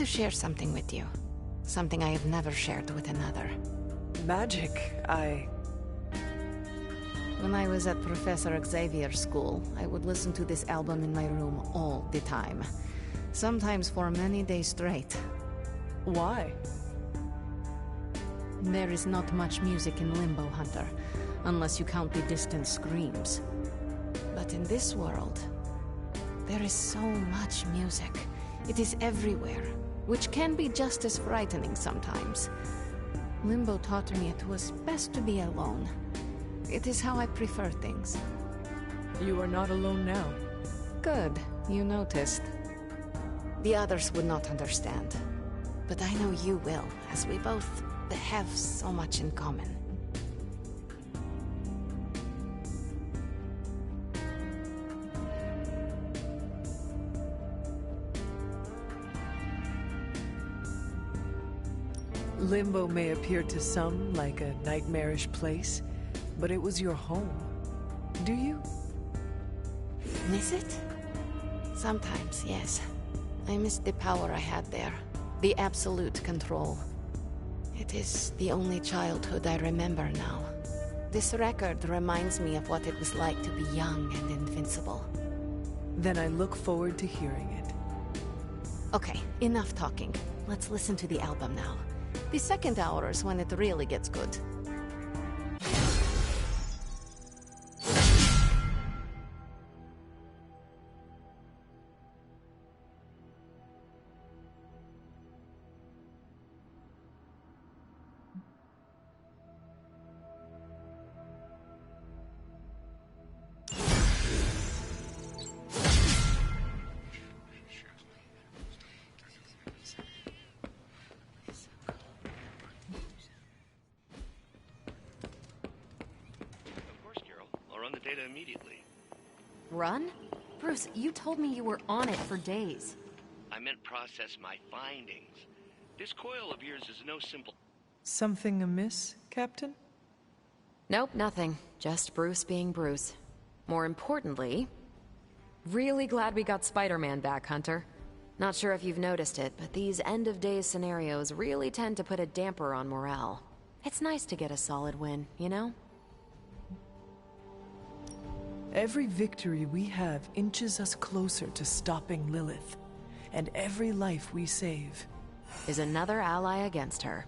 to share something with you. Something I have never shared with another. Magic, When I was at Professor Xavier's school, I would listen to this album in my room all the time. Sometimes for many days straight. Why? There is not much music in Limbo, Hunter, unless you count the distant screams. But in this world, there is so much music. It is everywhere, which can be just as frightening sometimes. Limbo taught me it was best to be alone. It is how I prefer things. You are not alone now. Good, you noticed. The others would not understand. But I know you will, as we both have so much in common. Limbo may appear to some like a nightmarish place, but it was your home. Do you? Miss it? Sometimes, yes. I miss the power I had there. The absolute control. It is the only childhood I remember now. This record reminds me of what it was like to be young and invincible. Then I look forward to hearing it. Okay, enough talking. Let's listen to the album now. The second hour is when it really gets good. Data immediately. Run? Bruce, you told me you were on it for days. I meant process my findings. This coil of yours is no simple... Something amiss, Captain? Nope, nothing. Just Bruce being Bruce. More importantly... Really glad we got Spider-Man back, Hunter. Not sure if you've noticed it, but these end-of-days scenarios really tend to put a damper on morale. It's nice to get a solid win, you know? Every victory we have inches us closer to stopping Lilith. And every life we save is another ally against her.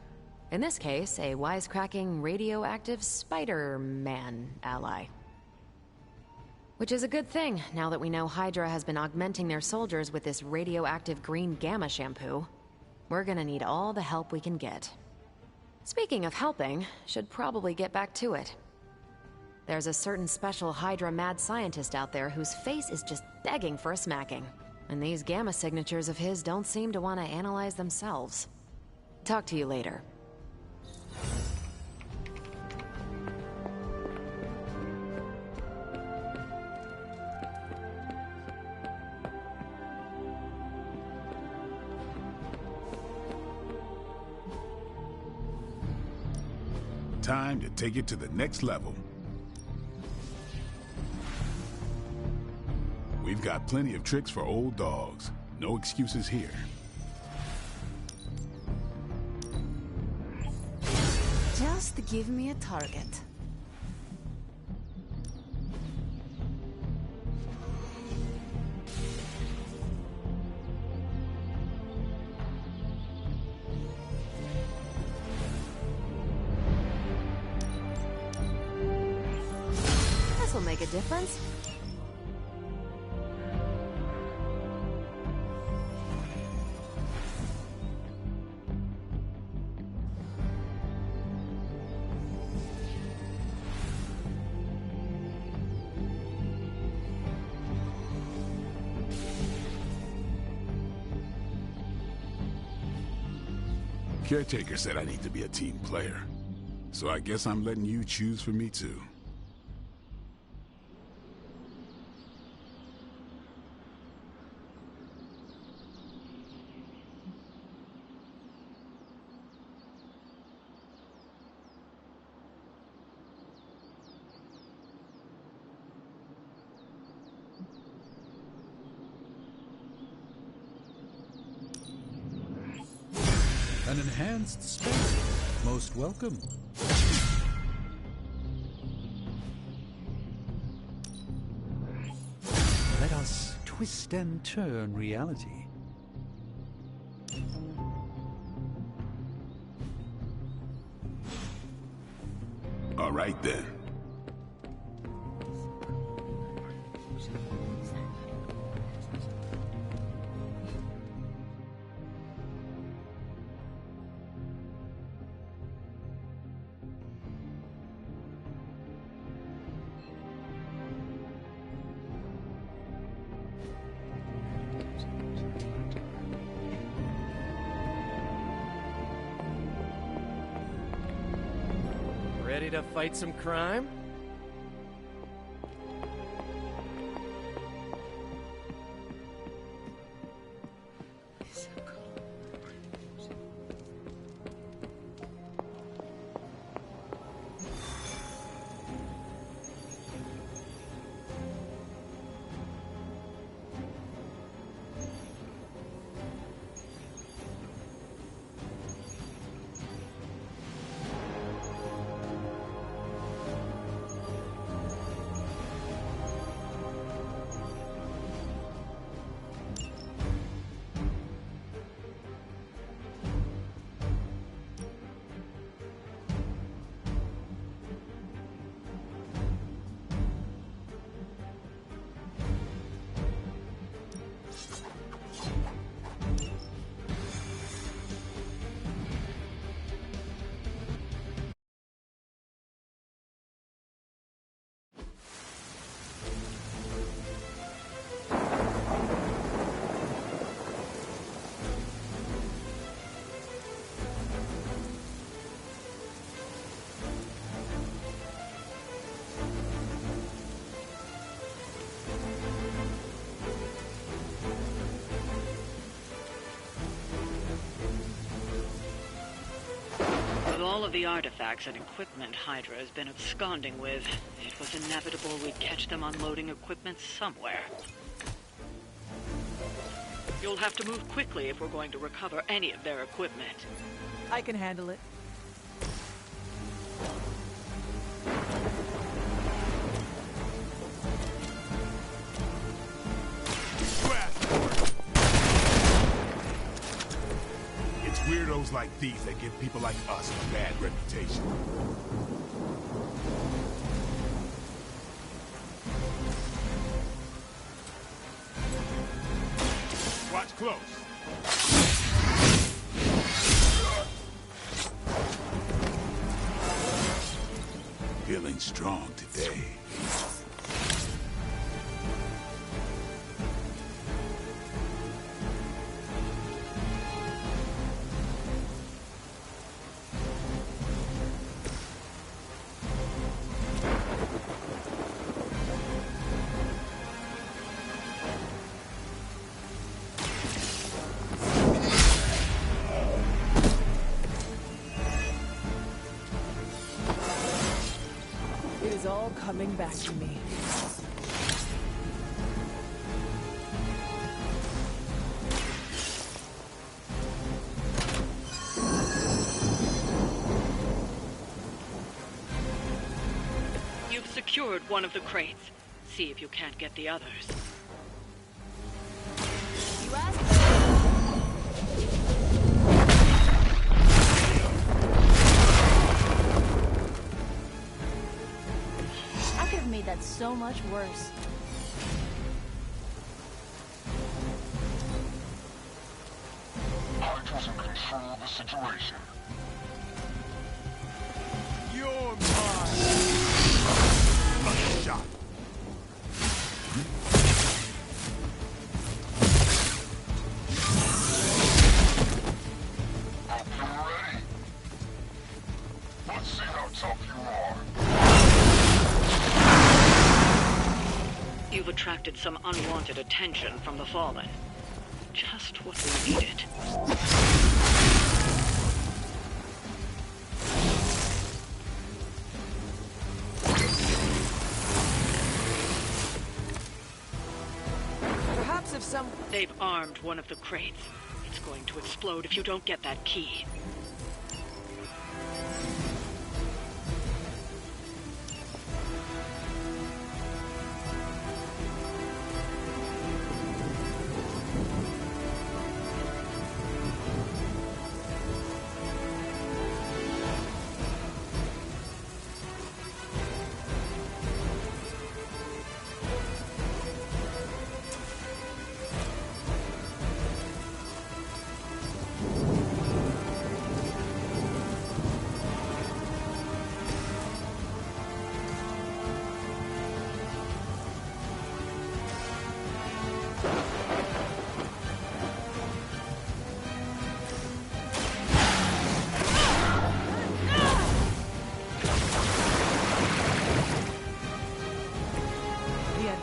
In this case, a wisecracking, radioactive Spider-Man ally. Which is a good thing, now that we know Hydra has been augmenting their soldiers with this radioactive green gamma shampoo. We're gonna need all the help we can get. Speaking of helping, should probably get back to it. There's a certain special Hydra mad scientist out there whose face is just begging for a smacking. And these gamma signatures of his don't seem to want to analyze themselves. Talk to you later. Time to take it to the next level. We've got plenty of tricks for old dogs. No excuses here. Just give me a target. This'll make a difference. Caretaker said I need to be a team player. So I guess I'm letting you choose for me too. An enhanced spell. Most welcome. Let us twist and turn reality. All right then. Ready to fight some crime? All of the artifacts and equipment Hydra has been absconding with, it was inevitable we'd catch them unloading equipment somewhere. You'll have to move quickly if we're going to recover any of their equipment. I can handle it. Weirdos like these that give people like us a bad reputation. Watch close. Feeling strong today. Coming back to me. You've secured one of the crates. See if you can't get the others. You asked. Made that so much worse. Hydra's in control of the situation. You're mine! Lucky shot. Hope you're ready. Let's see how tough you are. You've attracted some unwanted attention from the Fallen. Just what we needed. Perhaps if some... They've armed one of the crates. crate's going to explode if you don't get that key.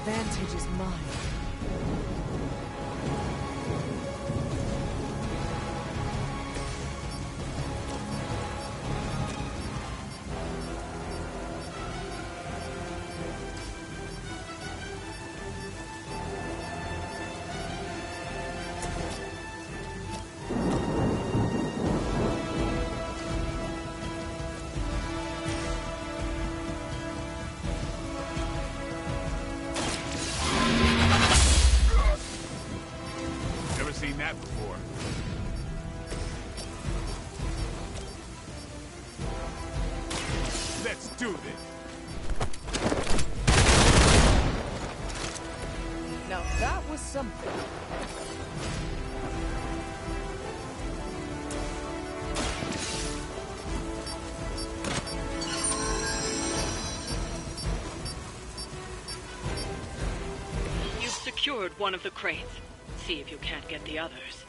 advantage is mine. Seen that before. Let's do this. Now that was something. You've secured one of the crates. See if you can't get the others.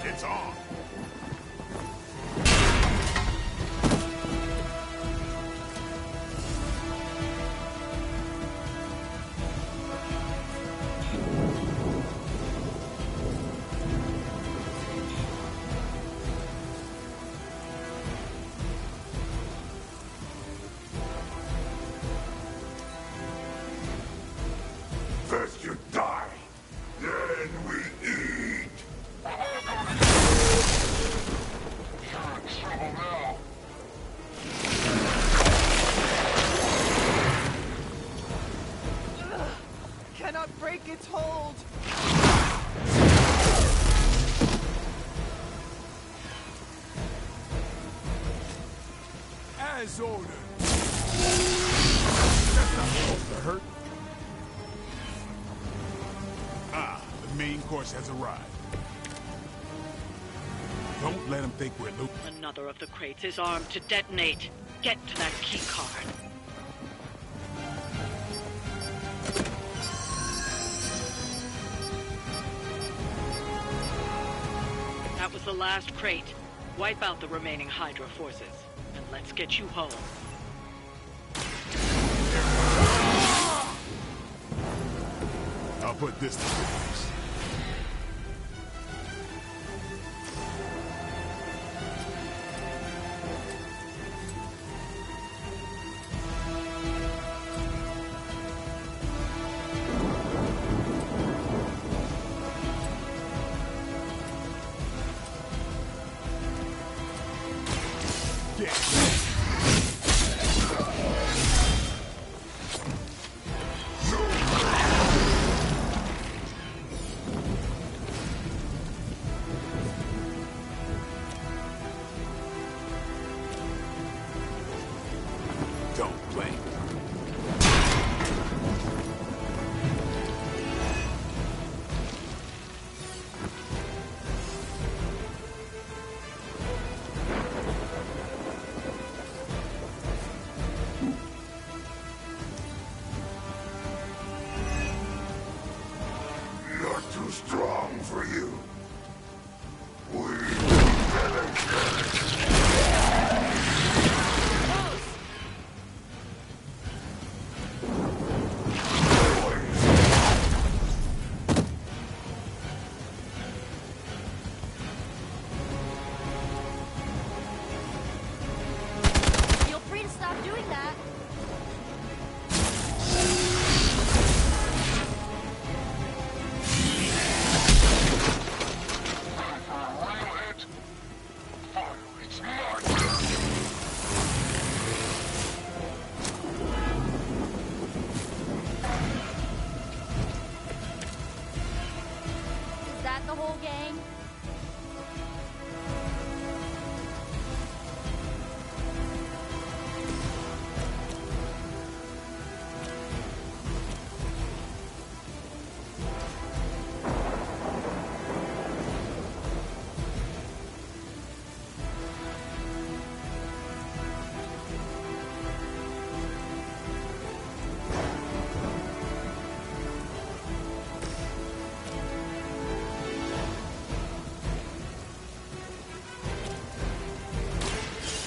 It's on. First you die, then we eat. You're in trouble now. Cannot break its hold. As ordered. That's not supposed to hurt. Ah, the main course has arrived. Don't let him think we're loot. Another of the crates is armed to detonate. Get to that key card. That was the last crate. Wipe out the remaining Hydra forces, and let's get you home. I'll put this to use. It's my turn. Is that the whole gang?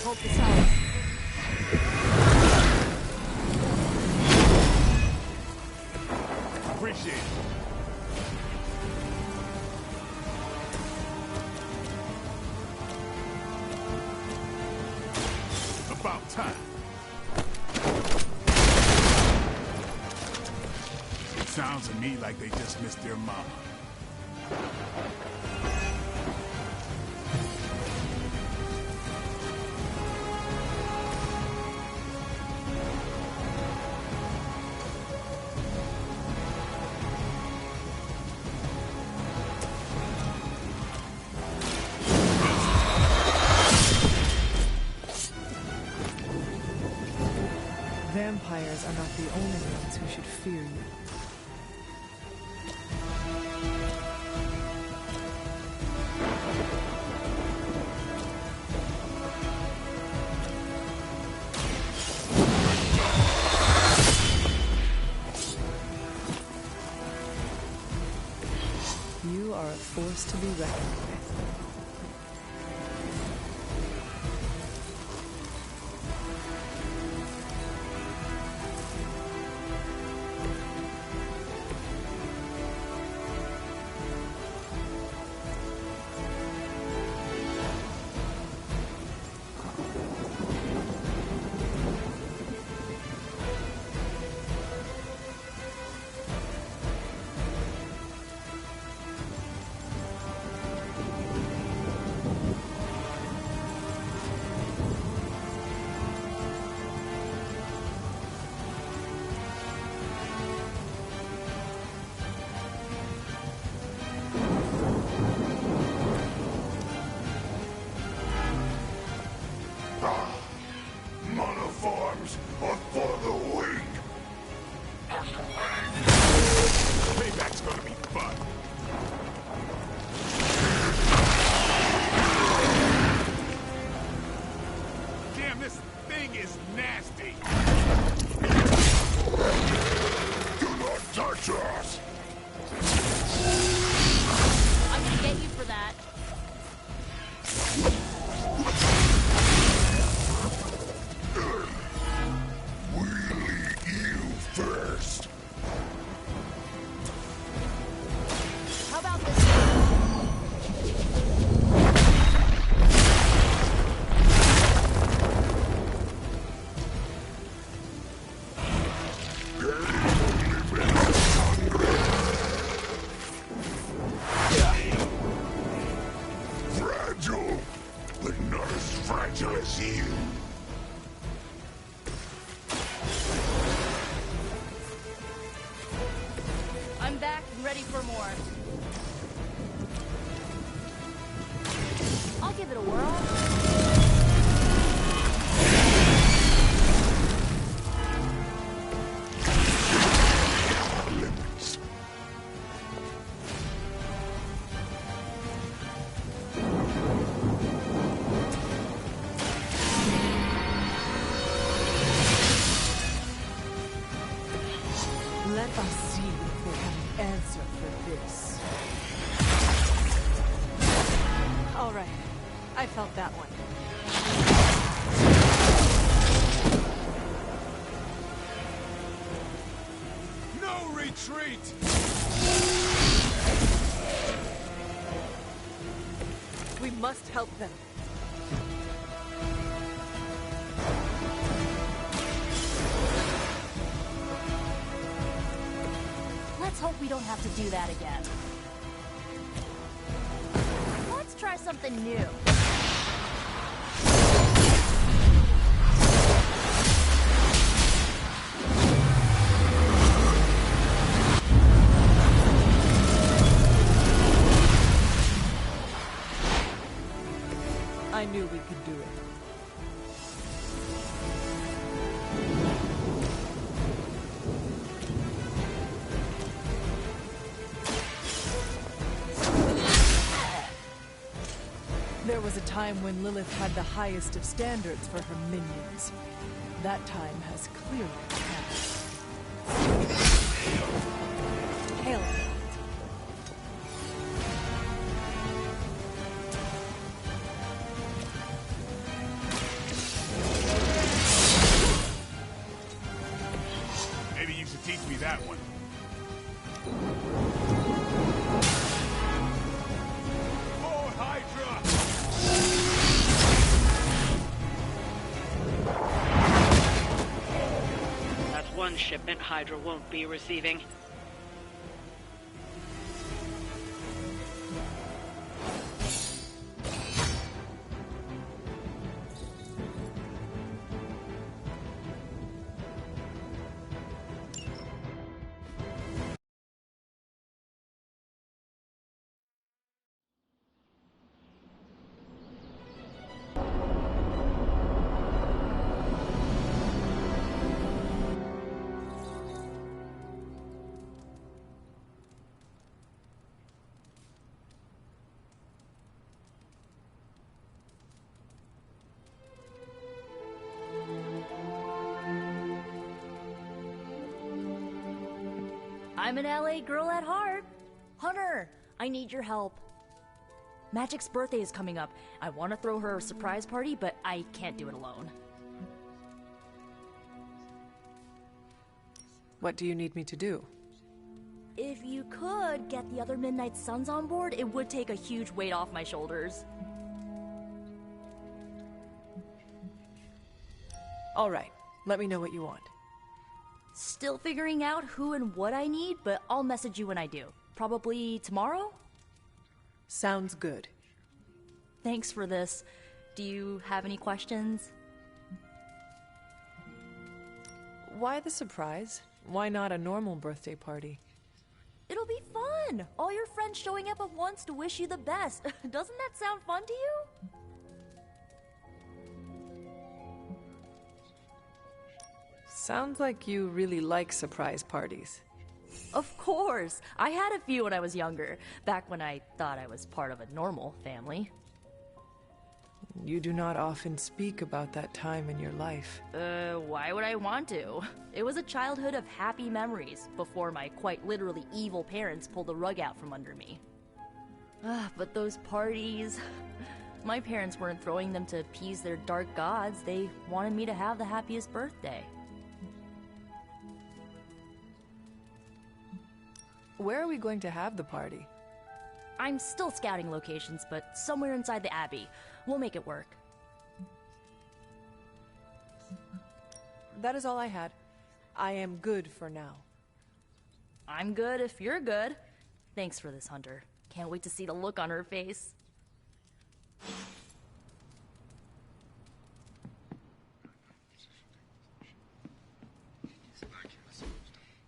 Hope this helps. Appreciate it. About time. It sounds to me like they just missed their mama. Vampires are not the only ones who should fear you. You are a force to be reckoned with. Monoforms are for the weak. Payback's gonna be fun. Damn, this thing is nasty. Do not touch us. I'm gonna get you for that. We'll eat you first. How about this? Fragile, but not as fragile as you. I'm back and ready for more. I'll give it a whirl. Limits. Let us see if they have an answer for this. All right. I felt that one. No retreat! We must help them. Let's hope we don't have to do that again. Let's try something new. I knew we could do it. There was a time when Lilith had the highest of standards for her minions. That time has clearly passed. Hail. Maybe you should teach me that one. Oh, Hydra! That's one shipment Hydra won't be receiving. I'm an LA girl at heart. Hunter, I need your help. Magic's birthday is coming up. I want to throw her a surprise party, but I can't do it alone. What do you need me to do? If you could get the other MidKnightSuns on board, it would take a huge weight off my shoulders. All right, let me know what you want. Still figuring out who and what I need, but I'll message you when I do. Probably tomorrow? Sounds good. Thanks for this. Do you have any questions? Why the surprise? Why not a normal birthday party? It'll be fun! All your friends showing up at once to wish you the best. Doesn't that sound fun to you? Sounds like you really like surprise parties. Of course! I had a few when I was younger, back when I thought I was part of a normal family. You do not often speak about that time in your life. Why would I want to? It was a childhood of happy memories, before my quite literally evil parents pulled the rug out from under me. But those parties... My parents weren't throwing them to appease their dark gods, they wanted me to have the happiest birthday. Where are we going to have the party? I'm still scouting locations, but somewhere inside the Abbey. We'll make it work. That is all I had. I am good for now. I'm good if you're good. Thanks for this, Hunter. Can't wait to see the look on her face.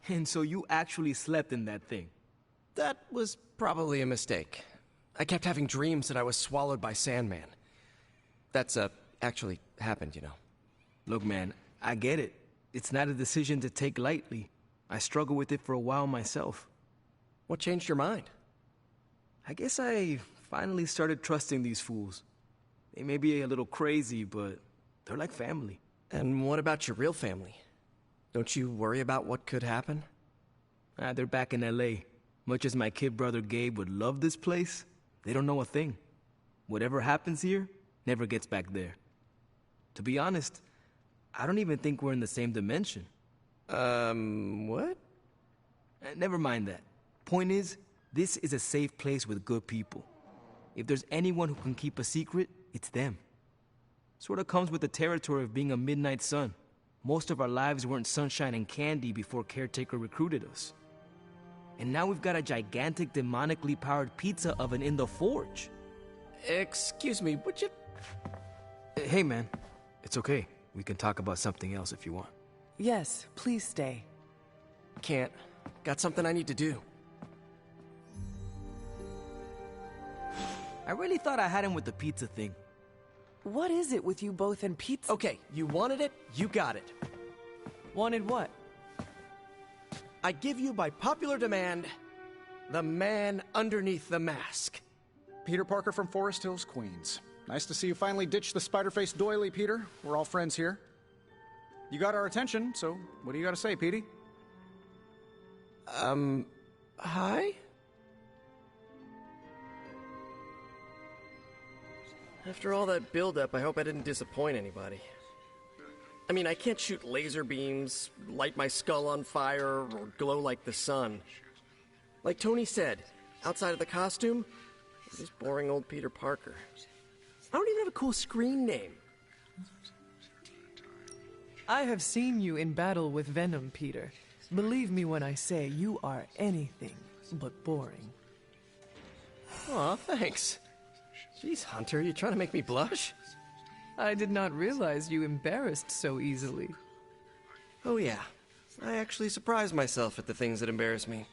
And so you actually slept in that thing? That was probably a mistake. I kept having dreams that I was swallowed by Sandman. That's, actually happened, you know. Look, man, I get it. It's not a decision to take lightly. I struggled with it for a while myself. What changed your mind? I guess I finally started trusting these fools. They may be a little crazy, but they're like family. And what about your real family? Don't you worry about what could happen? They're back in LA. Much as my kid brother Gabe would love this place, they don't know a thing. Whatever happens here, never gets back there. To be honest, I don't even think we're in the same dimension. What? Never mind that. Point is, this is a safe place with good people. If there's anyone who can keep a secret, it's them. Sorta comes with the territory of being a Midnight Sun. Most of our lives weren't sunshine and candy before Caretaker recruited us. And now we've got a gigantic demonically powered pizza oven in the forge. Excuse me, would you... Hey, man. It's okay. We can talk about something else if you want. Yes, please stay. Can't. Got something I need to do. I really thought I had him with the pizza thing. What is it with you both and pizza? Okay, you wanted it, you got it. Wanted what? I give you by popular demand, the man underneath the mask. Peter Parker from Forest Hills, Queens. Nice to see you finally ditch the spider-faced doily, Peter. We're all friends here. You got our attention, so what do you got to say, Petey? Hi? After all that build-up, I hope I didn't disappoint anybody. I mean, I can't shoot laser beams, light my skull on fire, or glow like the sun. Like Tony said, outside of the costume, I'm just boring old Peter Parker. I don't even have a cool screen name. I have seen you in battle with Venom, Peter. Believe me when I say you are anything but boring. Aw, thanks. Jeez, Hunter, you trying to make me blush? I did not realize you embarrassed so easily. Oh yeah, I actually surprise myself at the things that embarrass me.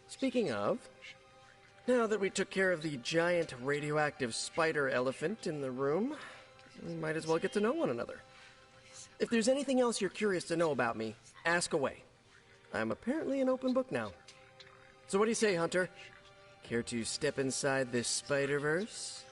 Speaking of, now that we took care of the giant radioactive spider elephant in the room, we might as well get to know one another. If there's anything else you're curious to know about me, ask away. I'm apparently an open book now. So what do you say, Hunter? Care to step inside this Spider-Verse?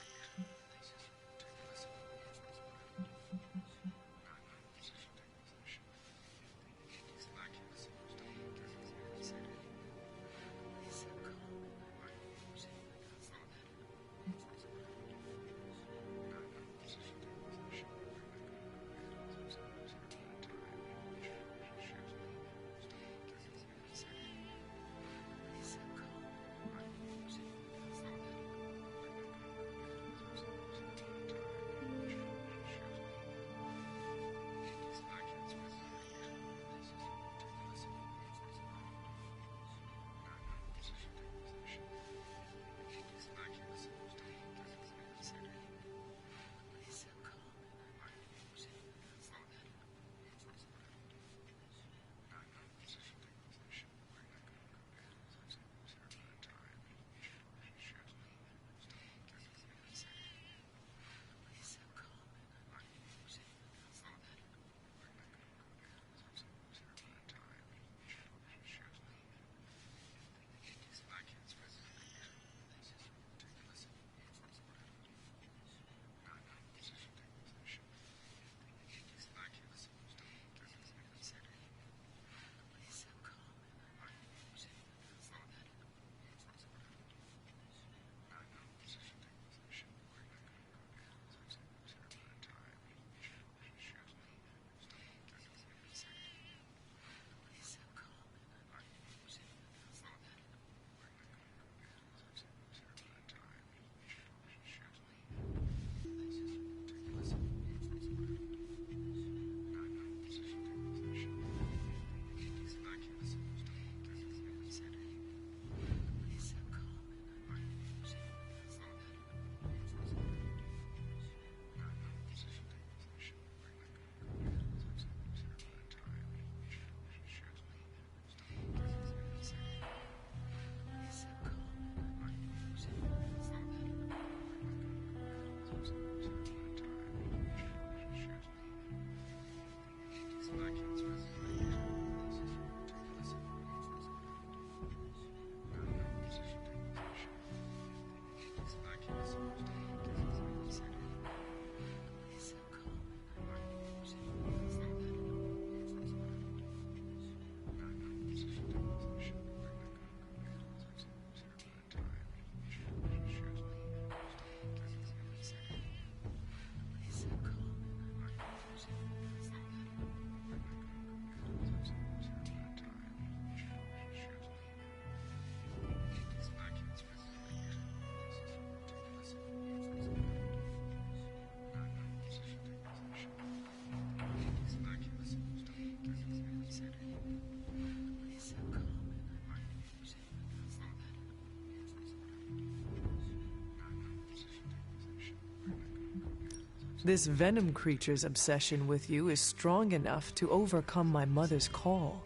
This Venom creature's obsession with you is strong enough to overcome my mother's call.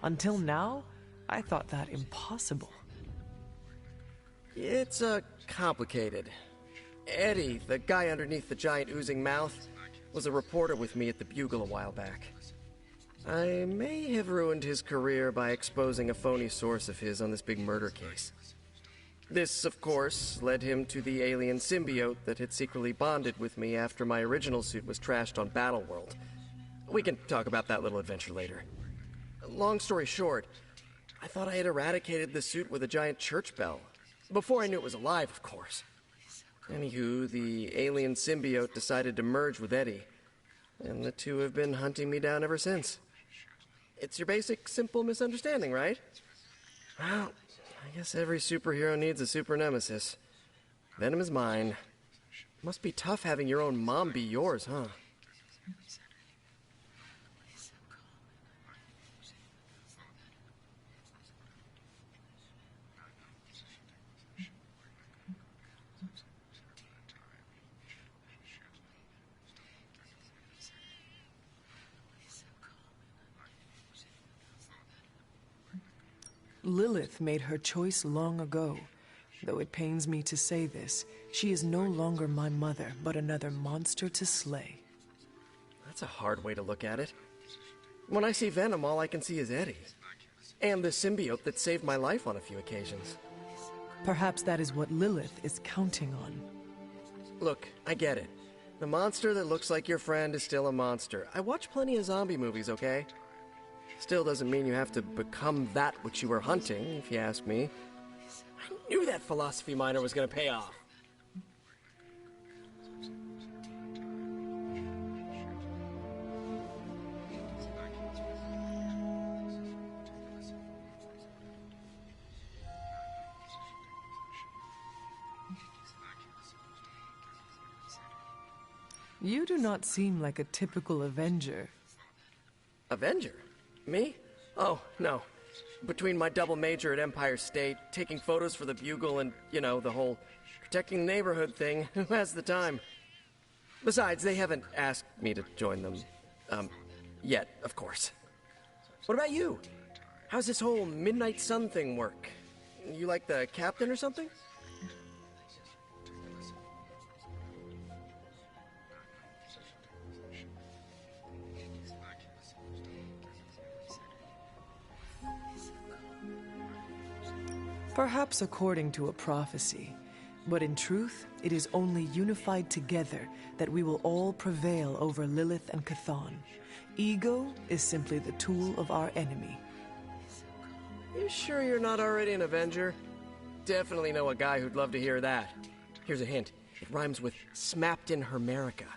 Until now, I thought that impossible. It's, complicated. Eddie, the guy underneath the giant oozing mouth, was a reporter with me at the Bugle a while back. I may have ruined his career by exposing a phony source of his on this big murder case. This, of course, led him to the alien symbiote that had secretly bonded with me after my original suit was trashed on Battleworld. We can talk about that little adventure later. Long story short, I thought I had eradicated the suit with a giant church bell. Before I knew it was alive, of course. Anywho, the alien symbiote decided to merge with Eddie, and the two have been hunting me down ever since. It's your basic, simple misunderstanding, right? Well, I guess every superhero needs a super nemesis. Venom is mine. Must be tough having your own mom be yours, huh? Lilith made her choice long ago. Though it pains me to say this, she is no longer my mother, but another monster to slay. That's a hard way to look at it. When I see Venom, all I can see is Eddie. And the symbiote that saved my life on a few occasions. Perhaps that is what Lilith is counting on. Look, I get it. The monster that looks like your friend is still a monster. I watch plenty of zombie movies, okay? Still doesn't mean you have to become that which you were hunting, if you ask me. I knew that philosophy minor was going to pay off. You do not seem like a typical Avenger. Avenger? Me? Oh, no. Between my double major at Empire State, taking photos for the Bugle, and, you know, the whole protecting the neighborhood thing, who has the time? Besides, they haven't asked me to join them. Yet, of course. What about you? How's this whole Midnight Sun thing work? You like the captain or something? Perhaps according to a prophecy, but in truth, it is only unified together that we will all prevail over Lilith and Chthon. Ego is simply the tool of our enemy. You sure you're not already an Avenger? Definitely know a guy who'd love to hear that. Here's a hint. It rhymes with smapped in Hermerica.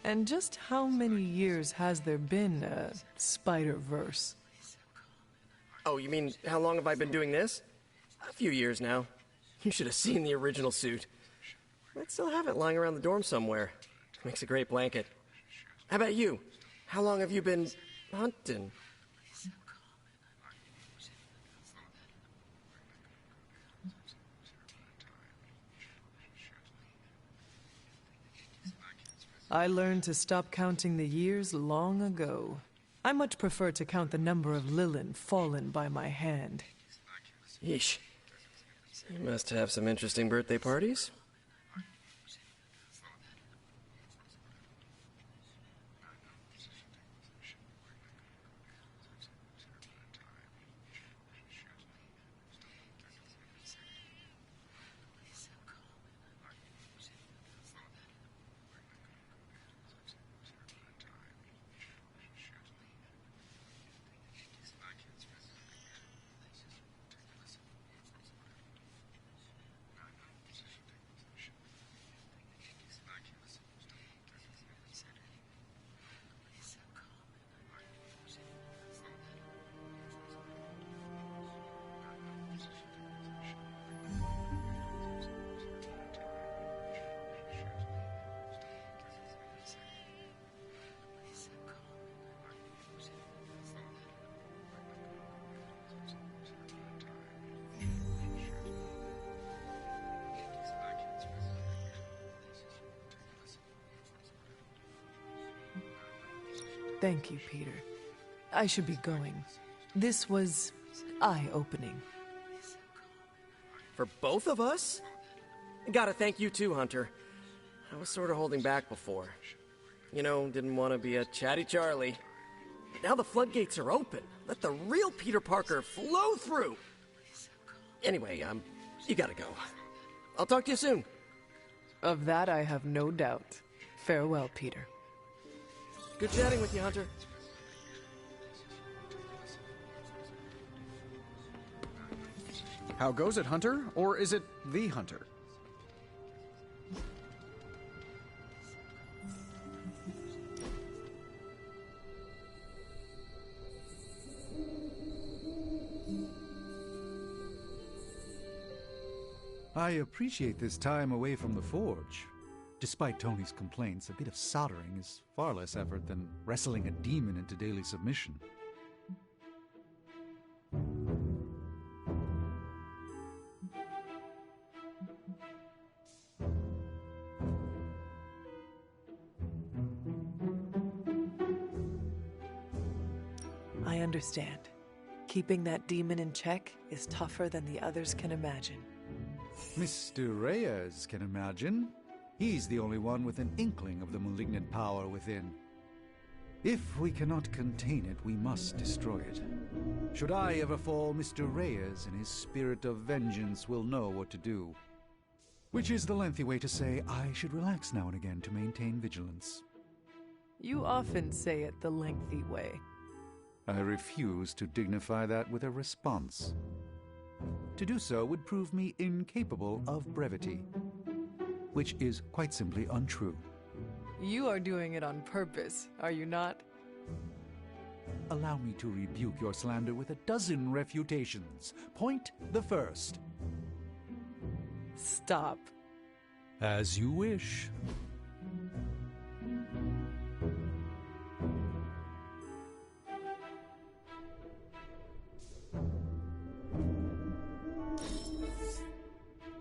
And just how many years has there been a Spider-Verse? Oh, you mean how long have I been doing this? A few years now. You should have seen the original suit. I still have it lying around the dorm somewhere. Makes a great blanket. How about you? How long have you been hunting? I learned to stop counting the years long ago. I much prefer to count the number of Lilin fallen by my hand. Yeesh. You must have some interesting birthday parties. Thank you, Peter. I should be going. This was eye-opening. For both of us? Gotta thank you too, Hunter. I was sort of holding back before. You know, didn't want to be a chatty Charlie. But now the floodgates are open. Let the real Peter Parker flow through. Anyway, you gotta go. I'll talk to you soon. Of that I have no doubt. Farewell, Peter. Good chatting with you, Hunter. How goes it, Hunter? Or is it the Hunter? I appreciate this time away from the forge. Despite Tony's complaints, a bit of soldering is far less effort than wrestling a demon into daily submission. I understand. Keeping that demon in check is tougher than the others can imagine. Mr. Reyes can imagine. He's the only one with an inkling of the malignant power within. If we cannot contain it, we must destroy it. Should I ever fall, Mr. Reyes and his spirit of vengeance will know what to do. Which is the lengthy way to say I should relax now and again to maintain vigilance. You often say it the lengthy way. I refuse to dignify that with a response. To do so would prove me incapable of brevity, which is quite simply untrue. You are doing it on purpose, are you not? Allow me to rebuke your slander with a dozen refutations. Point the first. Stop. As you wish.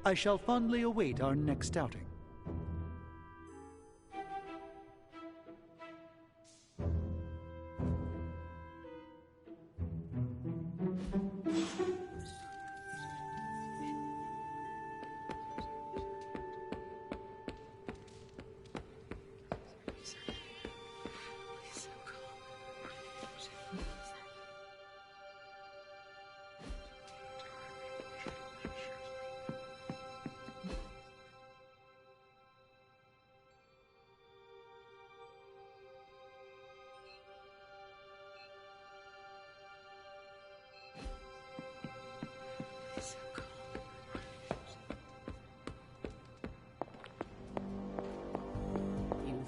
I shall fondly await our next outing.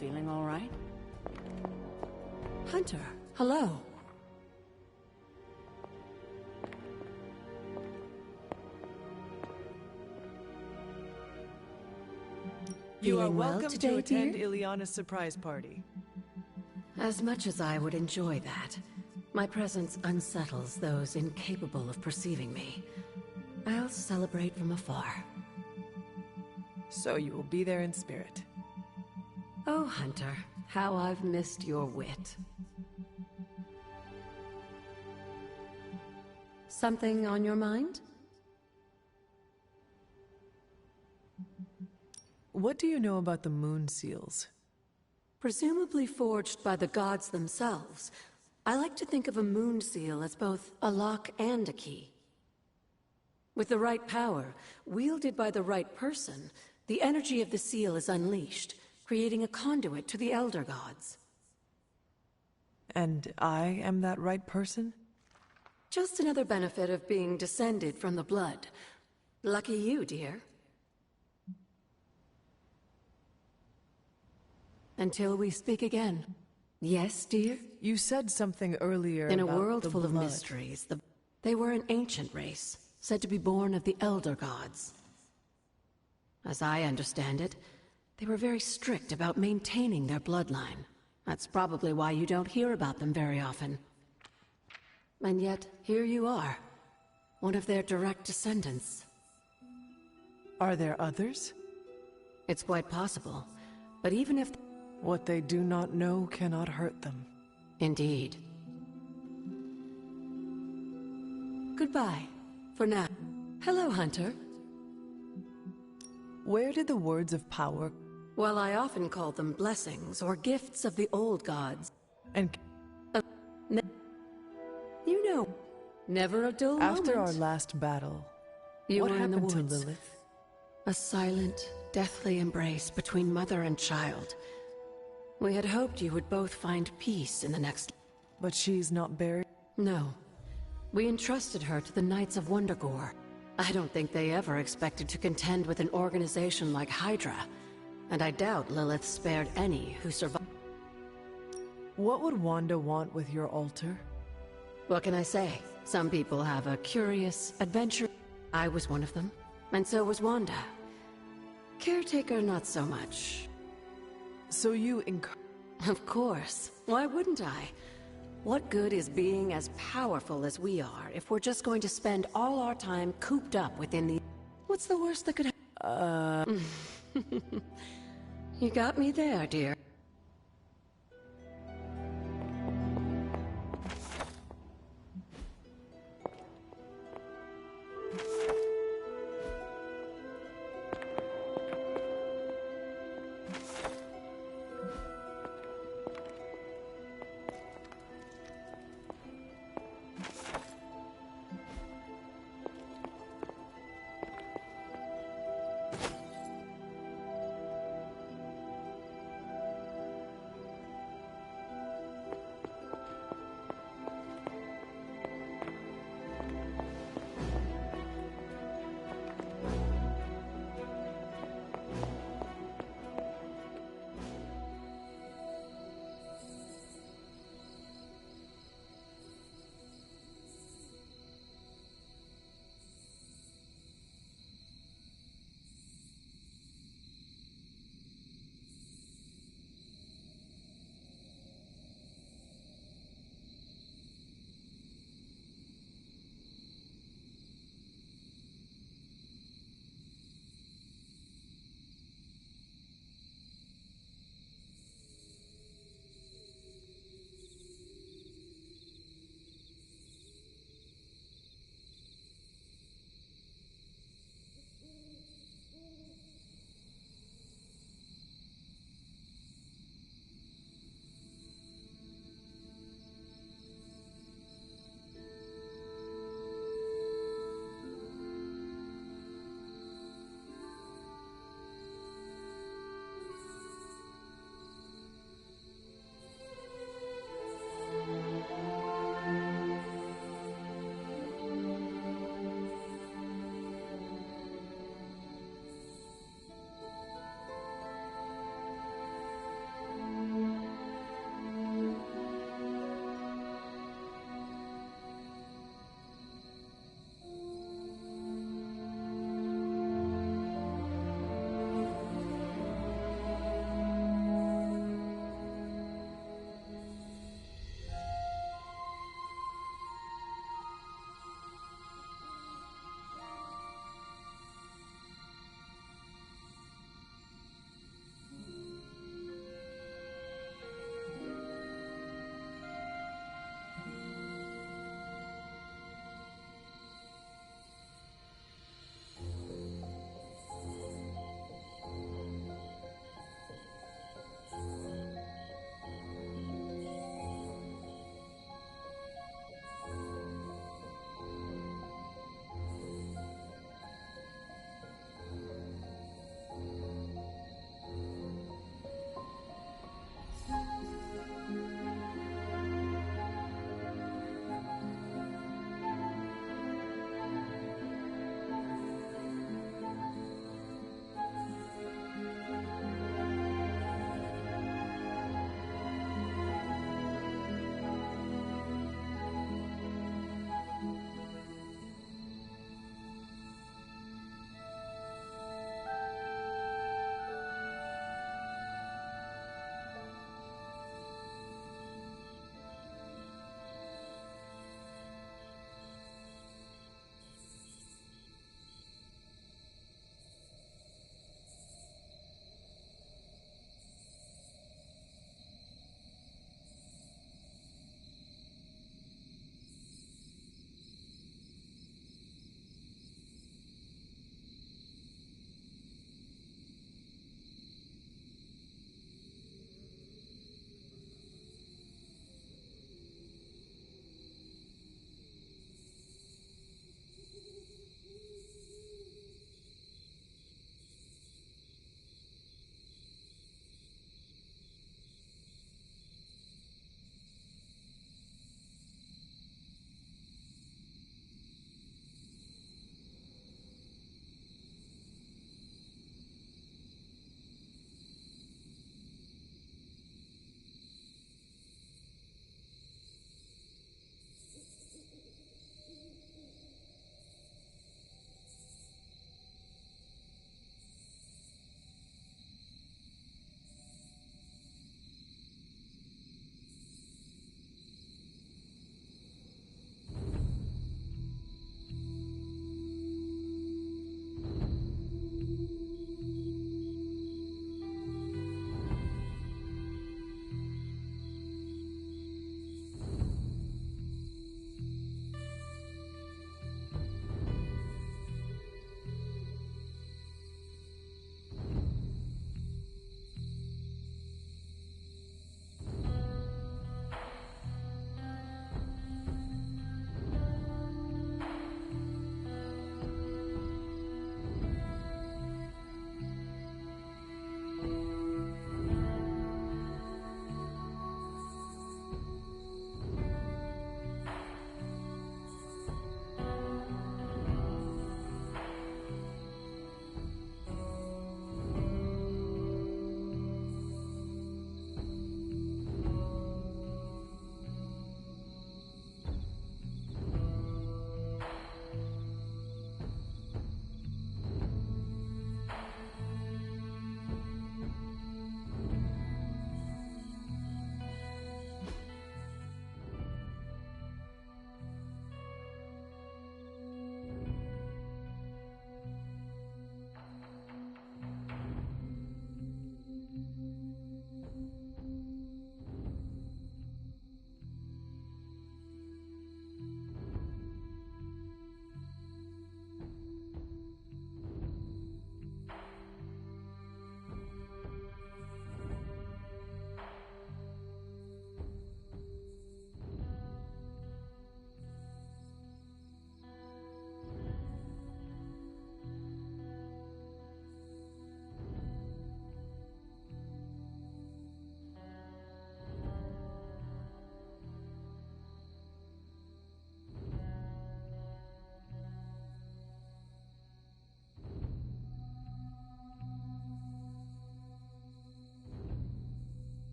Feeling all right? Hunter, hello. You are Feeling well welcome today, to attend dear? Ileana's surprise party. As much as I would enjoy that, my presence unsettles those incapable of perceiving me. I'll celebrate from afar. So you will be there in spirit. Oh, Hunter, how I've missed your wit. Something on your mind? What do you know about the moon seals? Presumably forged by the gods themselves, I like to think of a moon seal as both a lock and a key. With the right power, wielded by the right person, the energy of the seal is unleashed, creating a conduit to the Elder Gods. And I am that right person? Just another benefit of being descended from the blood. Lucky you, dear. Until we speak again. Yes, dear? You said something earlier In a about world the full of blood. mysteries, they were an ancient race, said to be born of the Elder Gods. As I understand it, they were very strict about maintaining their bloodline. That's probably why you don't hear about them very often. And yet, here you are, one of their direct descendants. Are there others? It's quite possible, but even if... What they do not know cannot hurt them. Indeed. Goodbye. For now. Hello, Hunter. Where did the words of power... Well, I often call them blessings or gifts of the old gods. And... You know, never a dull After moment. our last battle, You what were in the happened to woods. Lilith? A silent, deathly embrace between mother and child. We had hoped you would both find peace in the next... But she's not buried? No. We entrusted her to the Knights of Wondergore. I don't think they ever expected to contend with an organization like Hydra, and I doubt Lilith spared any who survived. What would Wanda want with your altar? What can I say? Some people have a curious adventure. I was one of them, and so was Wanda. Caretaker, not so much. So you Of course. Why wouldn't I? What good is being as powerful as we are if we're just going to spend all our time cooped up within the... What's the worst that could happen? You got me there, dear.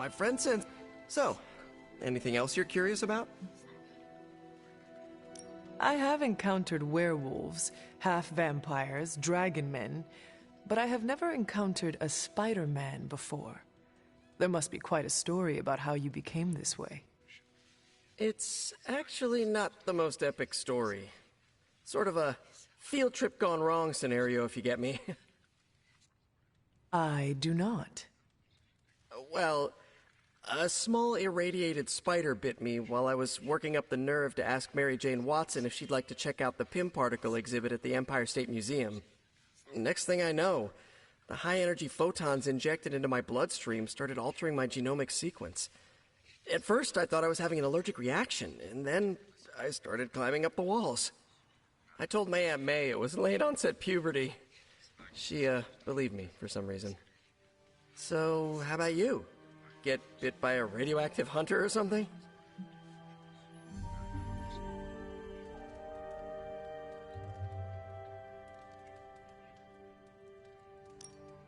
my friend sends... So, anything else you're curious about? I have encountered werewolves, half-vampires, dragon men, but I have never encountered a Spider-Man before. There must be quite a story about how you became this way. It's actually not the most epic story. Sort of a field trip gone wrong scenario, if you get me. I do not. Well, a small irradiated spider bit me while I was working up the nerve to ask Mary Jane Watson if she'd like to check out the Pym particle exhibit at the Empire State Museum. Next thing I know, the high-energy photons injected into my bloodstream started altering my genomic sequence. At first, I thought I was having an allergic reaction, and then I started climbing up the walls. I told my Aunt May it was late-onset puberty. She, believed me for some reason. So, how about you? Get bit by a radioactive hunter or something?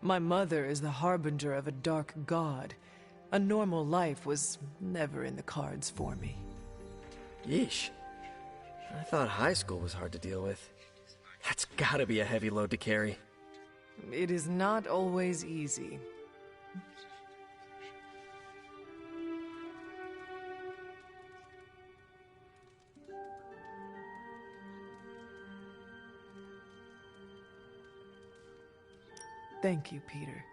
My mother is the harbinger of a dark god. A normal life was never in the cards for me. Yeesh. I thought high school was hard to deal with. That's gotta be a heavy load to carry. It is not always easy. Thank you, Peter.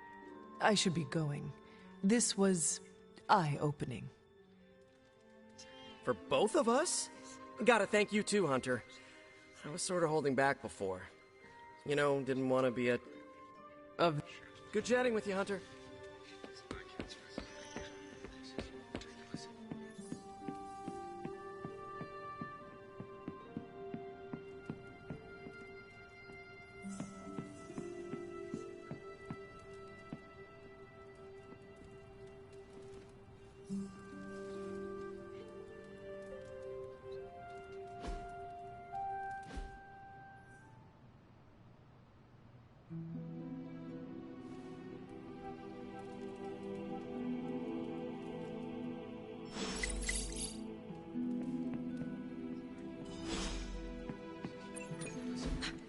I should be going. This was eye-opening. For both of us? Gotta thank you too, Hunter. I was sort of holding back before. You know, didn't want to be a... Good chatting with you, Hunter.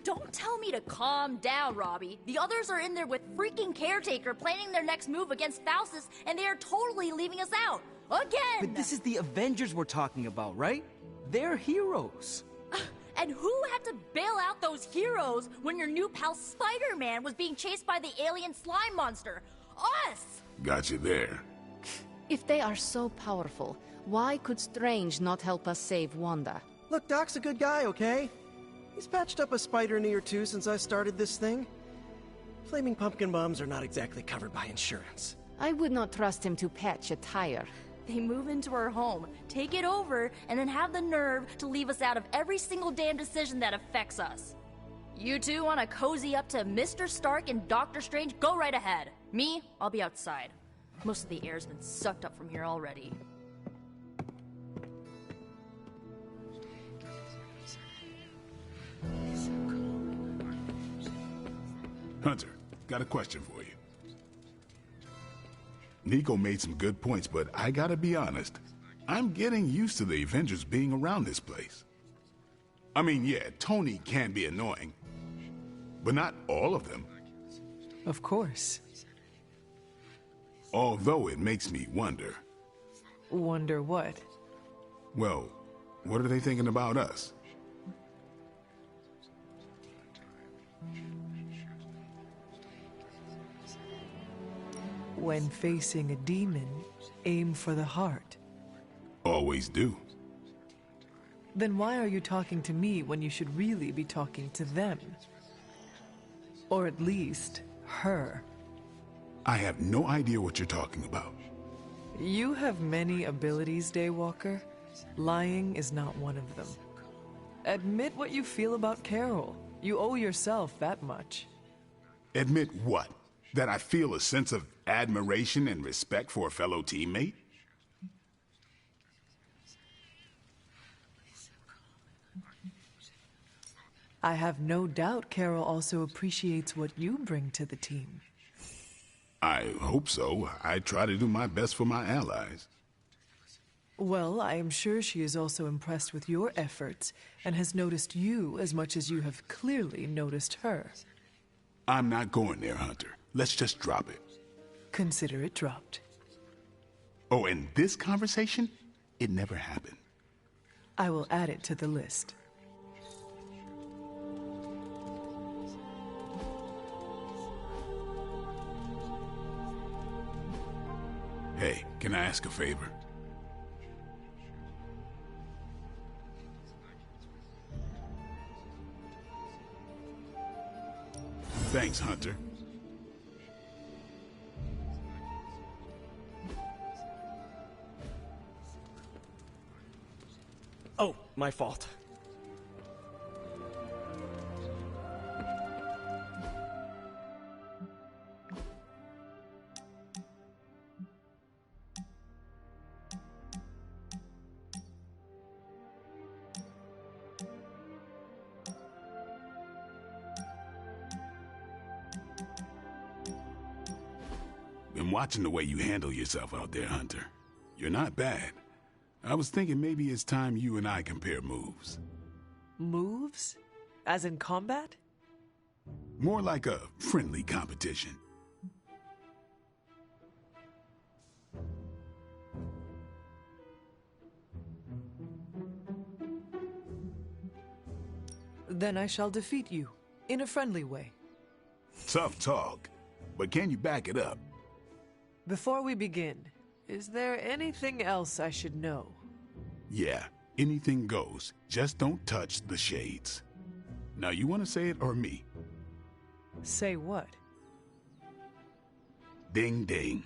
Don't tell me to calm down, Robbie. The others are in there with freaking Caretaker planning their next move against Faustus, and they are totally leaving us out. Again! But this is the Avengers we're talking about, right? They're heroes. And who had to bail out those heroes when your new pal Spider-Man was being chased by the alien slime monster? Us! Got you there. If they are so powerful, why could Strange not help us save Wanda? Look, Doc's a good guy, okay? He's patched up a spider knee or two since I started this thing. Flaming pumpkin bombs are not exactly covered by insurance. I would not trust him to patch a tire. They move into our home, take it over, and then have the nerve to leave us out of every single damn decision that affects us. You two want to cozy up to Mr. Stark and Doctor Strange? Go right ahead. Me, I'll be outside. Most of the air's been sucked up from here already. Hunter, got a question for you. Nico made some good points, but I gotta be honest. I'm getting used to the Avengers being around this place. I mean, yeah, Tony can be annoying, but not all of them. Of course. Although it makes me wonder. Wonder what? Well, what are they thinking about us? When facing a demon, aim for the heart. Always do. Then why are you talking to me when you should really be talking to them? Or at least, her. I have no idea what you're talking about. You have many abilities, Daywalker. Lying is not one of them. Admit what you feel about Carol. You owe yourself that much. Admit what? That I feel a sense of admiration and respect for a fellow teammate? I have no doubt Carol also appreciates what you bring to the team. I hope so. I try to do my best for my allies. Well, I am sure she is also impressed with your efforts and has noticed you as much as you have clearly noticed her. I'm not going there, Hunter. Let's just drop it. Consider it dropped. Oh, and this conversation? It never happened. I will add it to the list. Hey, can I ask a favor? Thanks, Hunter. Oh, my fault. Been watching the way you handle yourself out there, Hunter. You're not bad. I was thinking maybe it's time you and I compare moves. Moves? As in combat? More like a friendly competition. Then I shall defeat you, in a friendly way. Tough talk, but can you back it up? Before we begin, is there anything else I should know? Yeah, anything goes. Just don't touch the shades. Now, you want to say it or me? Say what? Ding ding.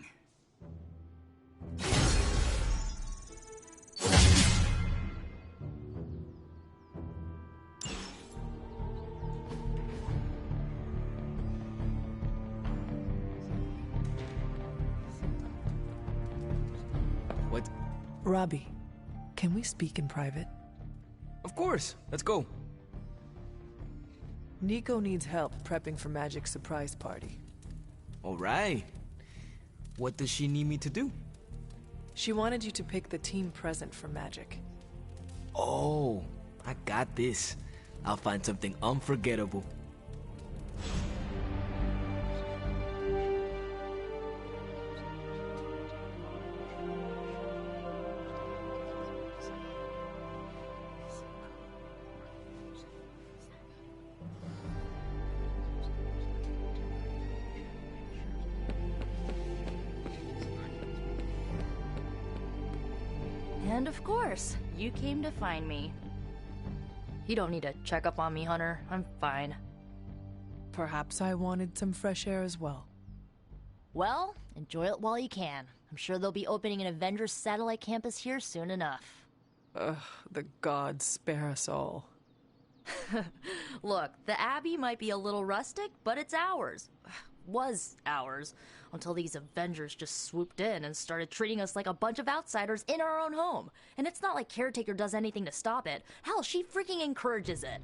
What? Robbie, can we speak in private? Of course. Let's go. Nico needs help prepping for Magic's surprise party. All right. What does she need me to do? She wanted you to pick the team present for Magic. Oh, I got this. I'll find something unforgettable. And of course, you came to find me. You don't need to check up on me, Hunter. I'm fine. Perhaps I wanted some fresh air as well. Well, enjoy it while you can. I'm sure they'll be opening an Avengers satellite campus here soon enough. Ugh, the gods spare us all. Look, the Abbey might be a little rustic, but it's ours. Was ours. Until these Avengers just swooped in and started treating us like a bunch of outsiders in our own home. And it's not like Caretaker does anything to stop it. Hell, she freaking encourages it.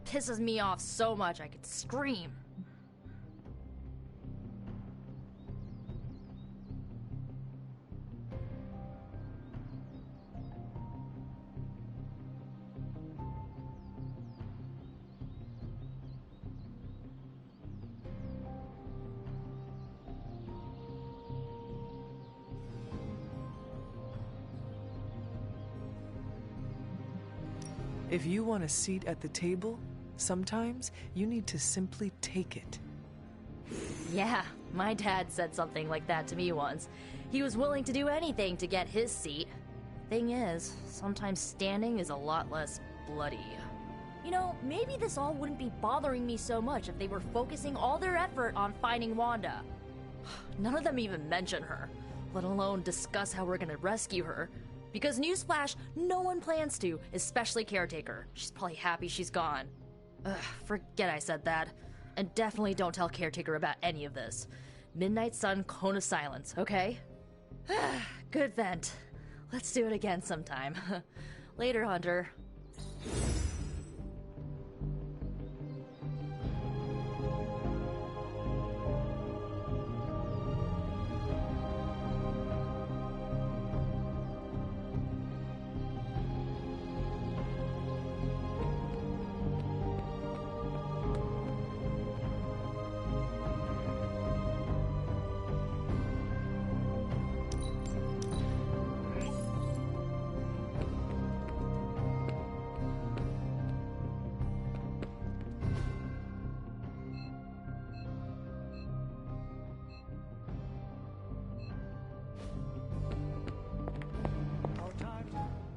Pisses me off so much I could scream. If you want a seat at the table, sometimes you need to simply take it. Yeah, my dad said something like that to me once. He was willing to do anything to get his seat. Thing is, sometimes standing is a lot less bloody. You know, maybe this all wouldn't be bothering me so much if they were focusing all their effort on finding Wanda. None of them even mention her, let alone discuss how we're gonna rescue her. Because newsflash, no one plans to, especially Caretaker. She's probably happy she's gone. Ugh, forget I said that. And definitely don't tell Caretaker about any of this. Midnight Sun, Cone of Silence, okay? Good vent. Let's do it again sometime. Later, Hunter.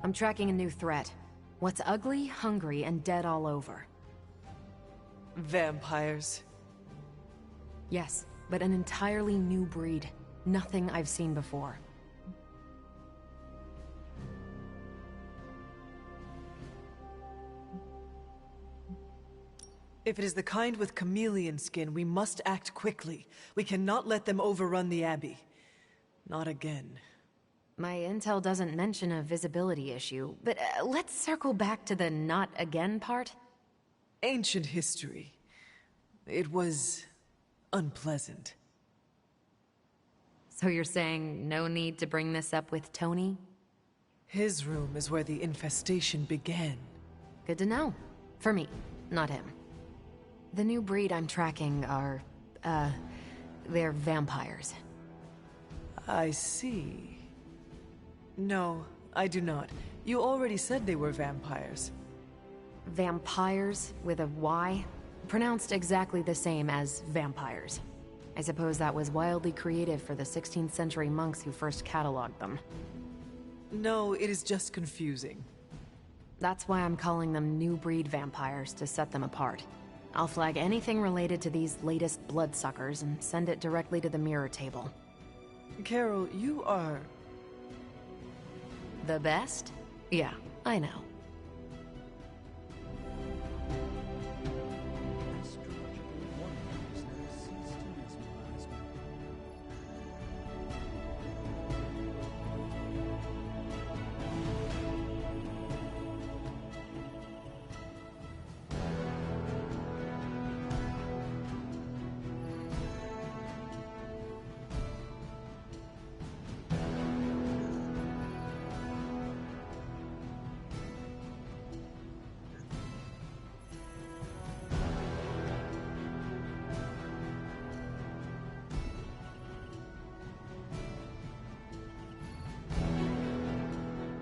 I'm tracking a new threat. What's ugly, hungry, and dead all over. Vampires. Yes, but an entirely new breed. Nothing I've seen before. If it is the kind with chameleon skin, we must act quickly. We cannot let them overrun the Abbey. Not again. My intel doesn't mention a visibility issue, but let's circle back to the not again part. Ancient history. It was unpleasant. So you're saying no need to bring this up with Tony? His room is where the infestation began. Good to know. For me, not him. The new breed I'm tracking are, they're vampires. I see. No, I do not. You already said they were vampires. Vampires with a Y? Pronounced exactly the same as vampires. I suppose that was wildly creative for the 16th century monks who first cataloged them. No, it is just confusing. That's why I'm calling them new breed vampires, to set them apart. I'll flag anything related to these latest bloodsuckers and send it directly to the mirror table. Carol, you are... the best? Yeah, I know.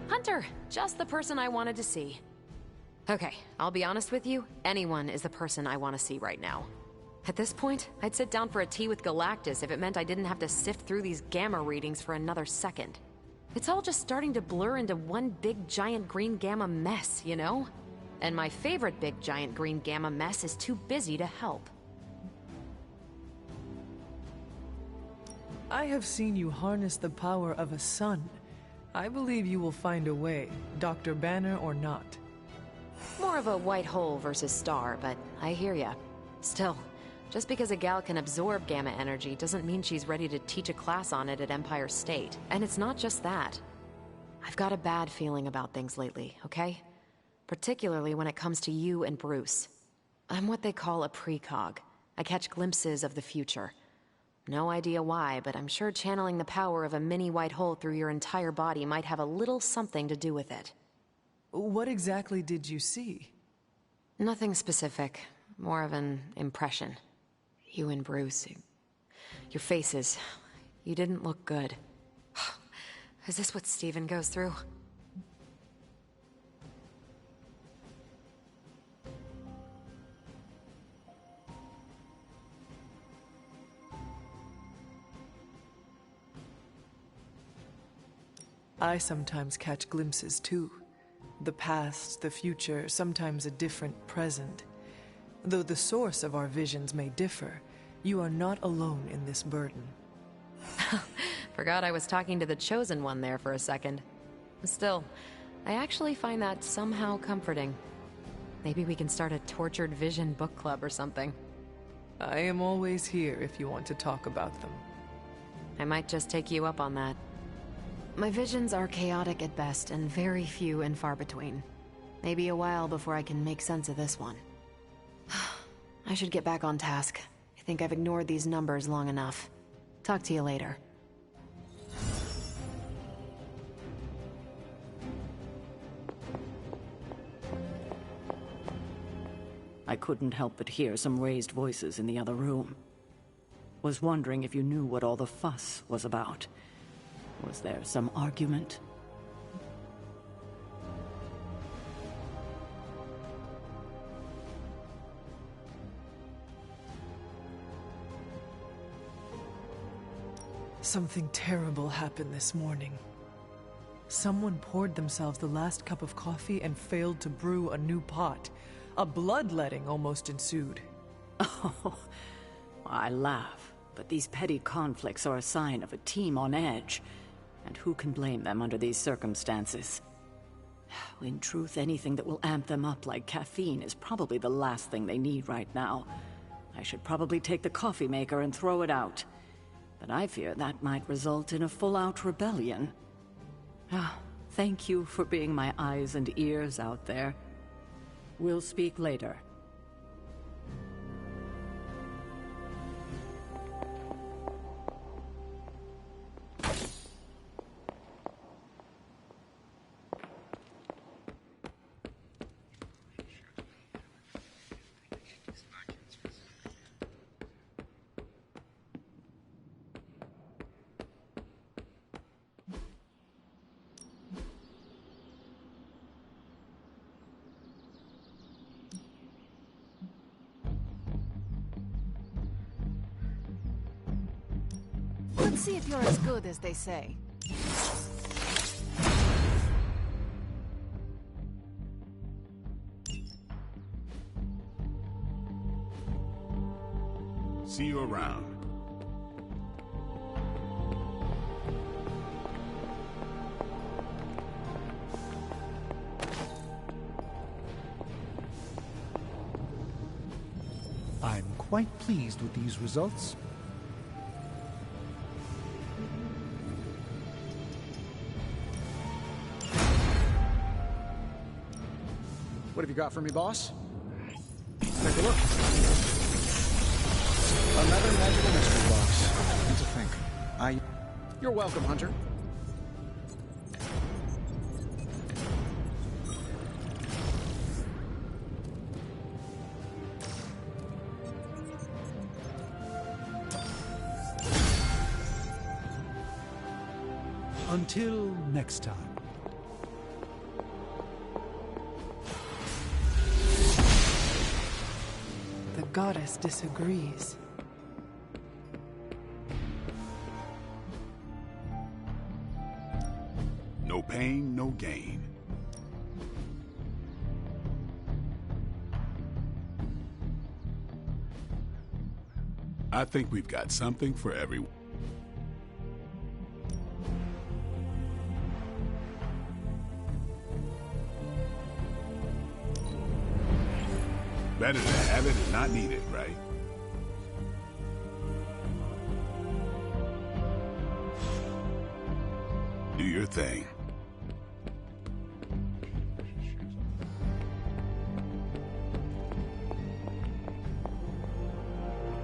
Hunter! Just the person I wanted to see. Okay, I'll be honest with you, anyone is the person I want to see right now. At this point, I'd sit down for a tea with Galactus if it meant I didn't have to sift through these gamma readings for another second. It's all just starting to blur into one big giant green gamma mess, you know? And my favorite big giant green gamma mess is too busy to help. I have seen you harness the power of a sun. I believe you will find a way, Dr. Banner or not. More of a white hole versus star, but I hear ya. Still, just because a gal can absorb gamma energy doesn't mean she's ready to teach a class on it at Empire State. And it's not just that. I've got a bad feeling about things lately, okay? Particularly when it comes to you and Bruce. I'm what they call a precog. I catch glimpses of the future. No idea why, but I'm sure channeling the power of a mini white hole through your entire body might have a little something to do with it. What exactly did you see? Nothing specific. More of an impression. You and Bruce. Your faces. You didn't look good. Is this what Steven goes through? I sometimes catch glimpses too. The past, the future, sometimes a different present. Though the source of our visions may differ, you are not alone in this burden. Forgot I was talking to the Chosen One there for a second. Still, I actually find that somehow comforting. Maybe we can start a tortured vision book club or something. I am always here if you want to talk about them. I might just take you up on that. My visions are chaotic at best and very few and far between. Maybe a while before I can make sense of this one. I should get back on task. I think I've ignored these numbers long enough. Talk to you later. I couldn't help but hear some raised voices in the other room. Was wondering if you knew what all the fuss was about. Was there some argument? Something terrible happened this morning. Someone poured themselves the last cup of coffee and failed to brew a new pot. A bloodletting almost ensued. Oh, I laugh, but these petty conflicts are a sign of a team on edge. And who can blame them under these circumstances? In truth, anything that will amp them up like caffeine is probably the last thing they need right now. I should probably take the coffee maker and throw it out. But I fear that might result in a full-out rebellion. Thank you for being my eyes and ears out there. We'll speak later. Let's see if you're as good as they say. See you around. I'm quite pleased with these results. What have you got for me, boss? Take a look. Another magical mystery box. What to think? You're welcome, Hunter. Until next time. The goddess disagrees. No pain, no gain. I think we've got something for everyone. Better to have it and not need it, right? Do your thing.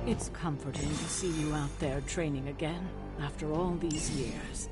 It's comforting to see you out there training again after all these years.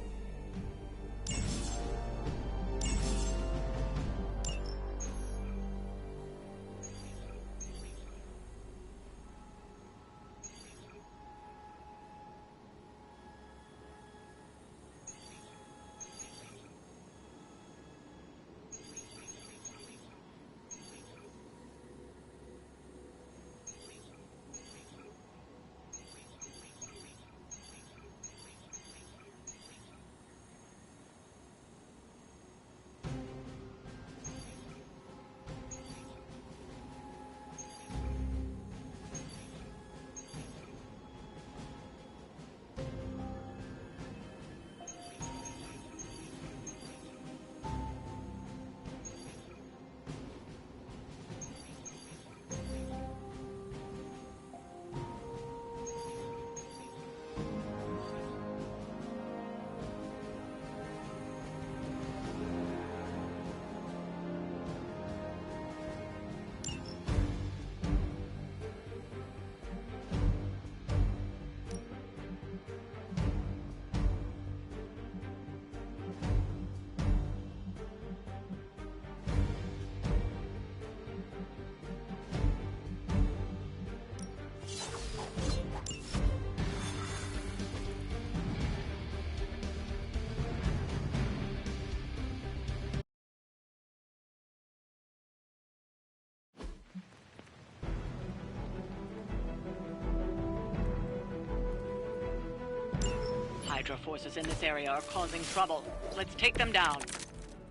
Hydra forces in this area are causing trouble. Let's take them down.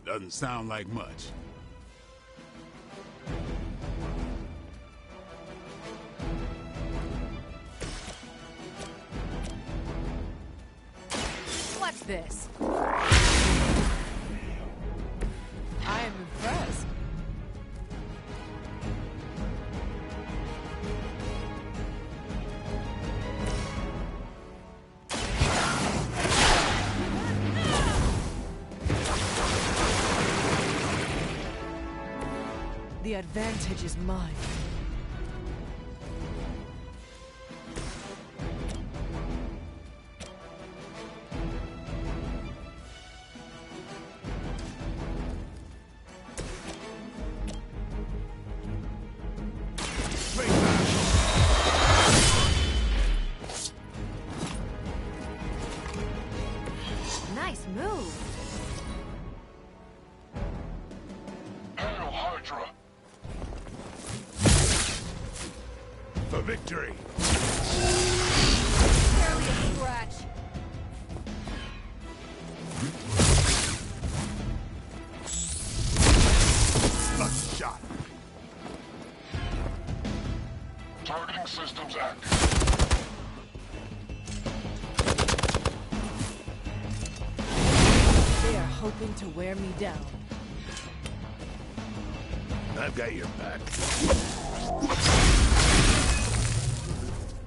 Doesn't sound like much. What's this? I am impressed. The advantage is mine. Nice move. Hail Hydra! For victory! Barely a scratch. Lucky shot! Targeting systems active. They are hoping to wear me down. I've got your back.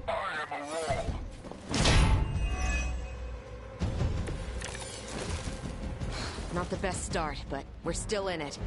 I am a wall. Not the best start, but we're still in it.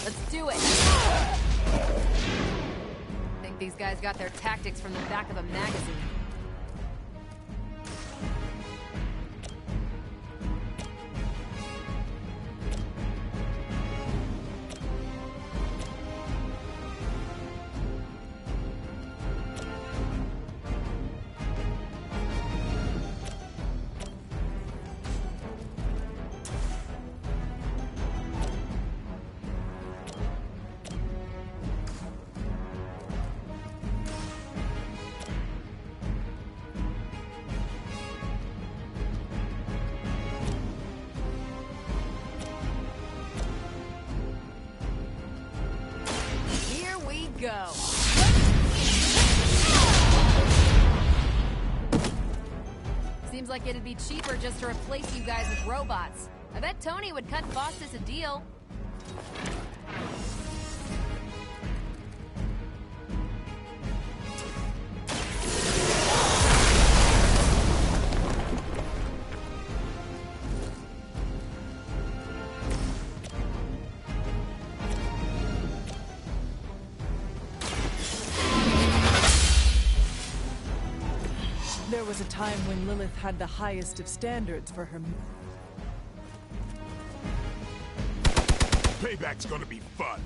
Let's do it. Think these guys got their tactics from the back of a magazine. Here we go. Seems like it'd be cheaper just to replace you guys with robots. I bet Tony would cut Faustus a deal. There was a time when Lilith had the highest of standards for her. Payback's gonna be fun.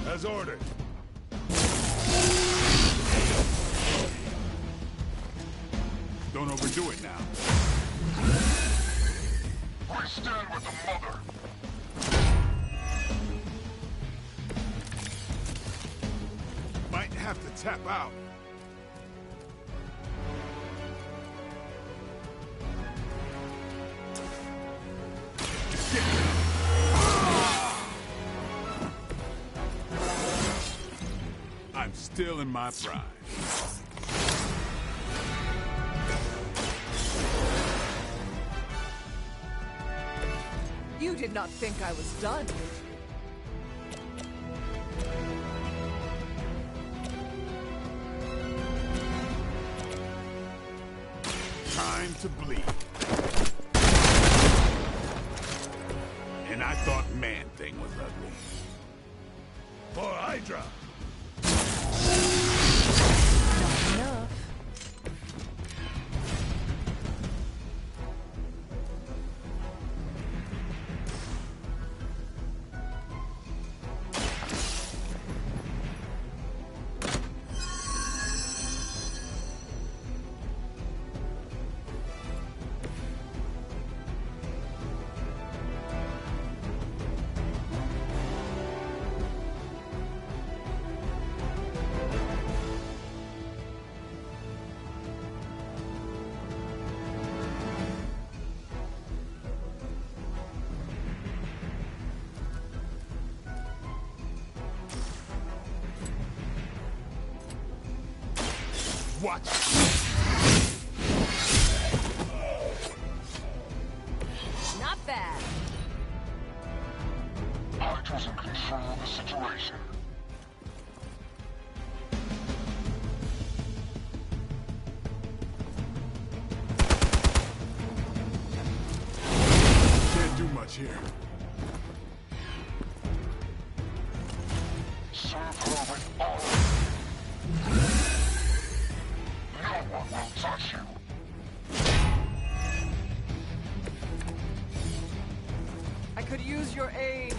As ordered. Don't overdo it now. We stand with the mother. Might have to tap out. I'm still in my prime. You did not think I was done. Time to bleed. And I thought Man-Thing was ugly. For Hydra! Not enough. Watch. Not bad. Hydra's in control of the situation. Can't do much here. Serve her with all. No one will touch you. I could use your aid.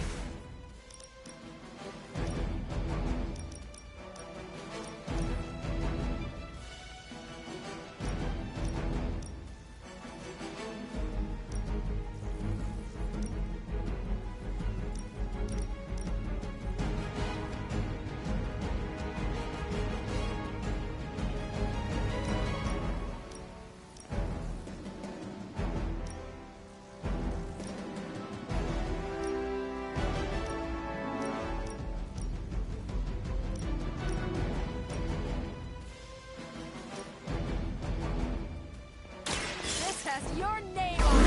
Has your name on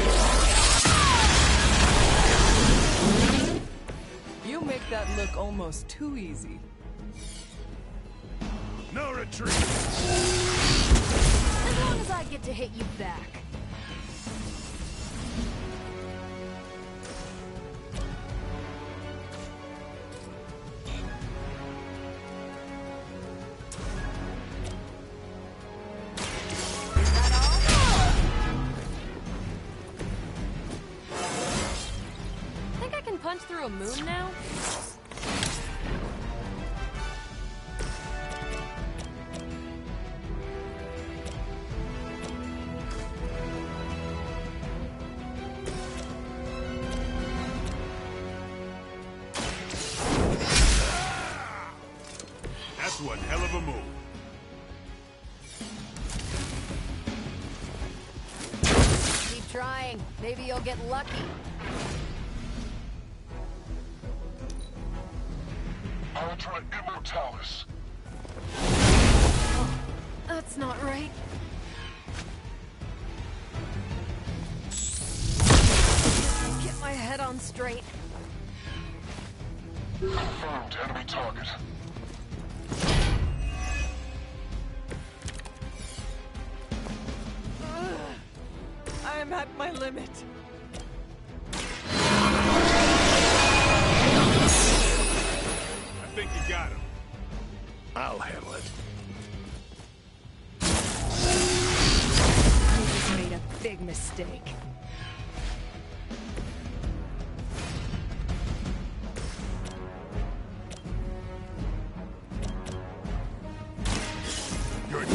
it! You make that look almost too easy. No retreat! As long as I get to hit you back. Punch through a moon now? That's one hell of a move. Keep trying. Maybe you'll get lucky. Hydra Immortalis. Oh, that's not right. Get my head on straight. Confirmed enemy target. I am at my limit. I think you got him. I'll handle it. You just made a big mistake. Good.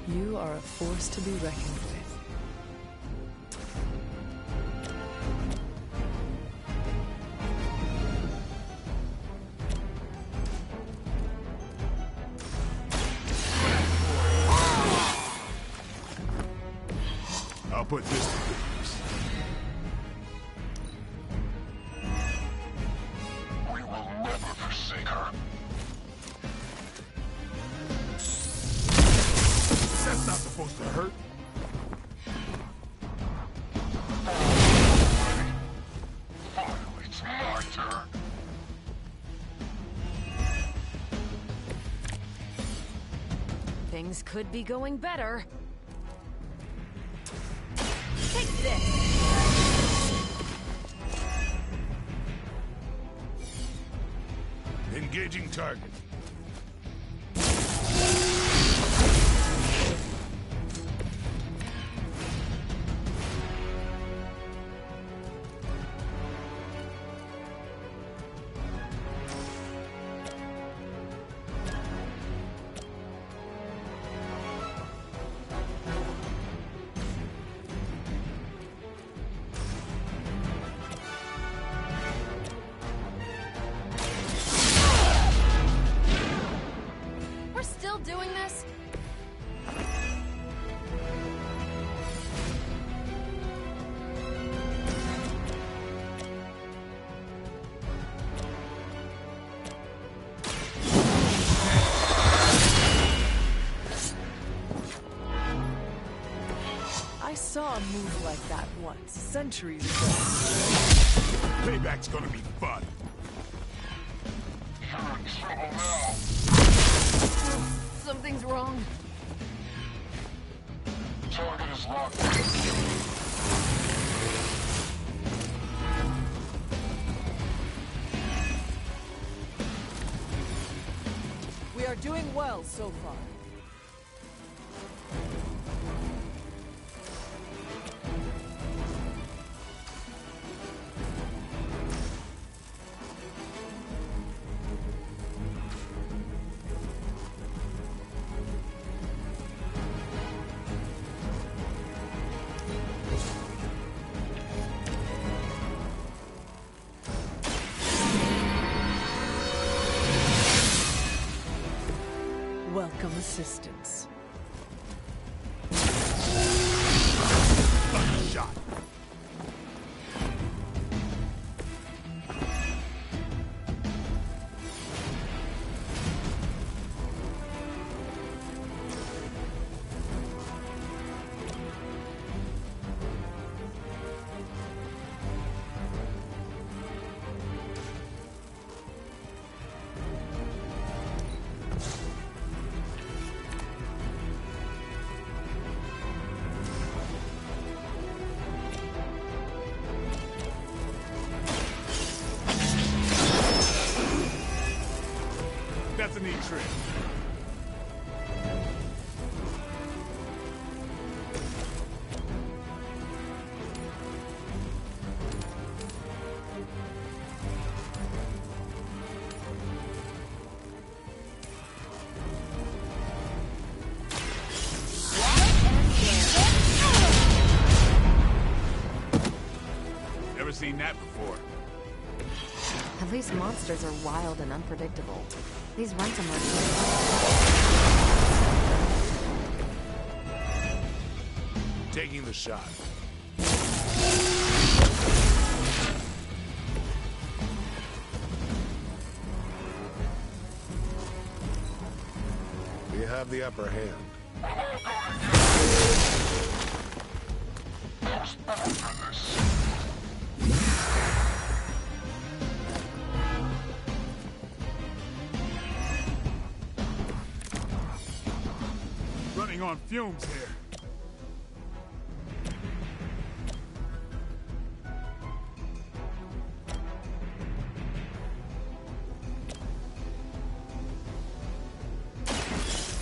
You are a force to be reckoned with. I'll put this to good use. We will never forsake her. Set That's not supposed to hurt. Finally, it's my turn. Things could be going better. Take this! Engaging target. Still doing this? I saw a move like that once, centuries ago. Payback's gonna be fun. You're in trouble now. Something's wrong. Target is locked. We are doing well so far. Welcome assistance. Shot. That's a neat trick. Never seen that before. At least monsters are wild and unpredictable. These ransom are... Taking the shot. We have the upper hand. Running on fumes here.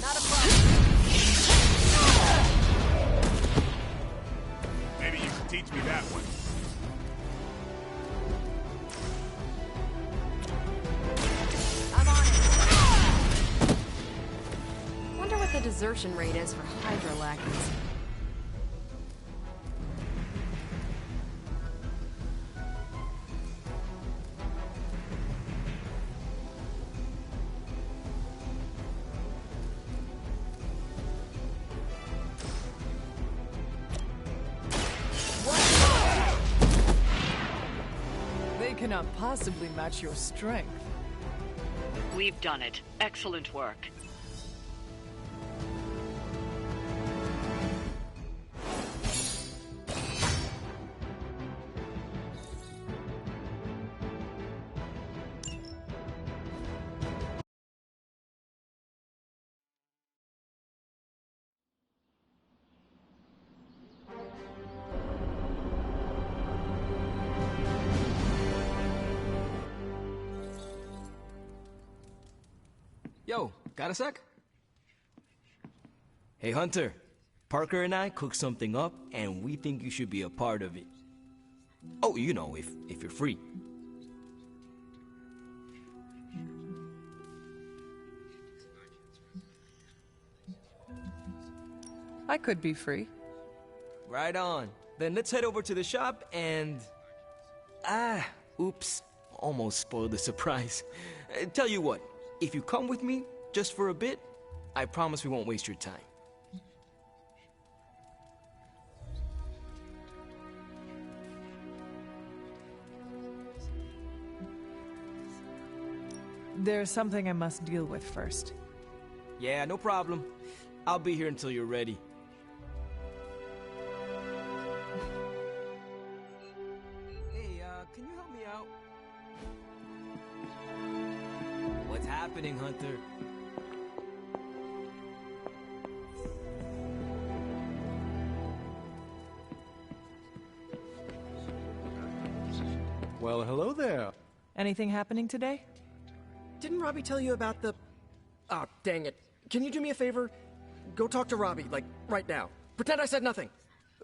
Not a problem. Maybe you can teach me that one. I'm on it. Wonder what the desertion rate is for Hydra lackeys. They cannot possibly match your strength. We've done it. Excellent work. Yo, got a sec? Hey, Hunter. Parker and I cooked something up, and we think you should be a part of it. Oh, you know, if you're free. I could be free. Right on. Then let's head over to the shop and... oops. Almost spoiled the surprise. Tell you what, if you come with me, just for a bit, I promise we won't waste your time. There's something I must deal with first. Yeah, no problem. I'll be here until you're ready. Hey, can you help me out? What's happening, Hunter? Well, hello there. Anything happening today? Didn't Robbie tell you about the... Oh, dang it. Can you do me a favor? Go talk to Robbie, like, right now. Pretend I said nothing.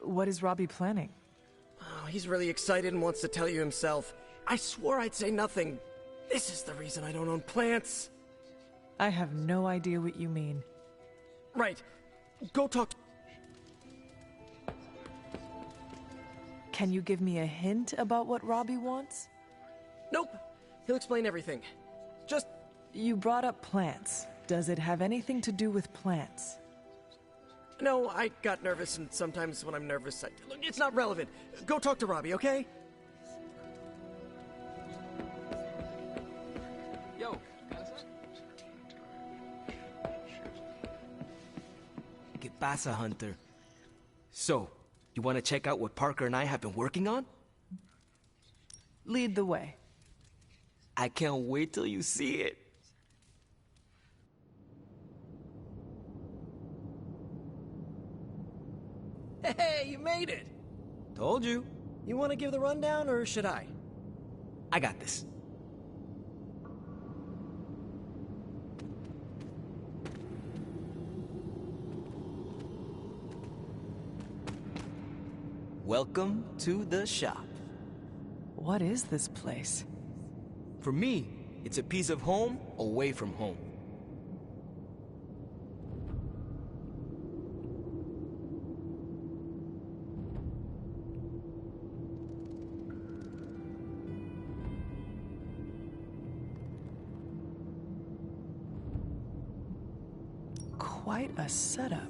What is Robbie planning? Oh, he's really excited and wants to tell you himself. I swore I'd say nothing. This is the reason I don't own plants. I have no idea what you mean. Right. Go talk... Can you give me a hint about what Robbie wants? Nope. He'll explain everything. Just... You brought up plants. Does it have anything to do with plants? No, I got nervous, and sometimes when I'm nervous, Look, it's not relevant. Go talk to Robbie, okay? Yo, got a sec? ¿Qué pasa, Hunter? So, you want to check out what Parker and I have been working on? Lead the way. I can't wait till you see it. Hey, you made it! Told you. You want to give the rundown, or should I? I got this. Welcome to the shop. What is this place? For me, it's a piece of home away from home. Quite a setup.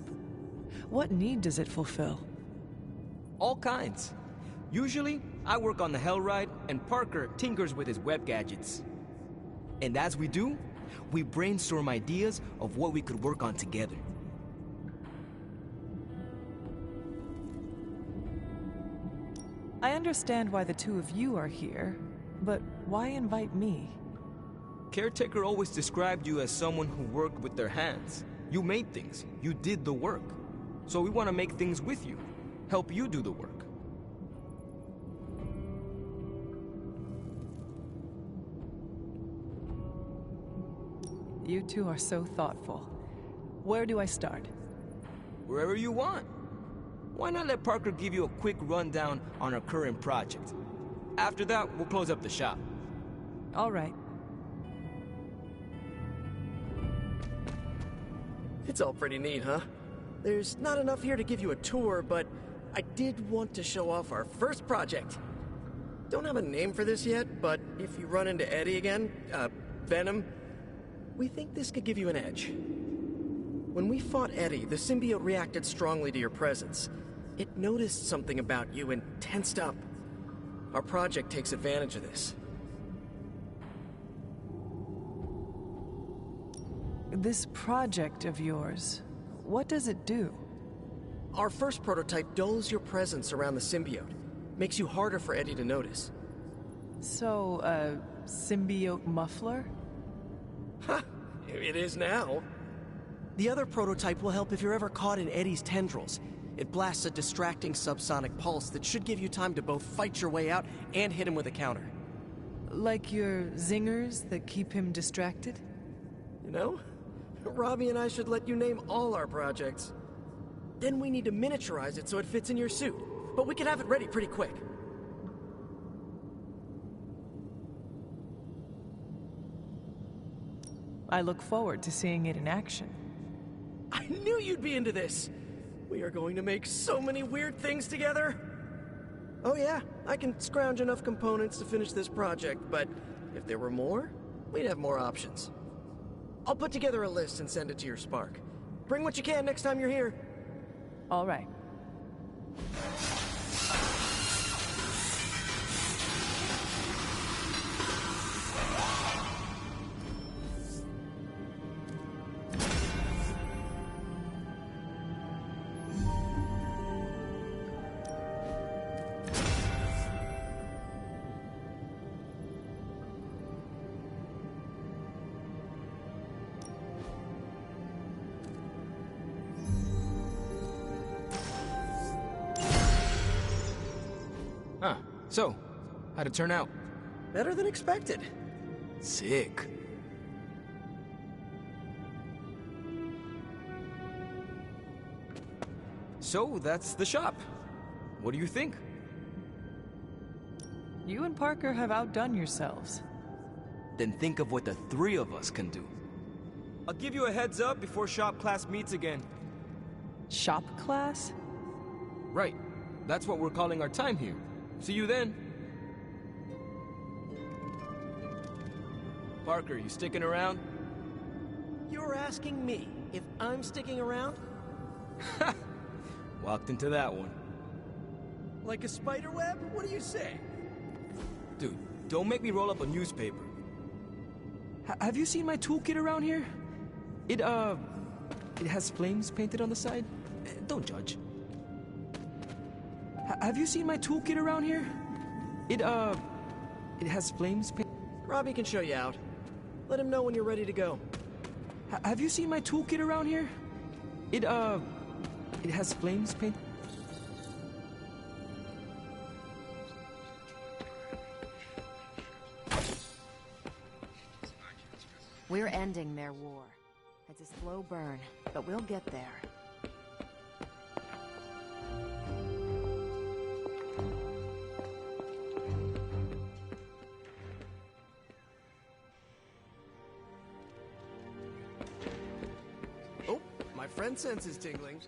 What need does it fulfill? All kinds. Usually, I work on the Hellride, and Parker tinkers with his web gadgets. And as we do, we brainstorm ideas of what we could work on together. I understand why the two of you are here, but why invite me? Caretaker always described you as someone who worked with their hands. You made things. You did the work. So we want to make things with you. Help you do the work. You two are so thoughtful. Where do I start? Wherever you want. Why not let Parker give you a quick rundown on our current project? After that, we'll close up the shop. All right. It's all pretty neat, huh? There's not enough here to give you a tour, but I did want to show off our first project. Don't have a name for this yet, but if you run into Eddie again, Venom, we think this could give you an edge. When we fought Eddie, the symbiote reacted strongly to your presence. It noticed something about you and tensed up. Our project takes advantage of this. This project of yours, what does it do? Our first prototype dulls your presence around the symbiote. Makes you harder for Eddie to notice. So, a symbiote muffler? Ha! It is now. The other prototype will help if you're ever caught in Eddie's tendrils. It blasts a distracting subsonic pulse that should give you time to both fight your way out and hit him with a counter. Like your zingers that keep him distracted? You know, Robbie and I should let you name all our projects. Then we need to miniaturize it so it fits in your suit. But we can have it ready pretty quick. I look forward to seeing it in action. I knew you'd be into this! We are going to make so many weird things together! Oh yeah, I can scrounge enough components to finish this project, but if there were more, we'd have more options. I'll put together a list and send it to your Spark. Bring what you can next time you're here. All right. So, how'd it turn out? Better than expected. Sick. So, that's the shop. What do you think? You and Parker have outdone yourselves. Then think of what the three of us can do. I'll give you a heads up before shop class meets again. Shop class? Right. That's what we're calling our time here. See you then. Parker, you sticking around? You're asking me if I'm sticking around? Walked into that one. Like a spider web? What do you say? Dude, don't make me roll up a newspaper. Have you seen my toolkit around here? It has flames painted on the side. Don't judge. Have you seen my toolkit around here? It has flames painted. Robbie can show you out. Let him know when you're ready to go. Have you seen my toolkit around here? It has flames painted. We're ending their war. It's a slow burn, but we'll get there. Oh, my friend sense is tingling.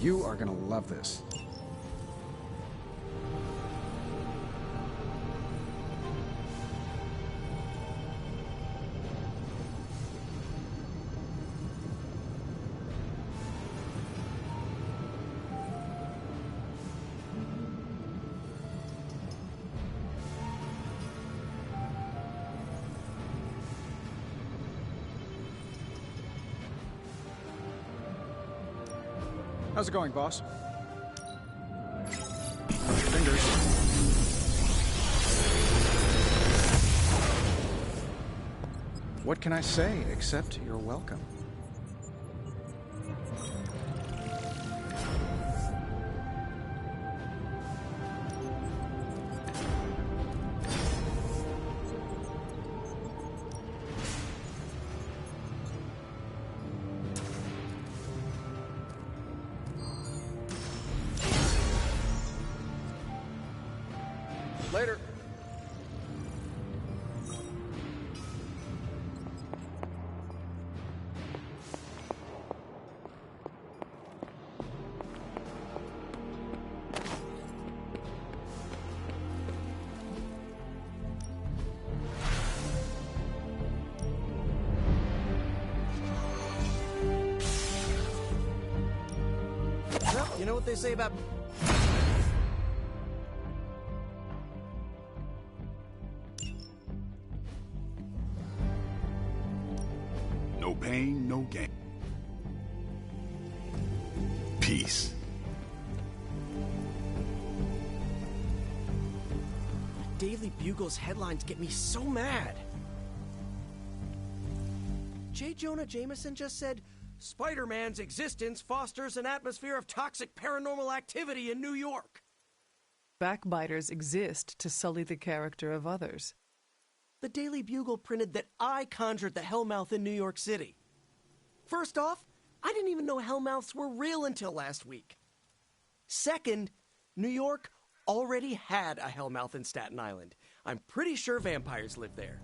You are gonna love this. How's it going, boss? Fingers. What can I say except you're welcome? Later. Well, you know what they say about... No pain, no gain. Peace. Daily Bugle's headlines get me so mad. J. Jonah Jameson just said, Spider-Man's existence fosters an atmosphere of toxic paranormal activity in New York. Backbiters exist to sully the character of others. The Daily Bugle printed that I conjured the Hellmouth in New York City. First off, I didn't even know Hellmouths were real until last week. Second, New York already had a Hellmouth in Staten Island. I'm pretty sure vampires live there.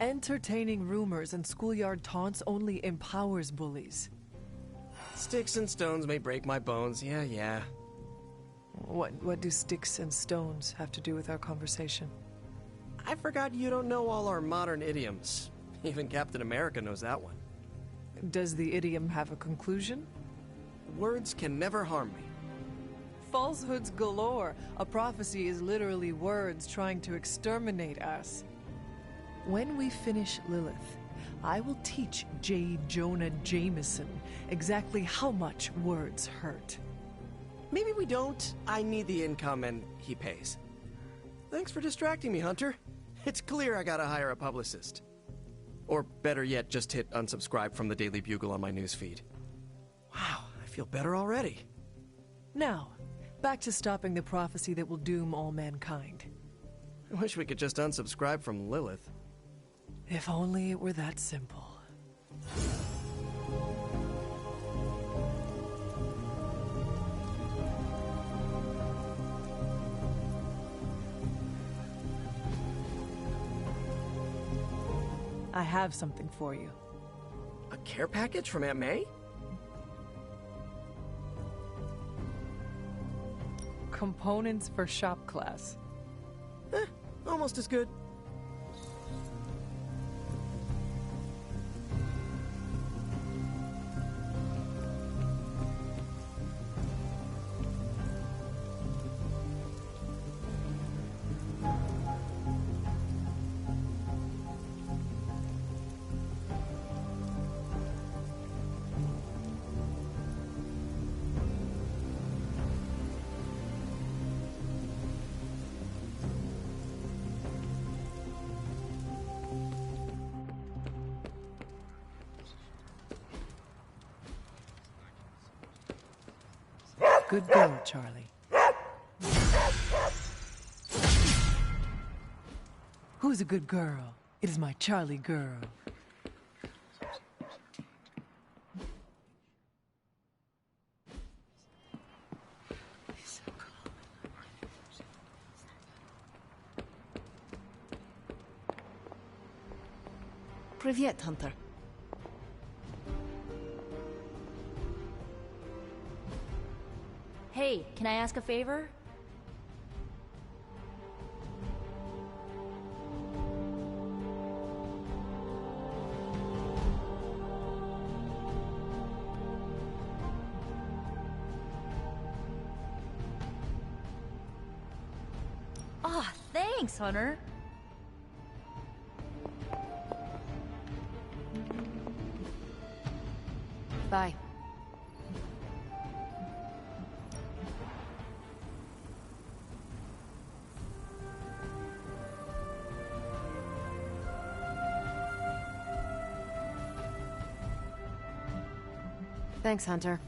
Entertaining rumors and schoolyard taunts only empowers bullies. Sticks and stones may break my bones, yeah. What do sticks and stones have to do with our conversation? I forgot you don't know all our modern idioms. Even Captain America knows that one. Does the idiom have a conclusion? Words can never harm me. Falsehoods galore. A prophecy is literally words trying to exterminate us. When we finish Lilith, I will teach J. Jonah Jameson exactly how much words hurt. Maybe we don't. I need the income and he pays. Thanks for distracting me, Hunter. It's clear I gotta hire a publicist. Or better yet, just hit unsubscribe from the Daily Bugle on my newsfeed. Wow, I feel better already. Now, back to stopping the prophecy that will doom all mankind. I wish we could just unsubscribe from Lilith. If only it were that simple. I have something for you. A care package from Aunt May? Components for shop class. Almost as good. Good girl, Charlie. Who's a good girl? It is my Charlie girl. Привет, Hunter. Hey, can I ask a favor? Ah, thanks, Hunter. Bye. Thanks, Hunter.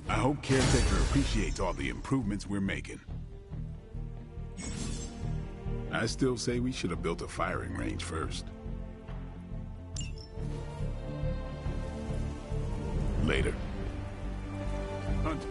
I hope Caretaker appreciates all the improvements we're making. I still say we should have built a firing range first. Later. Hunter.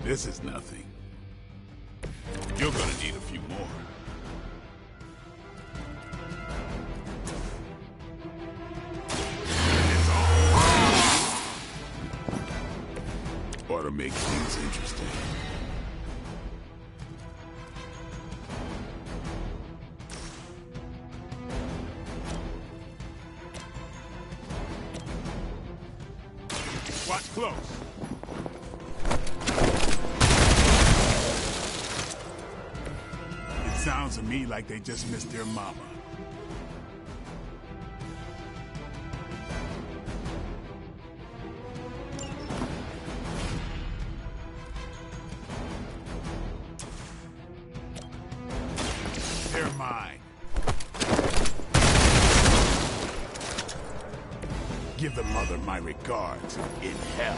This is nothing. You're gonna need a few more. It's all. Ought to make things interesting. Watch close. Sounds to me like they just missed their mama. They're mine. Give the mother my regards in hell.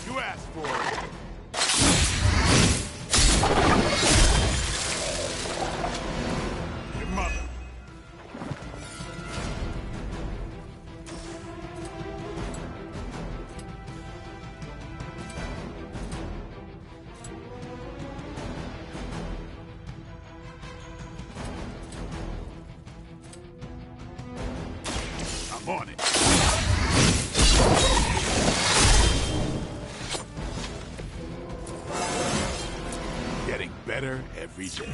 You asked for it. Your mother. I'm on it. better every day.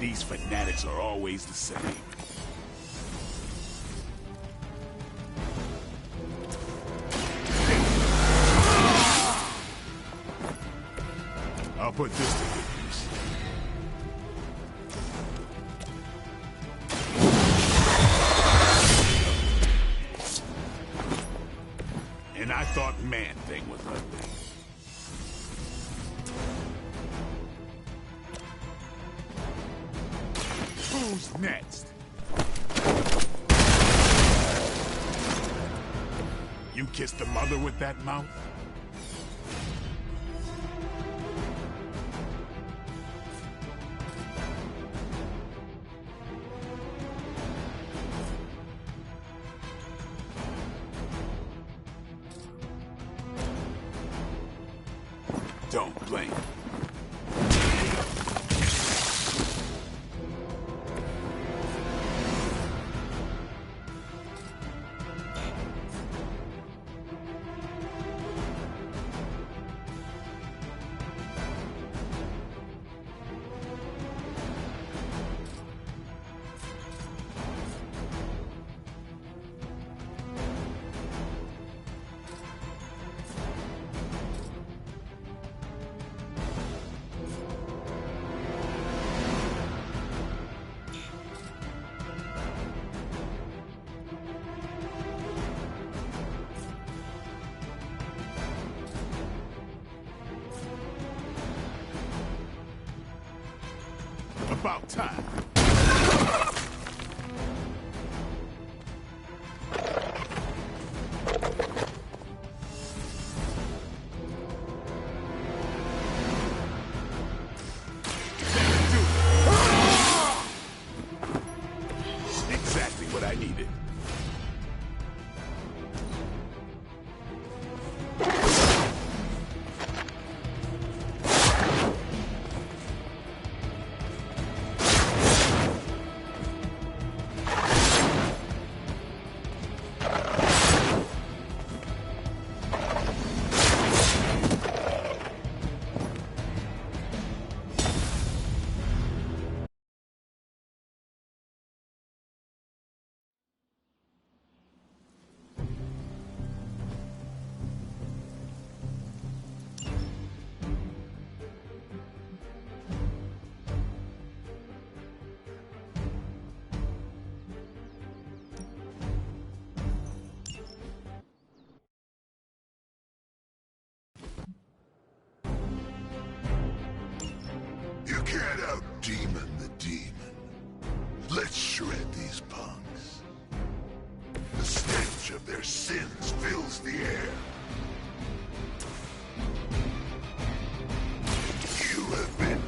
These fanatics are always the same. I'll put this to good use. And I thought Man-Thing was ugly. Who's next? You kissed the mother with that mouth? Don't blink. About time. Exactly what I needed. You can't out-demon the demon. Let's shred these punks. The stench of their sins fills the air. You have been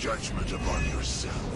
judgment upon yourself.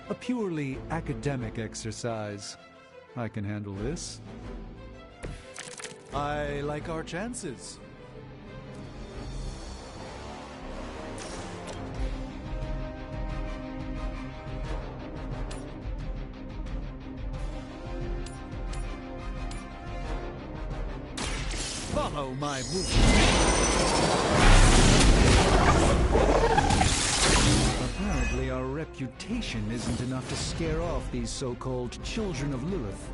A purely academic exercise. I can handle this. I like our chances. Follow my Apparently our reputation isn't enough to scare off these so-called children of Lilith.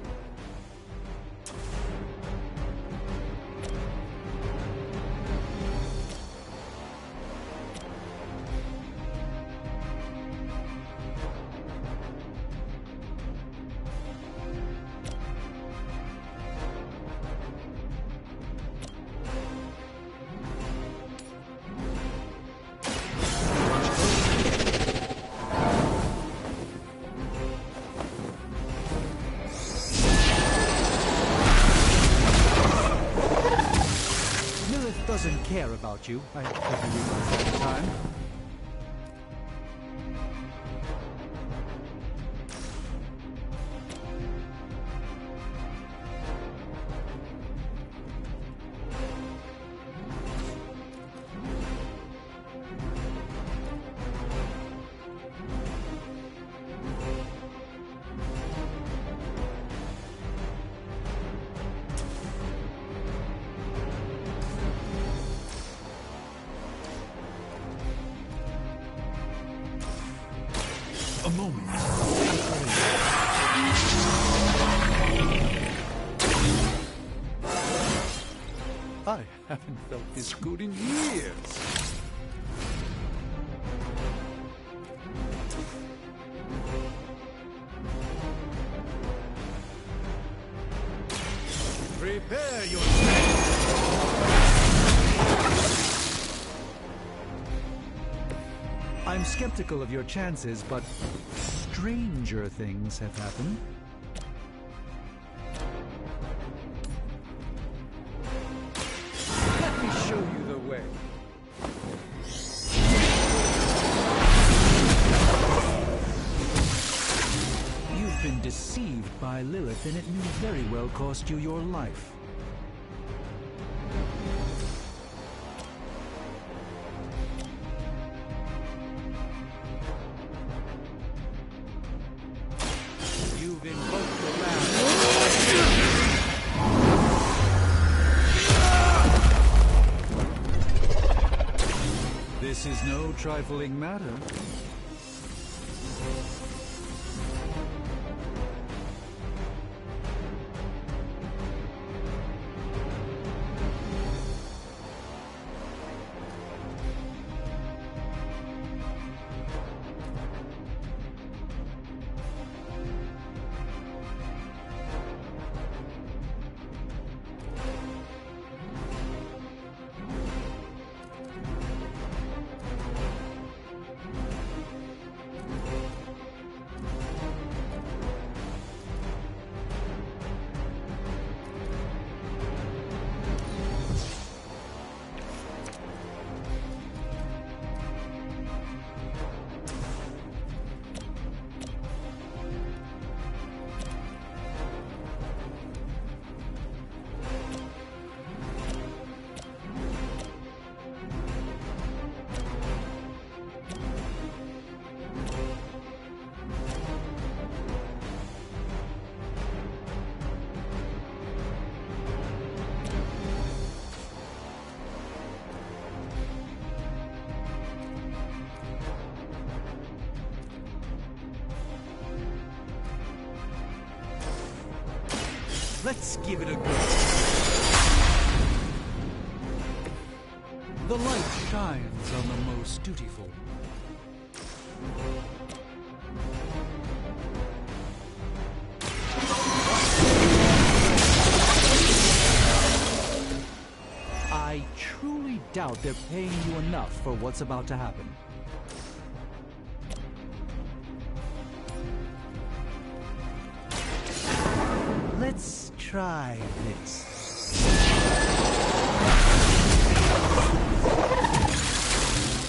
Doesn't care about you. I hope you realize that in time. A moment. I haven't felt this good in years. Prepare yourself! I'm skeptical of your chances, but stranger things have happened. Let me show you the way. You've been deceived by Lilith, and it may very well cost you your life. You've invoked the wrath. This is no trifling matter. Let's give it a go. The light shines on the most dutiful. I truly doubt they're paying you enough for what's about to happen. Let's try this.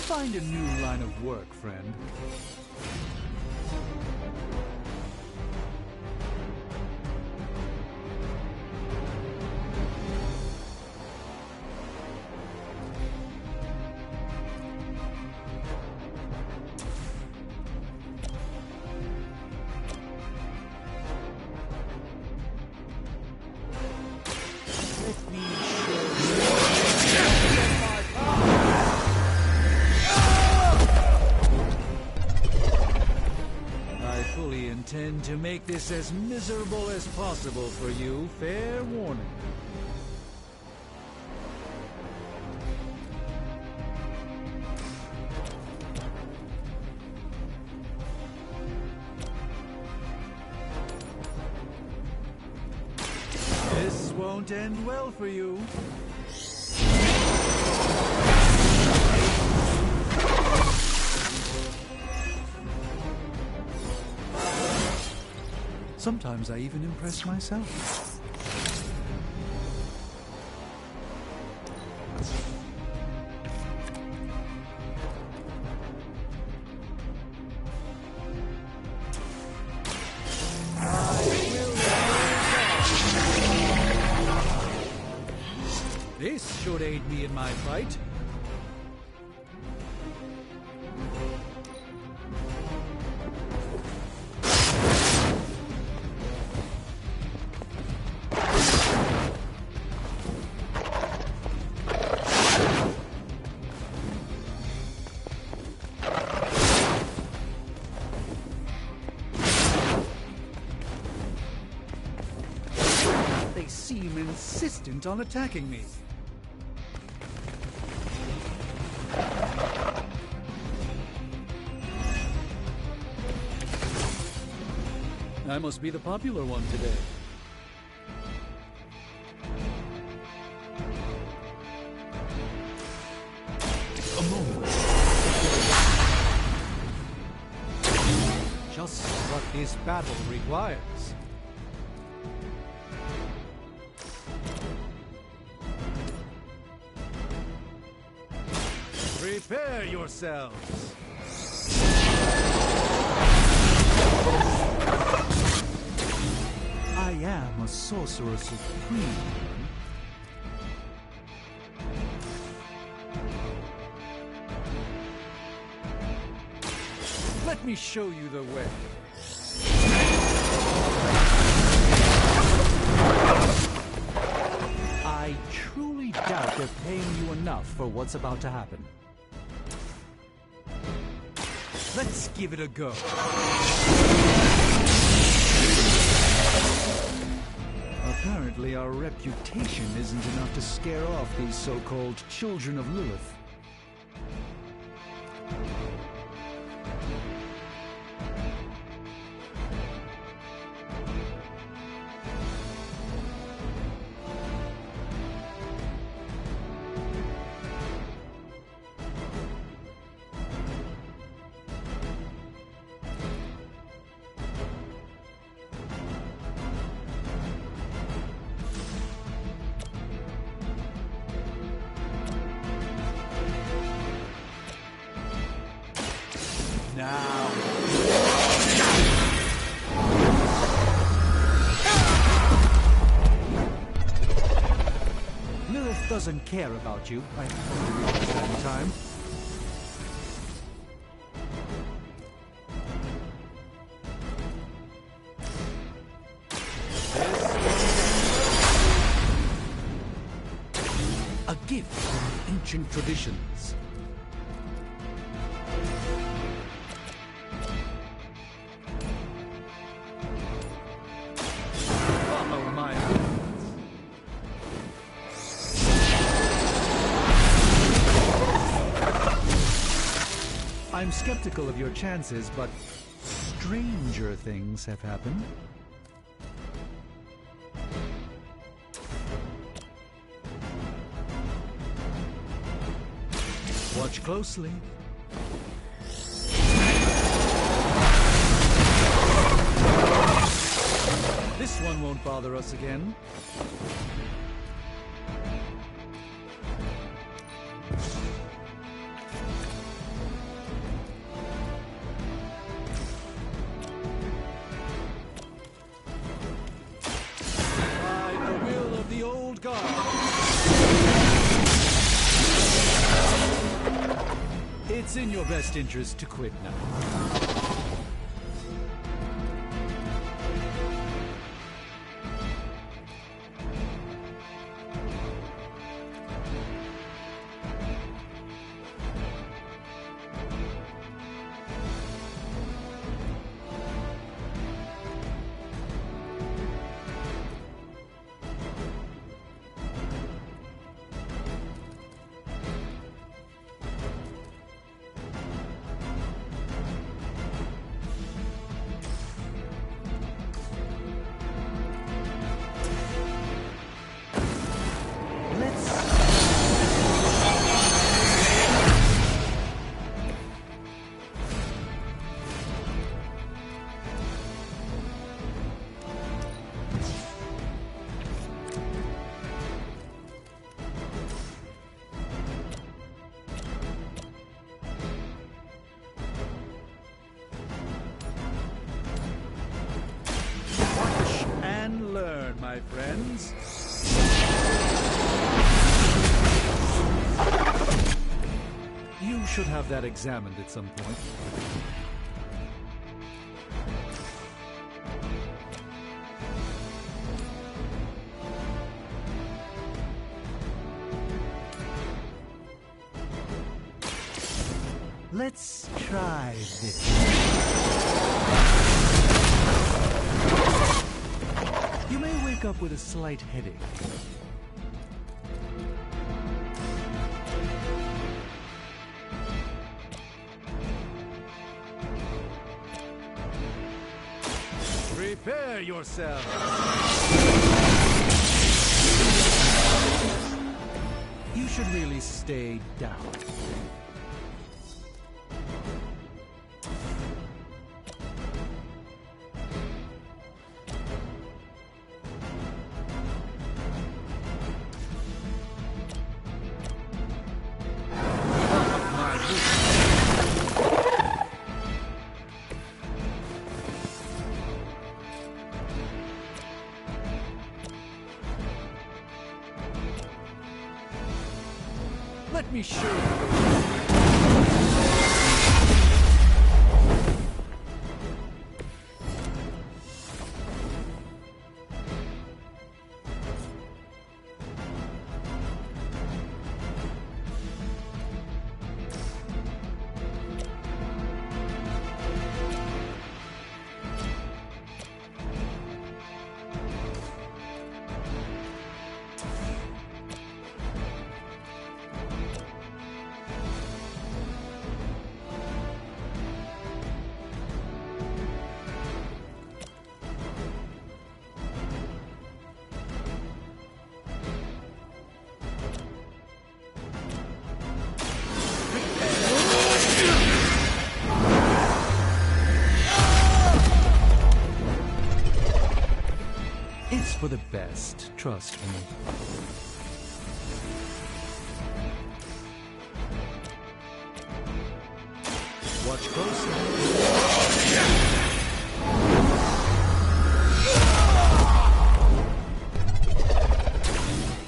Find a new line of work, friend. Intend to make this as miserable as possible for you. Fair warning. This won't end well for you. Sometimes I even impress myself. This should aid me in my fight. insistent on attacking me. I must be the popular one today. A moment. Just what this battle requires. Prepare yourselves. I am a sorcerer supreme. Let me show you the way. I truly doubt they're paying you enough for what's about to happen. Let's give it a go. Apparently our reputation isn't enough to scare off these so-called children of Lilith. Now. Lilith doesn't care about you. I hope you realize that in time. A gift from ancient traditions. I'm skeptical of your chances, but stranger things have happened. Watch closely. This one won't bother us again. It's in your best interest to quit now. My friends. You should have that examined at some point. Let's try this. You may wake up with a slight headache. Prepare yourself! You should really stay down. Let me show you. It's for the best, trust me. Watch closely.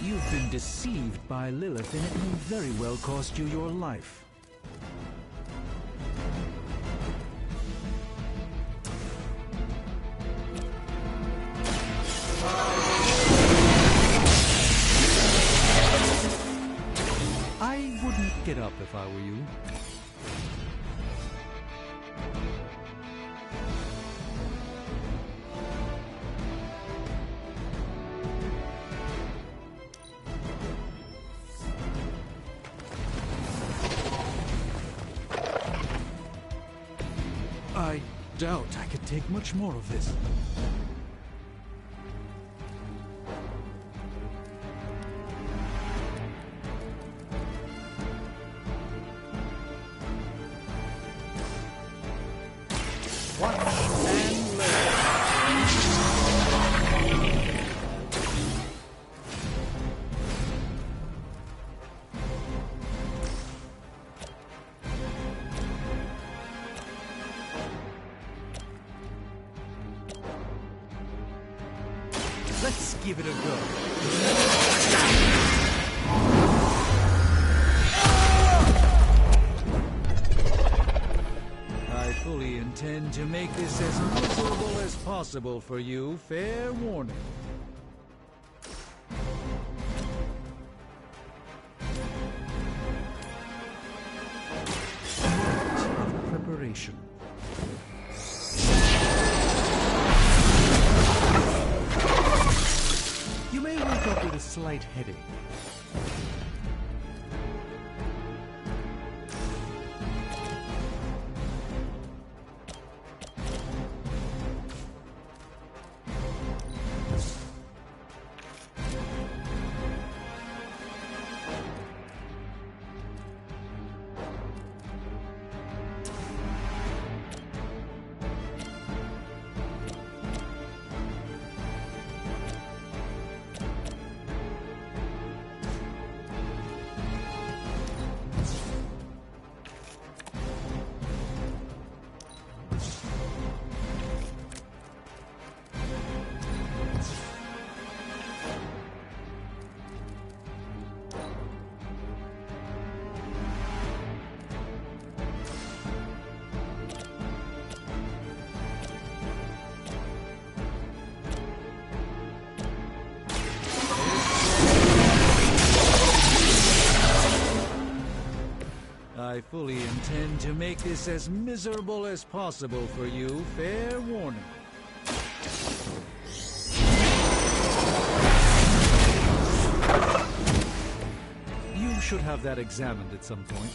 You've been deceived by Lilith, and it may very well cost you your life. I wouldn't get up if I were you. I doubt I could take much more of this. Watch and learn. Let's give it a go. I fully intend to make this as miserable as possible for you. Fair warning. Of preparation. You may wake up with a slight headache. I fully intend to make this as miserable as possible for you. Fair warning. should have that examined at some point.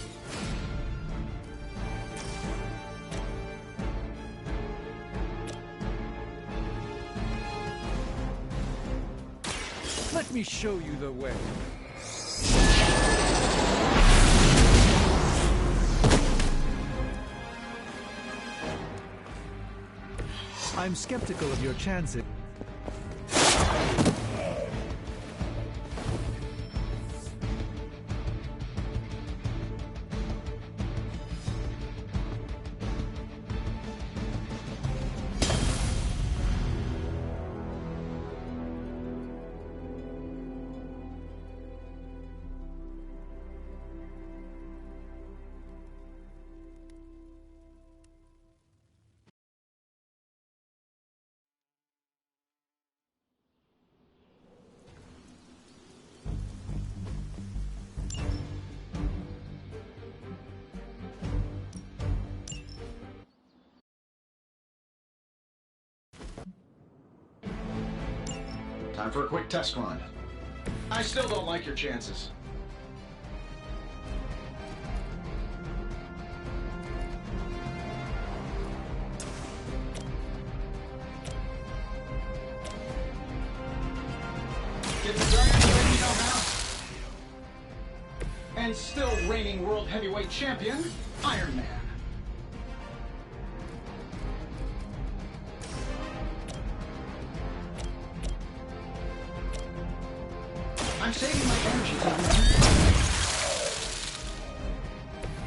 Let me show you the way. I'm skeptical of your chances. Time for a quick test run. I still don't like your chances. Get the Giants ready, you know how. And still reigning World Heavyweight Champion, Iron Man. I'm saving my energy till the end.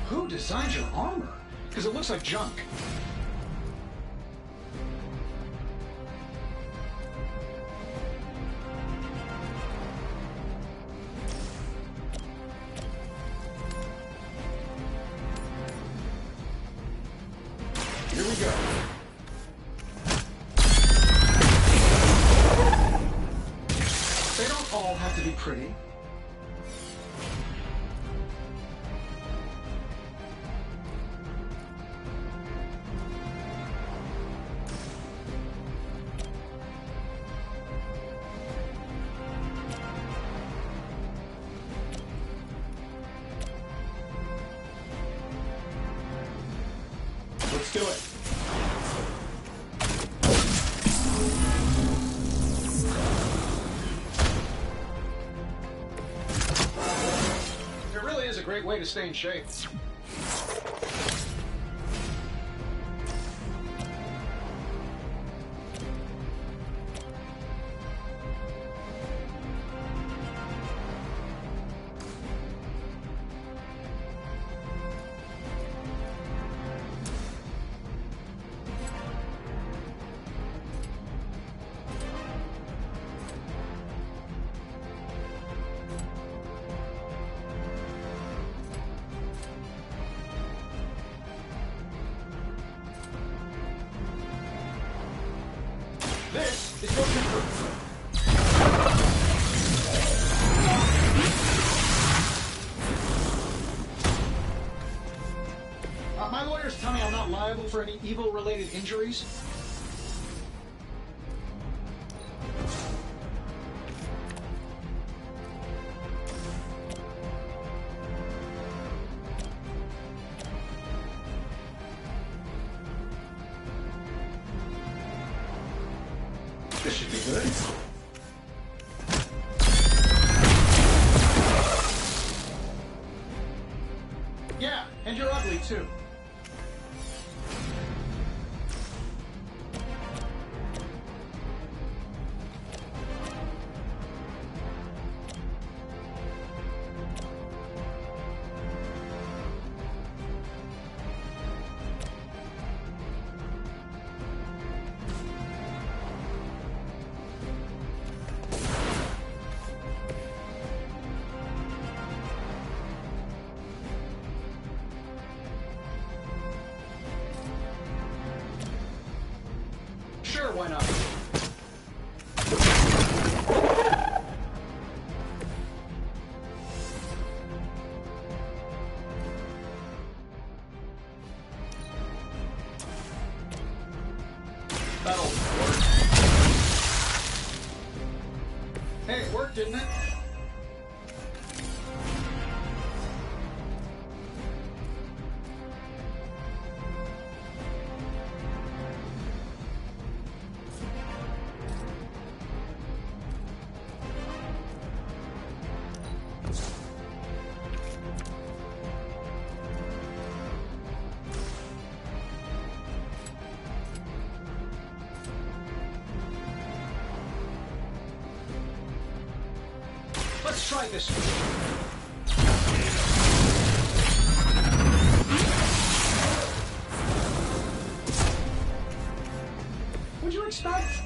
Who designed your armor? Because it looks like junk. Here we go. They don't all have to be pretty. Let's do it. It really is a great way to stay in shape. This is what you do. My lawyers tell me I'm not liable for any evil-related injuries. This should be good. Yeah, and you're ugly too. Sure, why not? That'll work. Hey, it worked, didn't it? try this one. What'd you expect?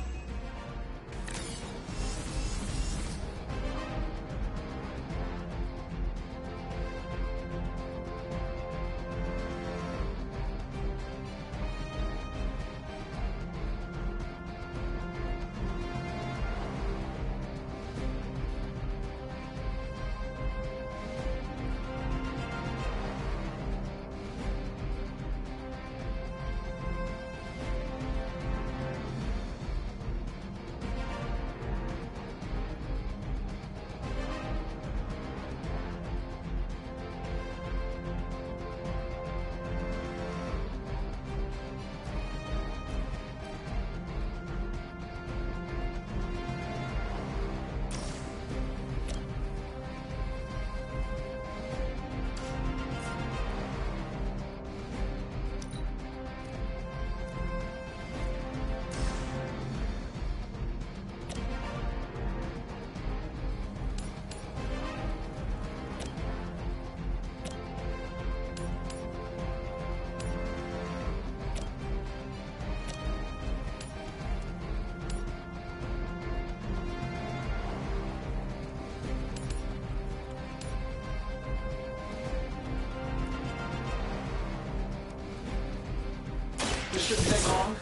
This shouldn't take long.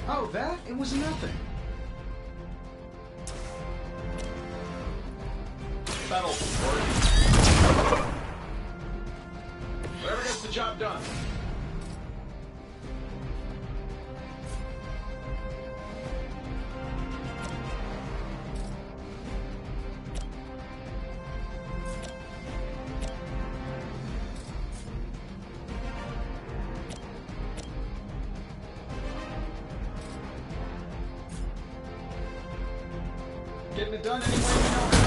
Oh, that? It was nothing. That'll work. Whoever gets the job done. Getting it done anyway we know how.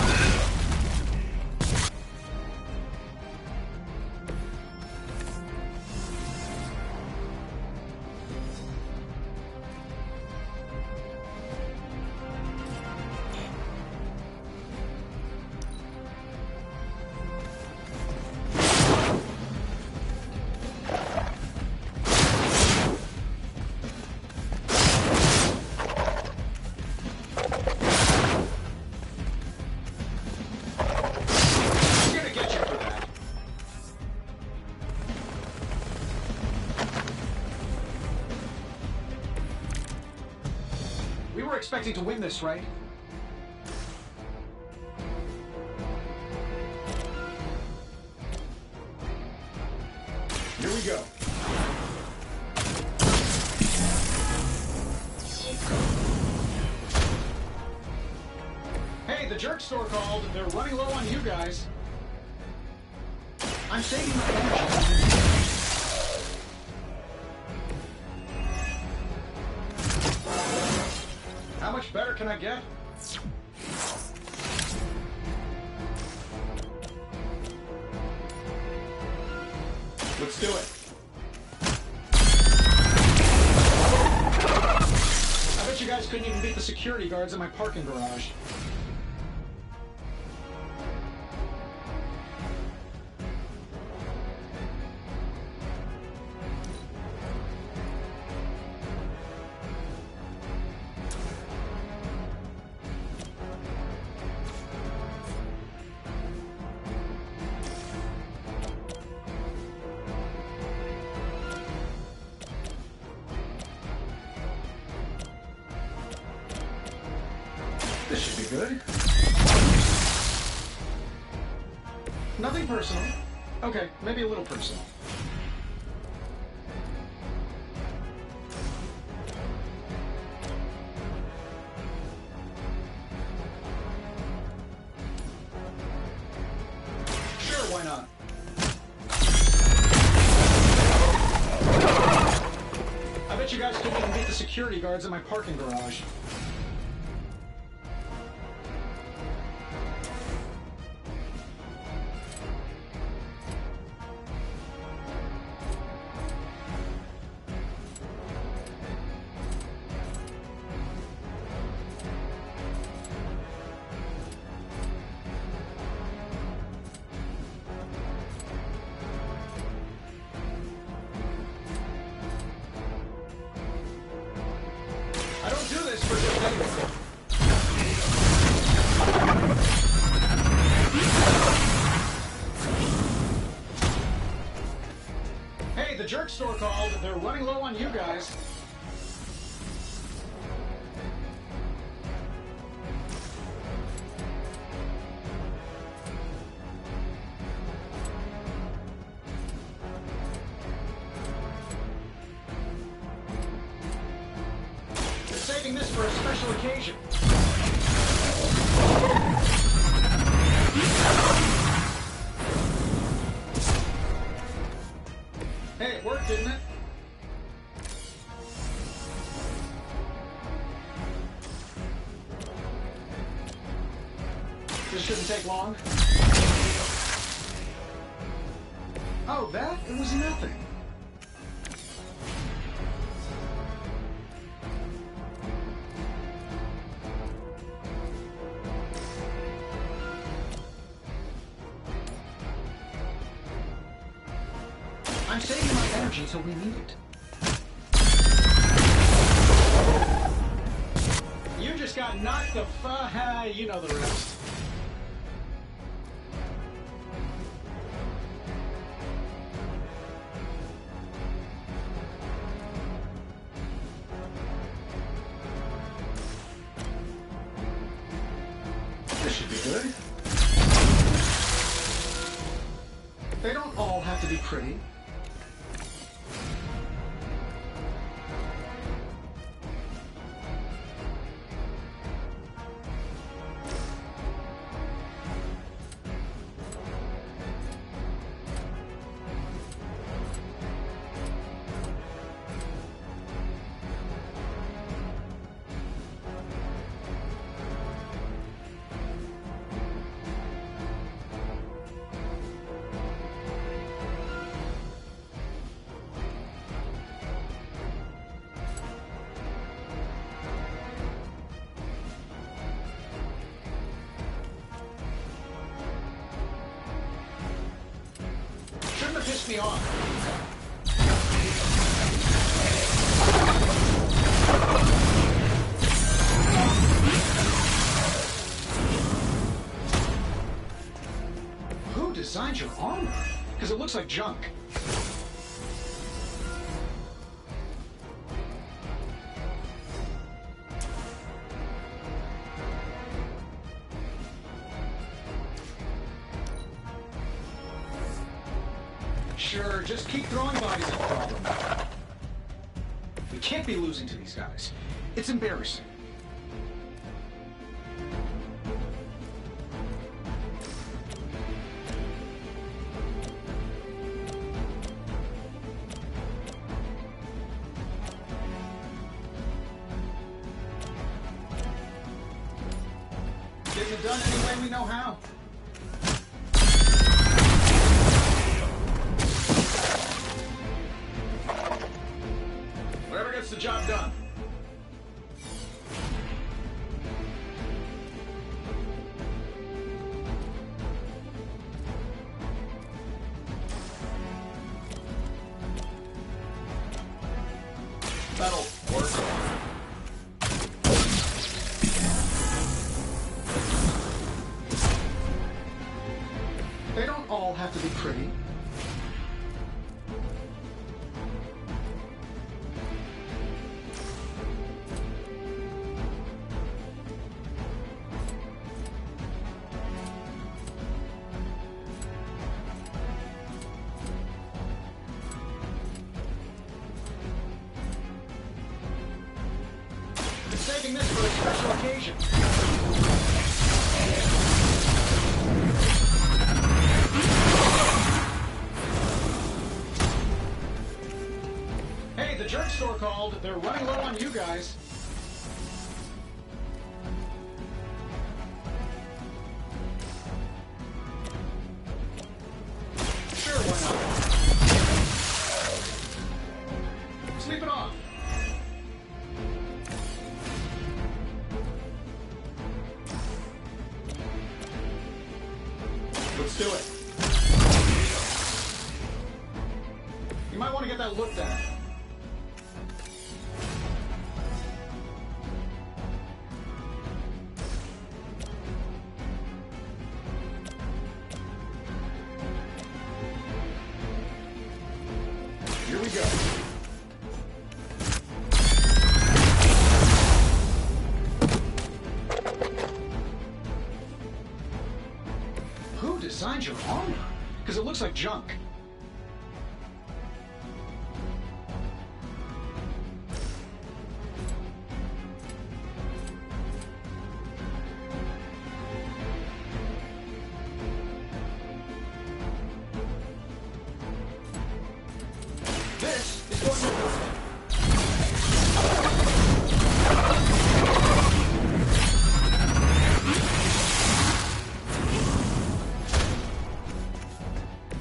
We were expecting to win this, right? Here we go. Hey, the jerk store called. They're running low on you guys. I'm saving my energy. How much better can I get? Let's do it. I bet you guys couldn't even beat the security guards in my parking garage. This should be good. Nothing personal. Okay, maybe a little personal. Sure, why not? I bet you guys couldn't even beat the security guards in my parking garage. this for good measure. Hey, the jerk store called. They're running low on you guys. They're saving this for a special occasion. Hey, it worked, didn't it? This shouldn't take long. Oh, that? It was nothing. I'm saving my energy till we need it. You just got knocked the you know the rest. This should be good. They don't all have to be pretty. Shouldn't have pissed me off. Who designed your armor? Because it looks like junk. Sure, just keep throwing bodies at the problem. We can't be losing to these guys. It's embarrassing. Getting it done any way we know how. Whatever gets the job done. That'll work. They don't all have to be pretty. Saving this for a special occasion. Hey, the jerk store called. They're running low on you guys. Sure, why not? Sleep it off. Let's do it. You might want to get that looked at. designed your armor? Because it looks like junk. This is going to work.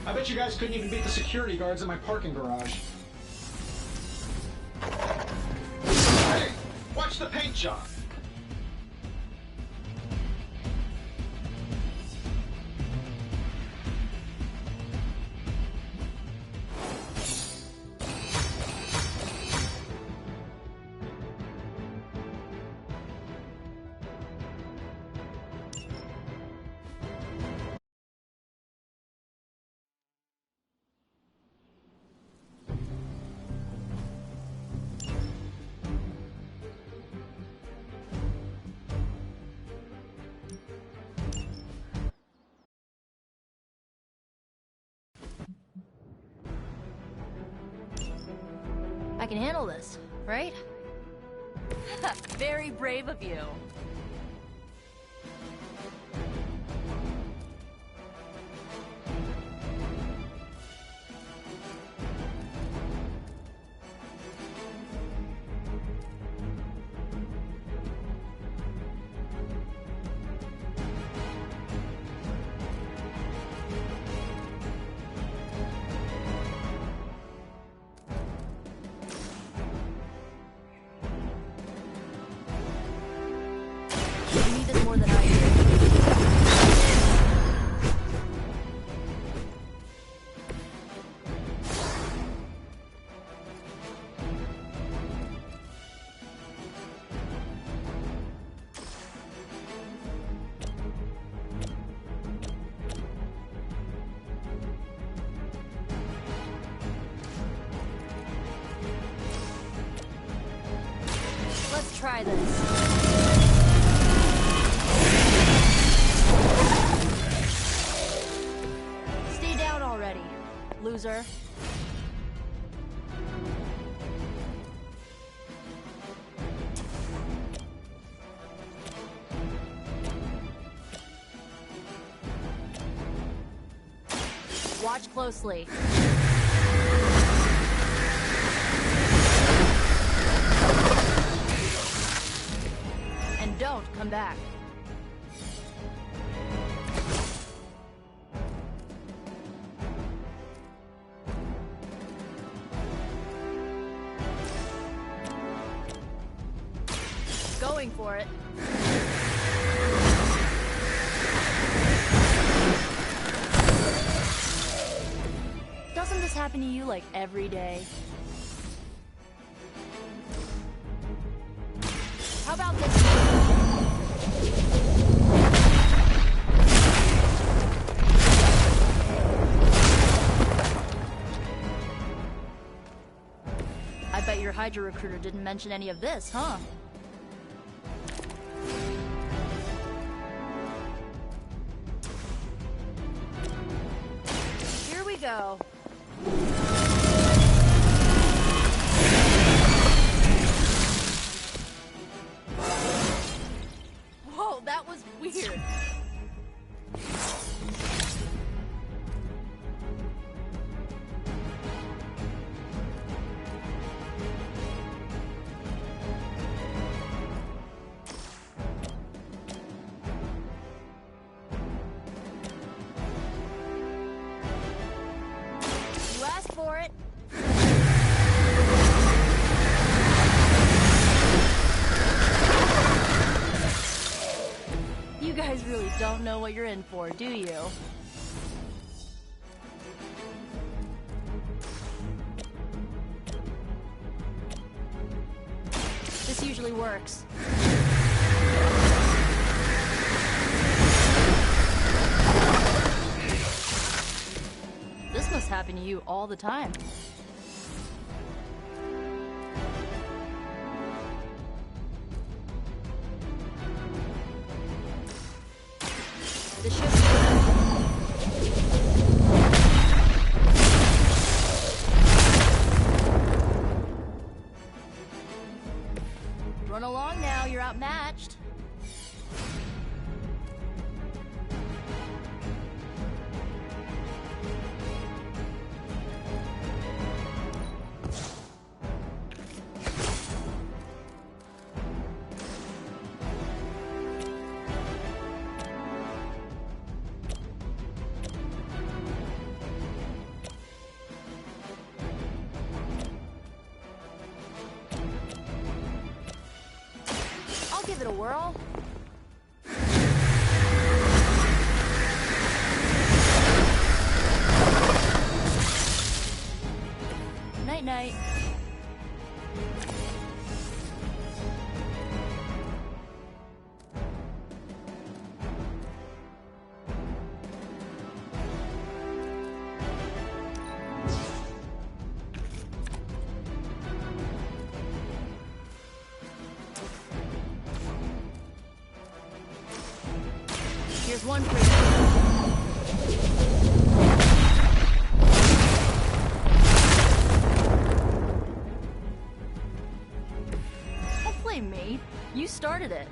I bet you guys couldn't even beat the security guards in my parking garage. Hey, watch the paint job. I can handle this, right? Very brave of you. You need this more than I do. Let's try this. Stay down already, loser. Watch closely. And don't come back. Going for it. Doesn't this happen to you like every day? How about this? I bet your Hydra recruiter didn't mention any of this, huh? Here we go. Whoa, that was weird. You asked for it. You guys really don't know what you're in for, do you? This usually works. This must happen to you all the time. This should be good. outmatched. I'll give it a whirl. Night-night. Here's one for you. Don't blame me. You started it.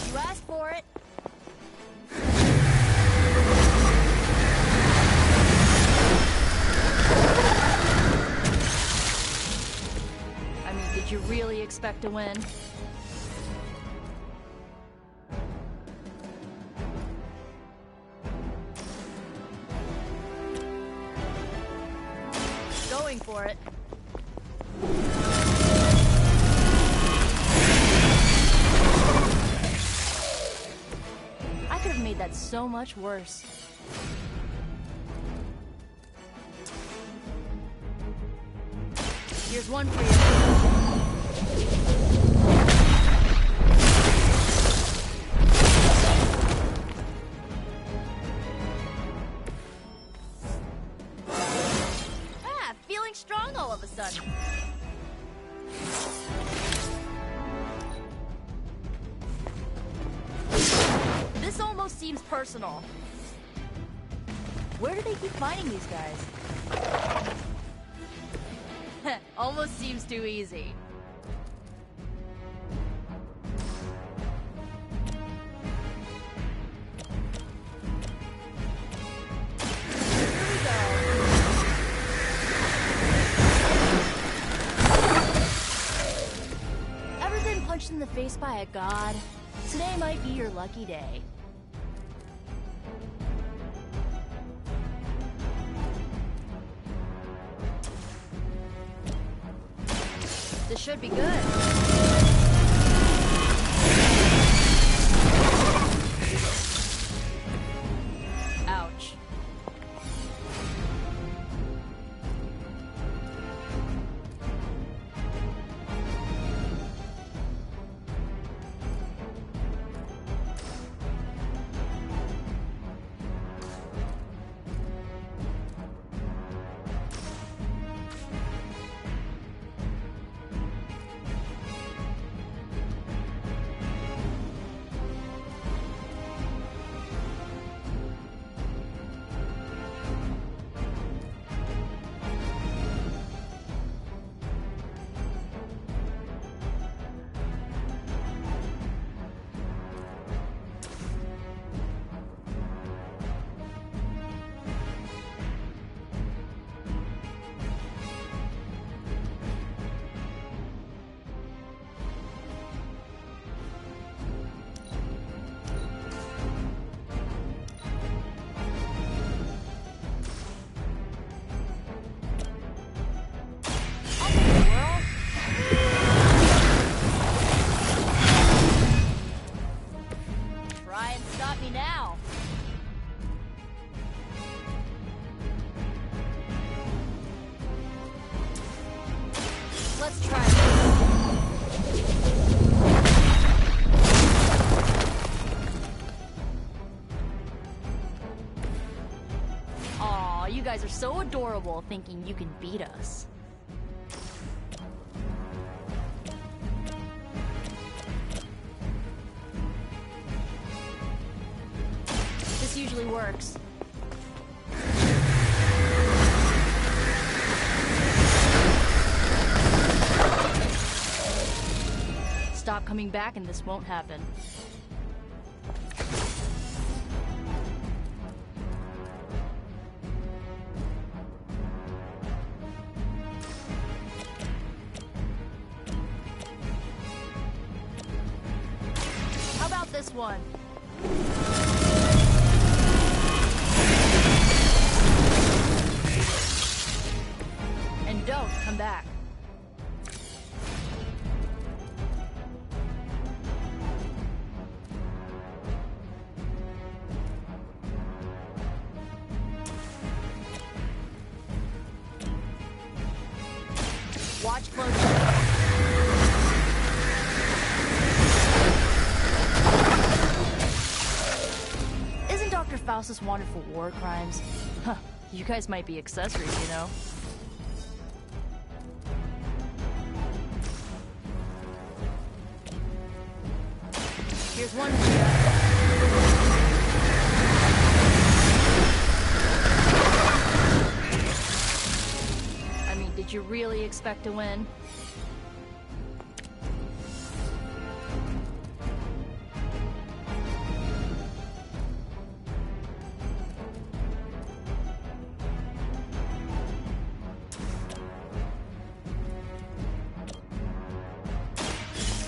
You asked for it. I mean, did you really expect to win? Going for it. I could have made that so much worse. Here's one for you. Ah, feeling strong all of a sudden. This almost seems personal. Where do they keep finding these guys? Almost seems too easy. Here we go. Ever been punched in the face by a god? Today might be your lucky day. This should be good. Ouch. Let's try this. Aw, you guys are so adorable thinking you can beat us. This usually works. Stop coming back and this won't happen. How about this one? And don't come back. Watch closely. Isn't Dr. Faustus wanted for war crimes? Huh, you guys might be accessories, you know? Here's one for you. Did you really expect to win?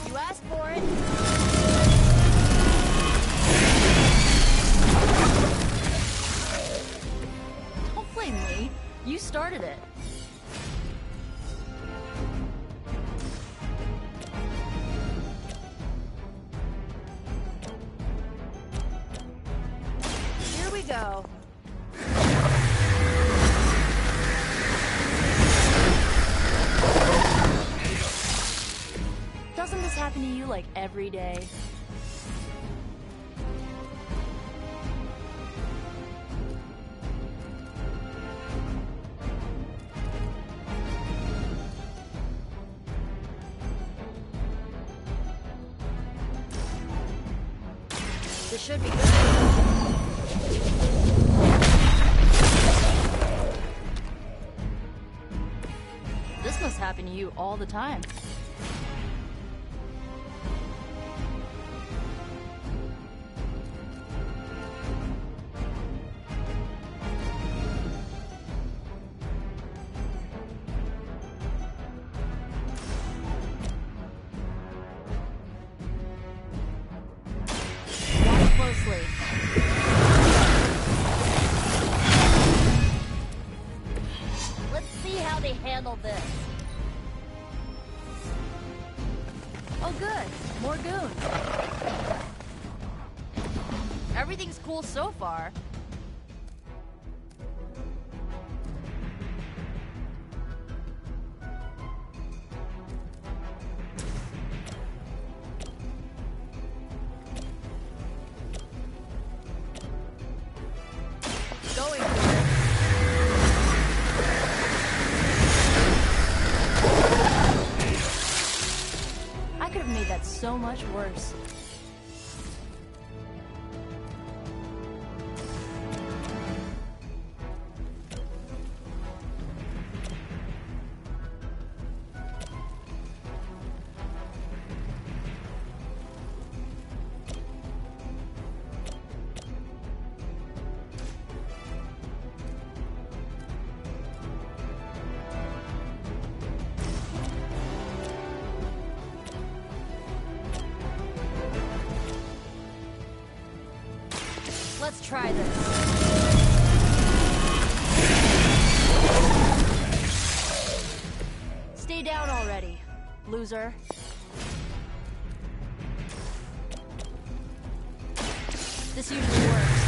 You asked for it. Don't blame me. You started it. Go. Doesn't this happen to you like every day? This should be good. This must happen to you all the time. Watch closely. Let's see how they handle this. Oh good, more goons. Everything's cool so far. Going for it. I could have made that so much worse. Let's try this. Stay down already, loser. This usually works.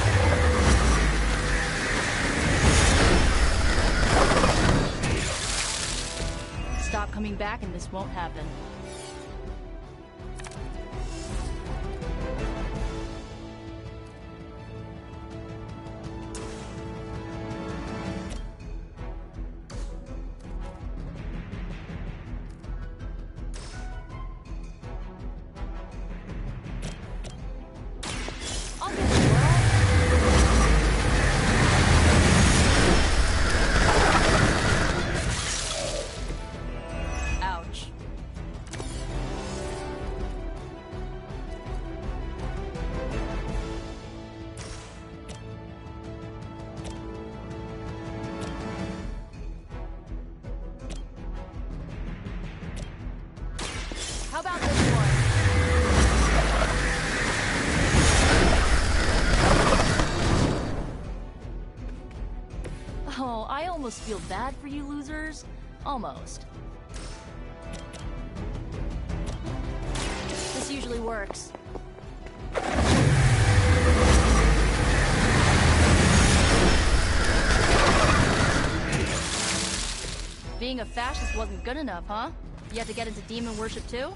Stop coming back and this won't happen. How about this one? Oh, I almost feel bad for you losers. Almost. This usually works. Being a fascist wasn't good enough, huh? You had to get into demon worship too?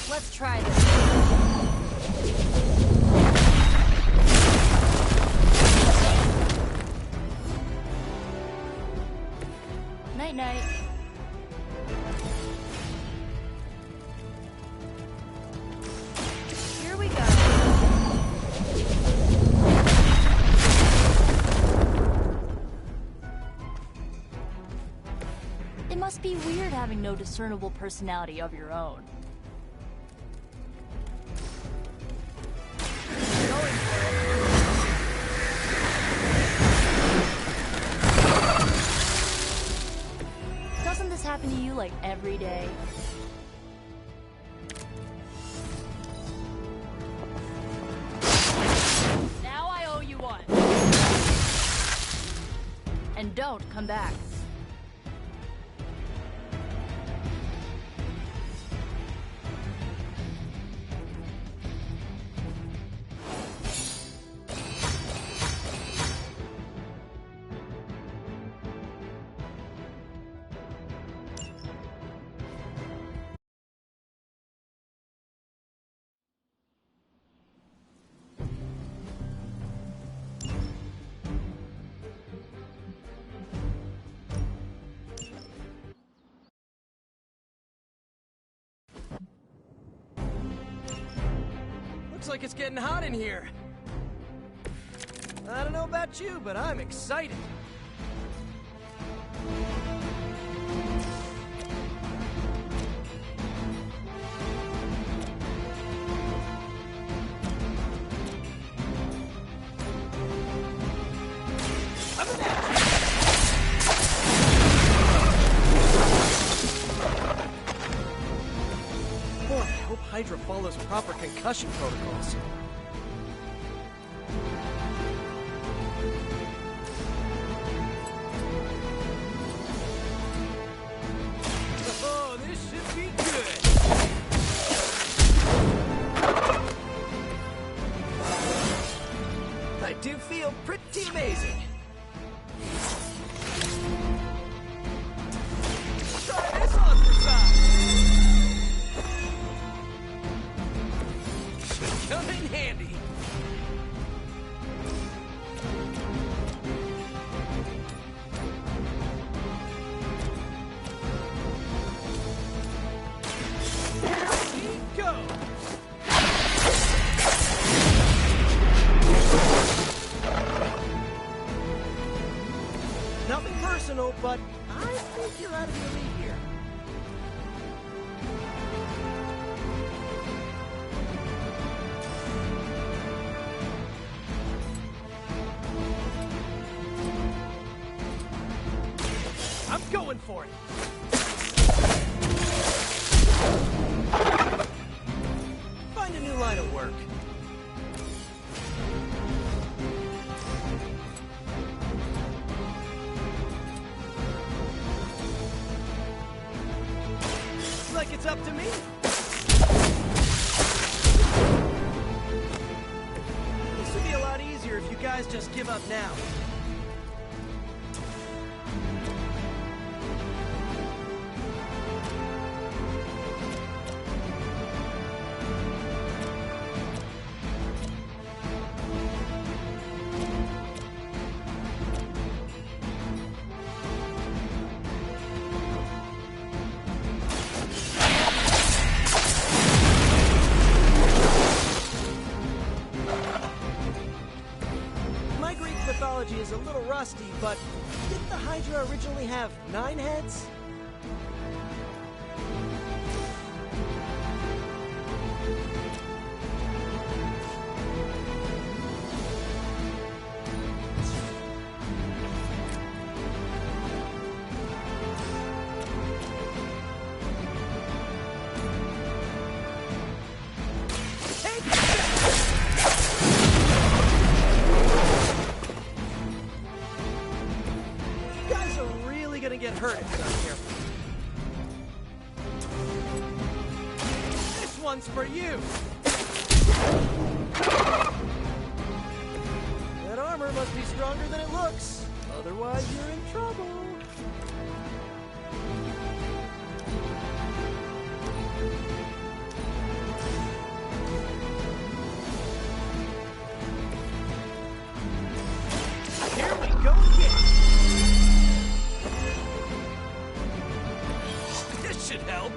Let's try this. Night-night. Here we go. It must be weird having no discernible personality of your own. Going for it. Doesn't this happen to you like every day? Now I owe you one. And don't come back. Looks like it's getting hot in here. I don't know about you, but I'm excited. Boy, I hope Hydra follows proper concussion protocols. Oh, this should be good. I do feel pretty amazing. Try this on for size. Come in handy. Here we go. Nothing personal, but I think you're out of your league here. I'm going for it. Find a new line of work. Looks like it's up to me. This would be a lot easier if you guys just give up now. My Greek mythology is a little rusty, but didn't the Hydra originally have 9 heads? hurt if you're not careful. This one's for you! That armor must be stronger than it looks. Otherwise, you're in trouble. Here we go again! This should help.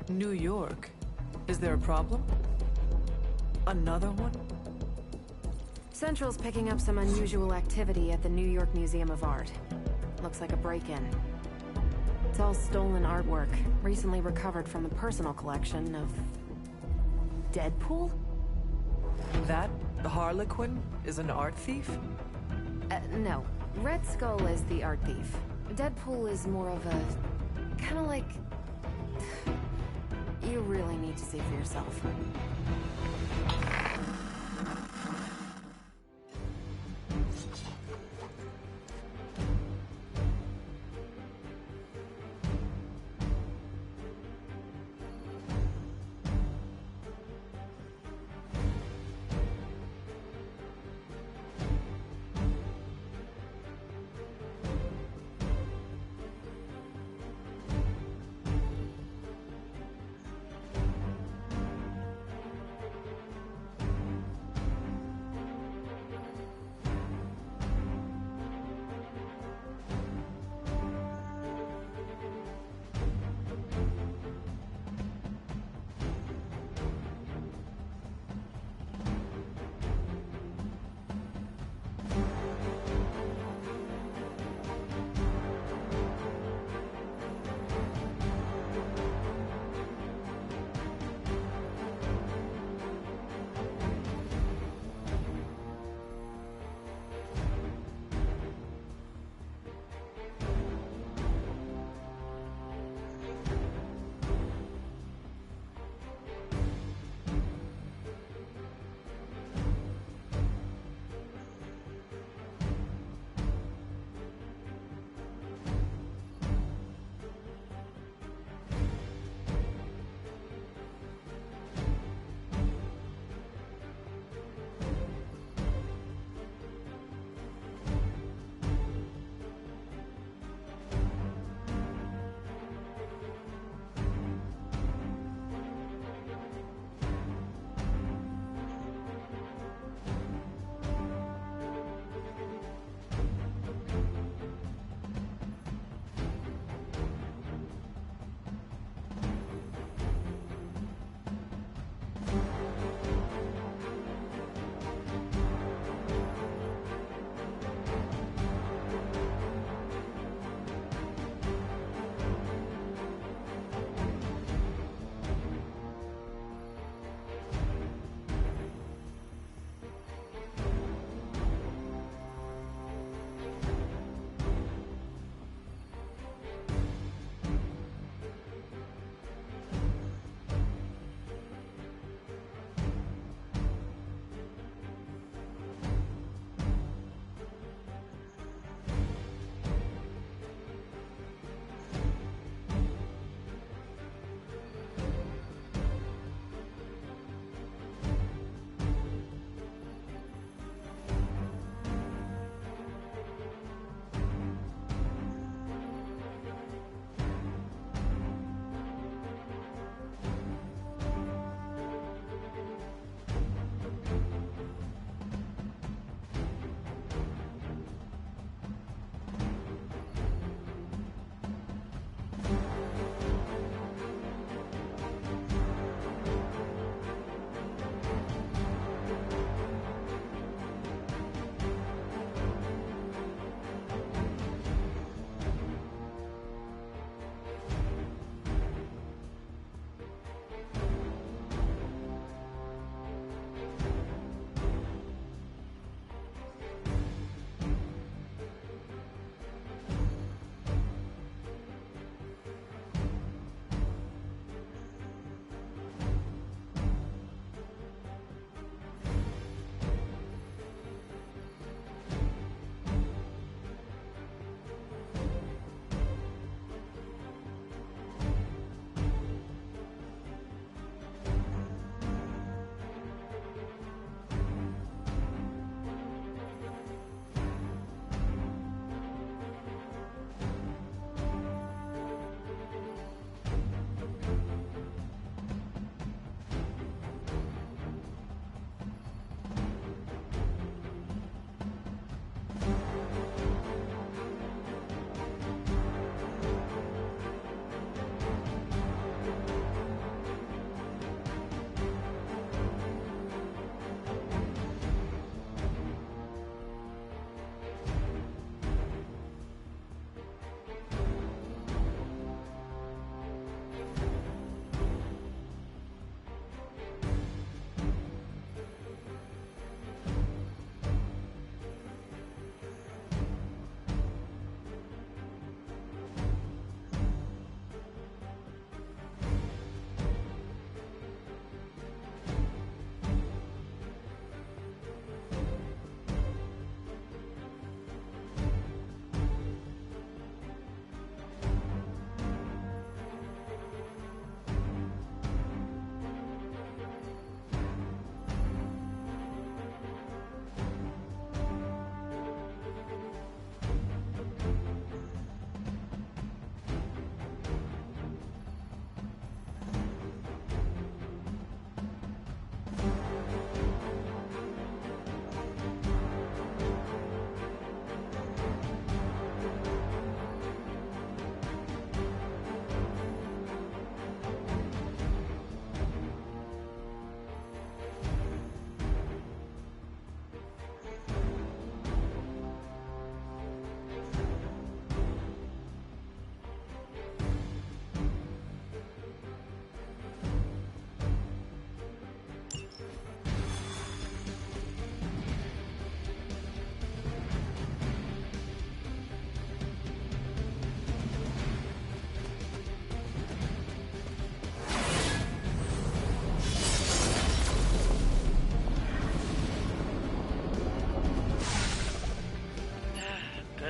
New York? Is there a problem? Another one? Central's picking up some unusual activity at the New York Museum of Art. Looks like a break-in. It's all stolen artwork, recently recovered from the personal collection of... Deadpool? That, the Harlequin, is an art thief? No. Red Skull is the art thief. Deadpool is more of a... kinda like... You really need to see for yourself.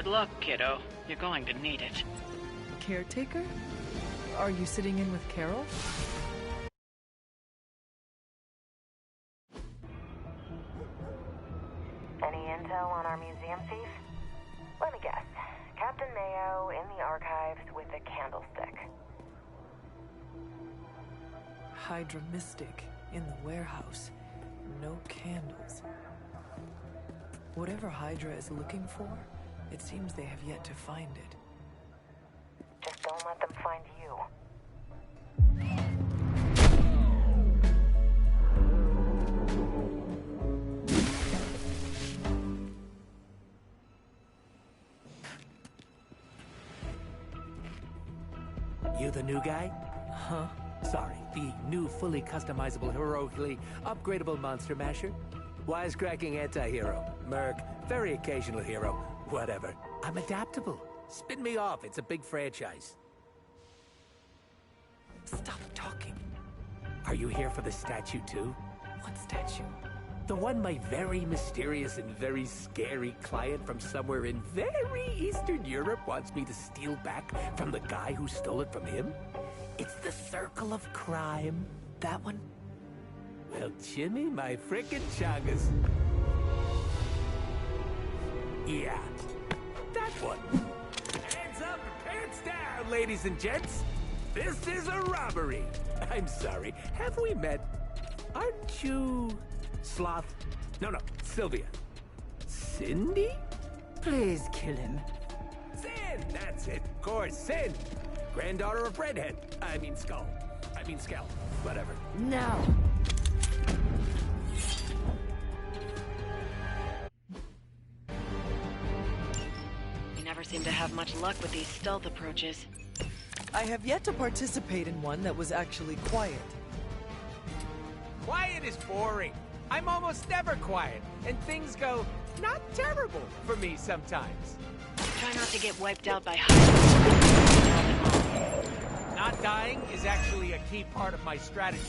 Good luck, kiddo. You're going to need it. Caretaker? Are you sitting in with Carol? Any intel on our museum thief? Let me guess. Captain Mayo in the archives with a candlestick. Hydra Mystic in the warehouse. No candles. Whatever Hydra is looking for, it seems they have yet to find it. Just don't let them find you. You the new guy? Huh? Sorry, the new fully customizable, heroically upgradable monster masher? Wisecracking anti-hero. Merc. Very occasional hero. Whatever. I'm adaptable. Spin me off. It's a big franchise. Stop talking. Are you here for the statue too? What statue? The one my very mysterious and very scary client from somewhere in very Eastern Europe wants me to steal back from the guy who stole it from him? It's the Circle of Crime. That one? Well, Jimmy, my frickin' chungus. Yeah, that one. Hands up and pants down, ladies and gents. This is a robbery. I'm sorry, have we met? Aren't you... Sloth? No, Sylvia. Cindy? Please kill him. Sin, that's it. Of course, Sin. Granddaughter of Redhead. I mean Skull. I mean Skell. Whatever. No. We never seem to have much luck with these stealth approaches. I have yet to participate in one that was actually quiet. Quiet is boring. I'm almost never quiet, and things go not terrible for me sometimes. Try not to get wiped out by Hydra. Not dying is actually a key part of my strategy.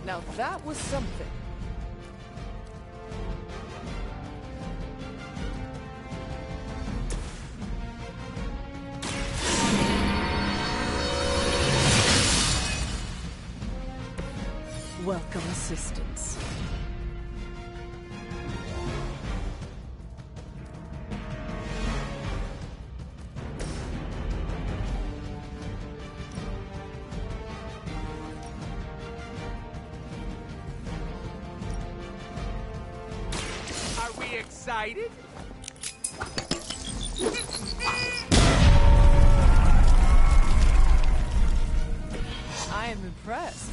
Now that was something. Welcome assistance. Are we excited? I am impressed.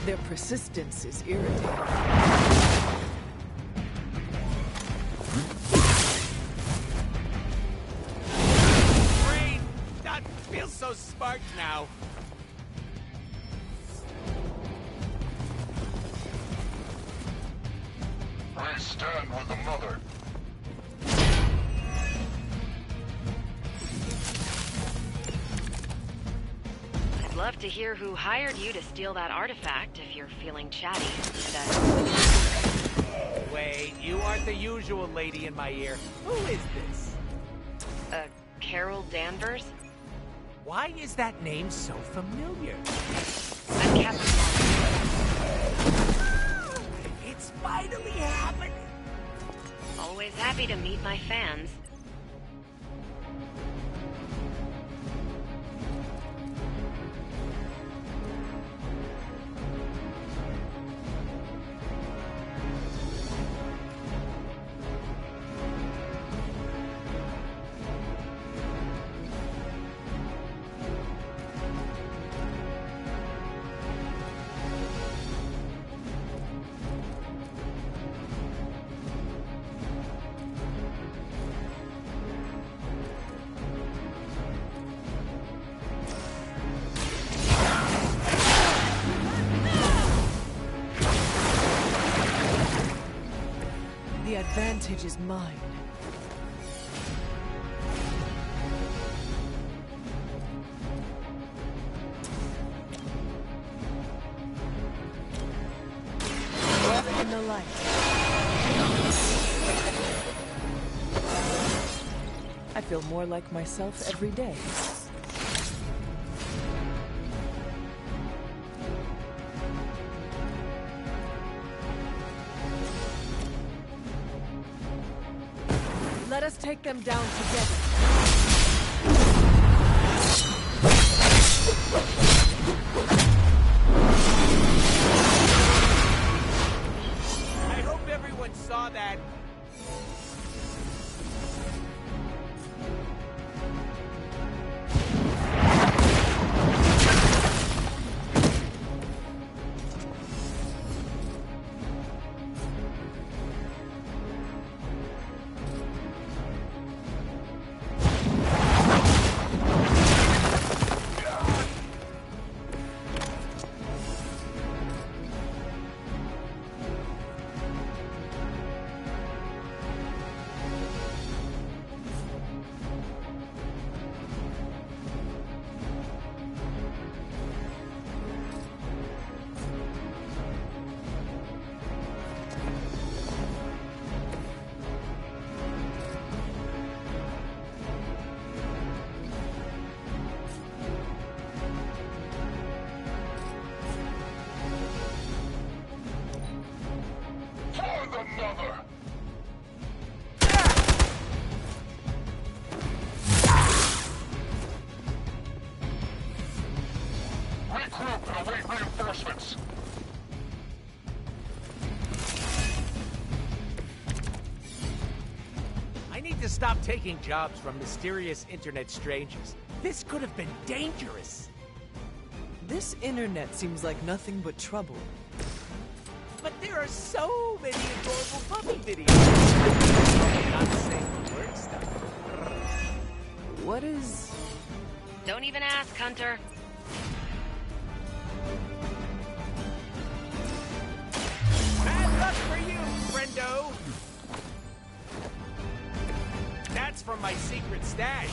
Their persistence is irritating. Brain! That feels so sparked now. I stand with the mother. I'd love to hear who hired you to steal that artifact if you're feeling chatty. Wait, you aren't the usual lady in my ear. Who is this? Carol Danvers? Why is that name so familiar? I'm Captain. It's finally happening! Always happy to meet my fans. The advantage is mine. light. I feel more like myself every day. Let us take them down together. I hope everyone saw that. Reinforcements. I need to stop taking jobs from mysterious internet strangers. This could have been dangerous. This internet seems like nothing but trouble. But there are so many adorable puppy videos. Not saying the word stuff. What is... Don't even ask, Hunter. Bad luck for you, friendo! That's from my secret stash.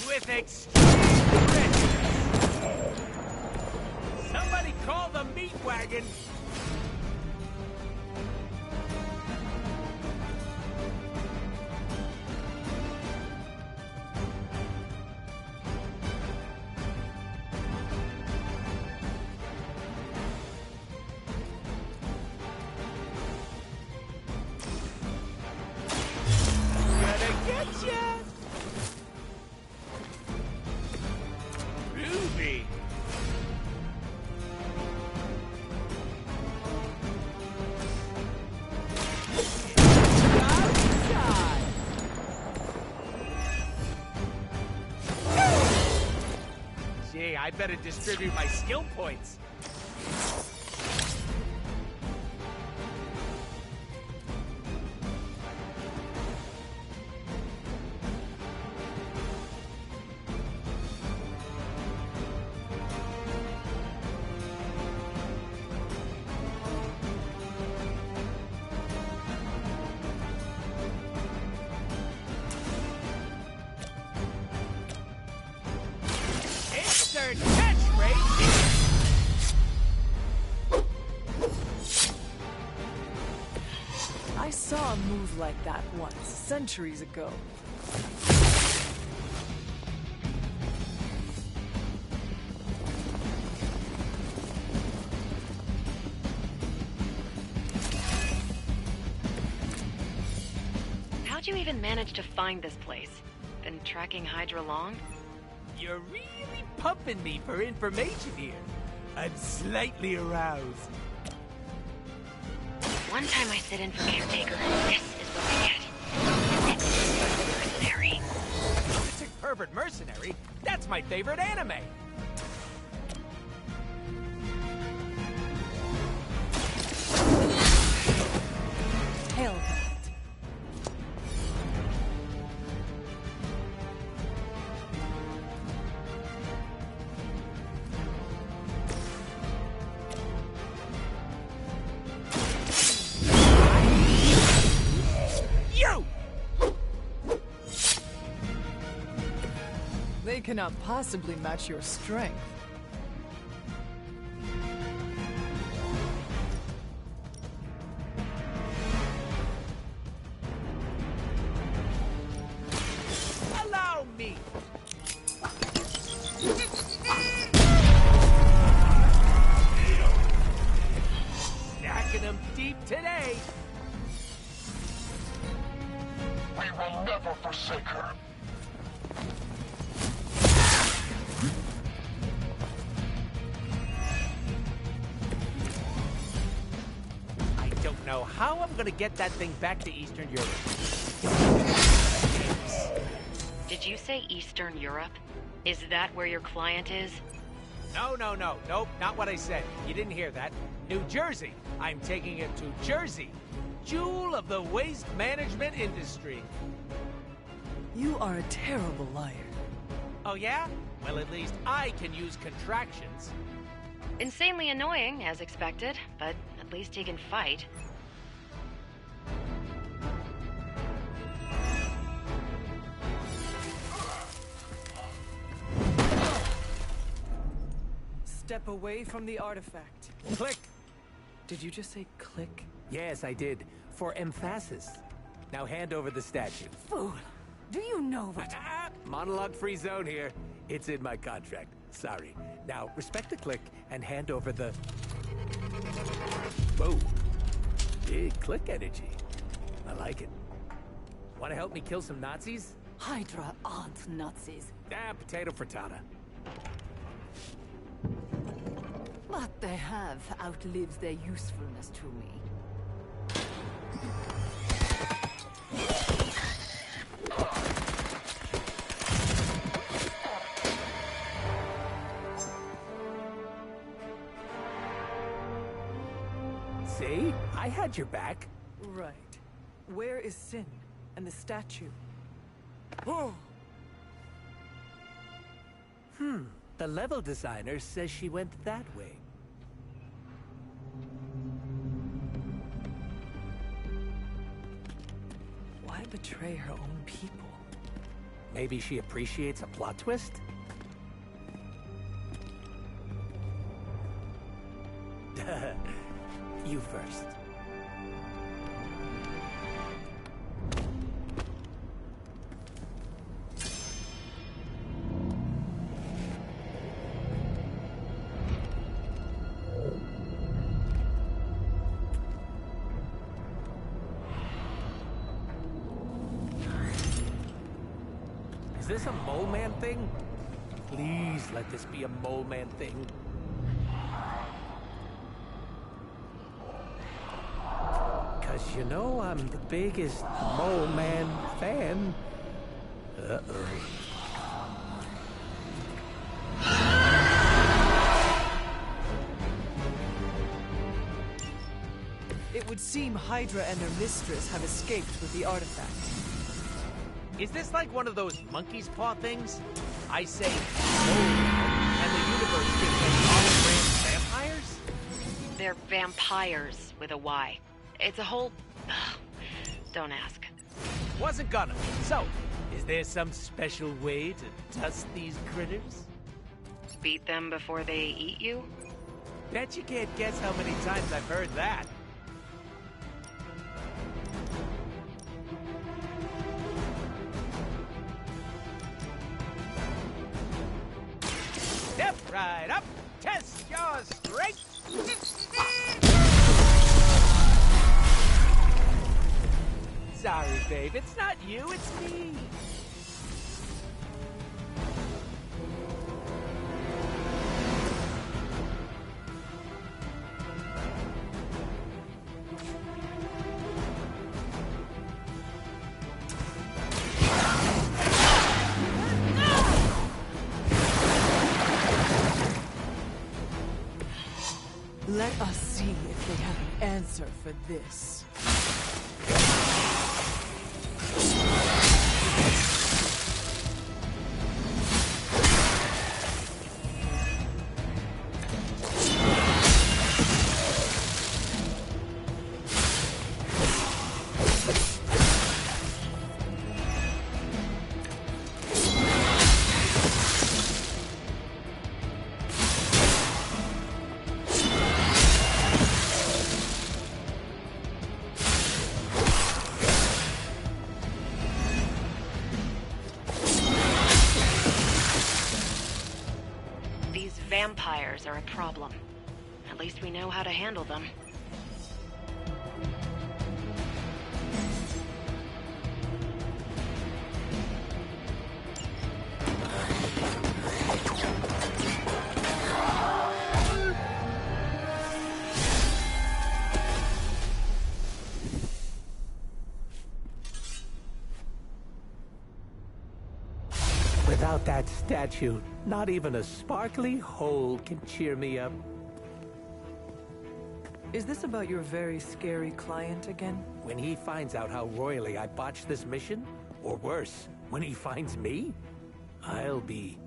With extreme risk. Somebody call the meat wagon. I better distribute my skill points. I saw a move like that once, centuries ago. How'd you even manage to find this place? Been tracking Hydra long? You're really pumping me for information here. I'm slightly aroused. One time I sit in for caretaker, and this is what I get. Mercenary. Lunatic Pervert Mercenary? That's my favorite anime. Hell. cannot possibly match your strength. Allow me! Knocking them deep today! We will never forsake her. I don't know how I'm gonna get that thing back to Eastern Europe. Did you say Eastern Europe? Is that where your client is? No, nope, not what I said. You didn't hear that. New Jersey. I'm taking it to Jersey. Jewel of the waste management industry. You are a terrible liar. Oh yeah? Well, at least I can use contractions. Insanely annoying, as expected, but at least he can fight. Step away from the artifact. Click! Did you just say click? Yes, I did. For emphasis. Now hand over the statue. Fool! Do you know what? Monologue-free zone here. It's in my contract. Sorry. Now, respect the click and hand over the... Whoa. Big click energy. I like it. Want to help me kill some Nazis? Hydra aren't Nazis. Potato frittata. But they have outlived their usefulness to me. See? I had your back. Right. Where is Sin and the statue? The level designer says she went that way. Why betray her own people? Maybe she appreciates a plot twist? You first. Is this a mole man thing? Please let this be a mole man thing. Cause you know I'm the biggest mole man fan. Uh-oh. It would seem Hydra and their mistress have escaped with the artifact. Is this like one of those monkey's paw things? I say, oh, and the universe gives us hologram vampires? They're vampires with a Y. It's a whole... Don't ask. Wasn't gonna. So, is there some special way to dust these critters? Beat them before they eat you? Bet you can't guess how many times I've heard that. Step right up, test your strength. Sorry, babe, it's not you, it's me. Let us see if they have an answer for this. artifacts are a problem. At least we know how to handle them. Without that statue, not even a sparkly hole can cheer me up. Is this about your very scary client again? When he finds out how royally I botched this mission, or worse, when he finds me, I'll be...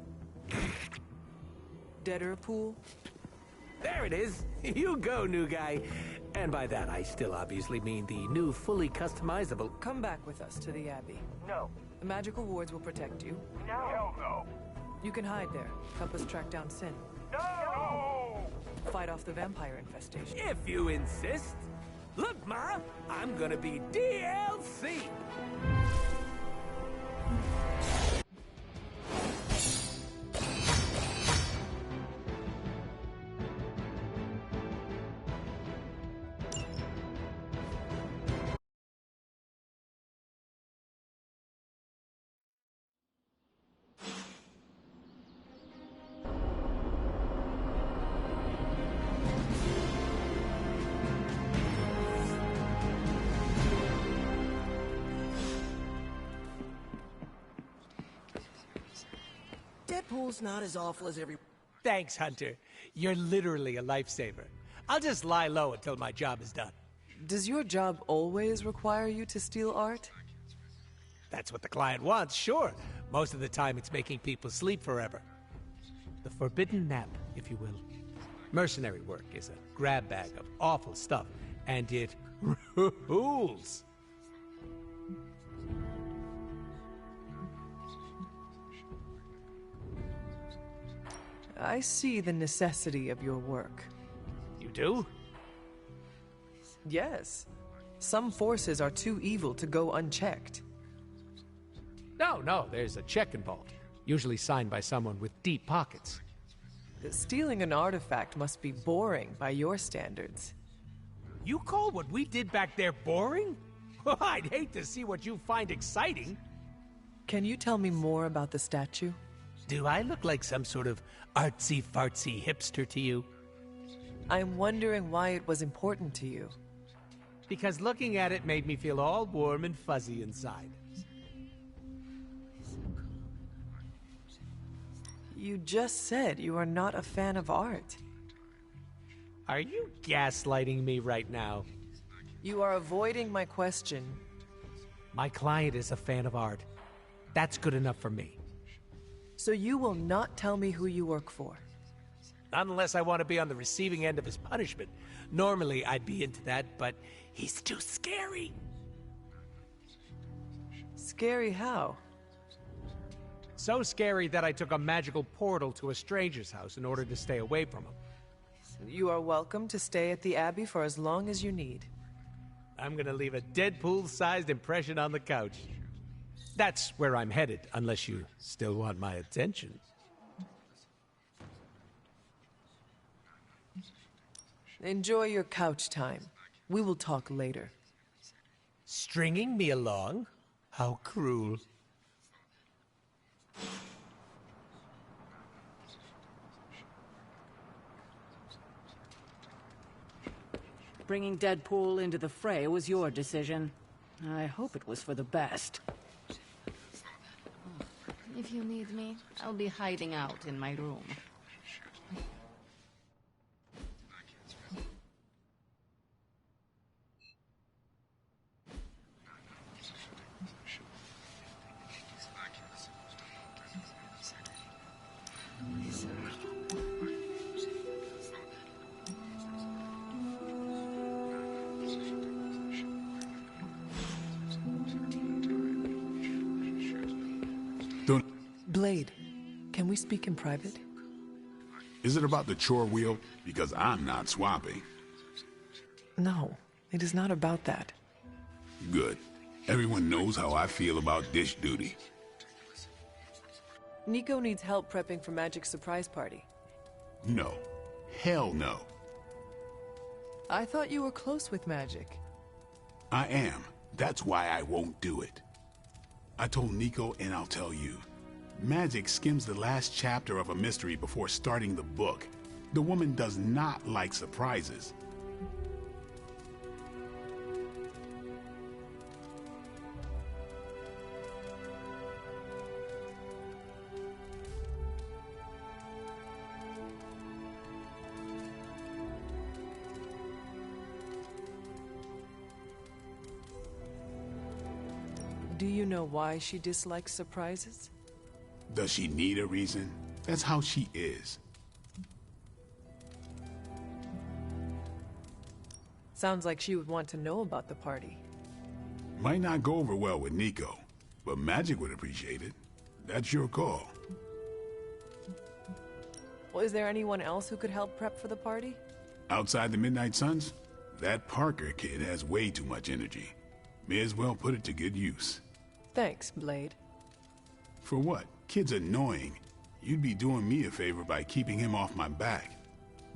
Deader pool? There it is! You go, new guy! And by that, I still obviously mean the new, fully customizable... Come back with us to the Abbey. No. The magical wards will protect you. No. Hell no. You can hide there. Help us track down Sin. No! Fight off the vampire infestation. If you insist. Look, Ma, I'm gonna be DLC! Deadpool's not as awful as every... Thanks, Hunter. You're literally a lifesaver. I'll just lie low until my job is done. Does your job always require you to steal art? That's what the client wants, sure. Most of the time it's making people sleep forever. The forbidden nap, if you will. Mercenary work is a grab bag of awful stuff, and it rules. I see the necessity of your work. You do? Yes. Some forces are too evil to go unchecked. No, there's a check involved. Usually signed by someone with deep pockets. Stealing an artifact must be boring by your standards. You call what we did back there boring? Well, I'd hate to see what you find exciting. Can you tell me more about the statue? Do I look like some sort of artsy-fartsy hipster to you? I'm wondering why it was important to you. Because looking at it made me feel all warm and fuzzy inside. You just said you are not a fan of art. Are you gaslighting me right now? You are avoiding my question. My client is a fan of art. That's good enough for me. So you will not tell me who you work for? Not unless I want to be on the receiving end of his punishment. Normally, I'd be into that, but he's too scary. Scary how? So scary that I took a magical portal to a stranger's house in order to stay away from him. You are welcome to stay at the Abbey for as long as you need. I'm gonna leave a Deadpool-sized impression on the couch. That's where I'm headed, unless you still want my attention. Enjoy your couch time. We will talk later. Stringing me along? How cruel. Bringing Deadpool into the fray was your decision. I hope it was for the best. If you need me, I'll be hiding out in my room. Blade, can we speak in private? Is it about the chore wheel? Because I'm not swapping. No, it is not about that. Good. Everyone knows how I feel about dish duty. Nico needs help prepping for Magic's surprise party. No. Hell no. I thought you were close with magic. I am. That's why I won't do it. I told Nico, and I'll tell you. Magic skims the last chapter of a mystery before starting the book. The woman does not like surprises. Do you know why she dislikes surprises? Does she need a reason? That's how she is. Sounds like she would want to know about the party. Might not go over well with Nico, but Magic would appreciate it. That's your call. Well, is there anyone else who could help prep for the party? Outside the MidKnightSuns, that Parker kid has way too much energy. May as well put it to good use. Thanks, Blade. For what? Kid's annoying. You'd be doing me a favor by keeping him off my back.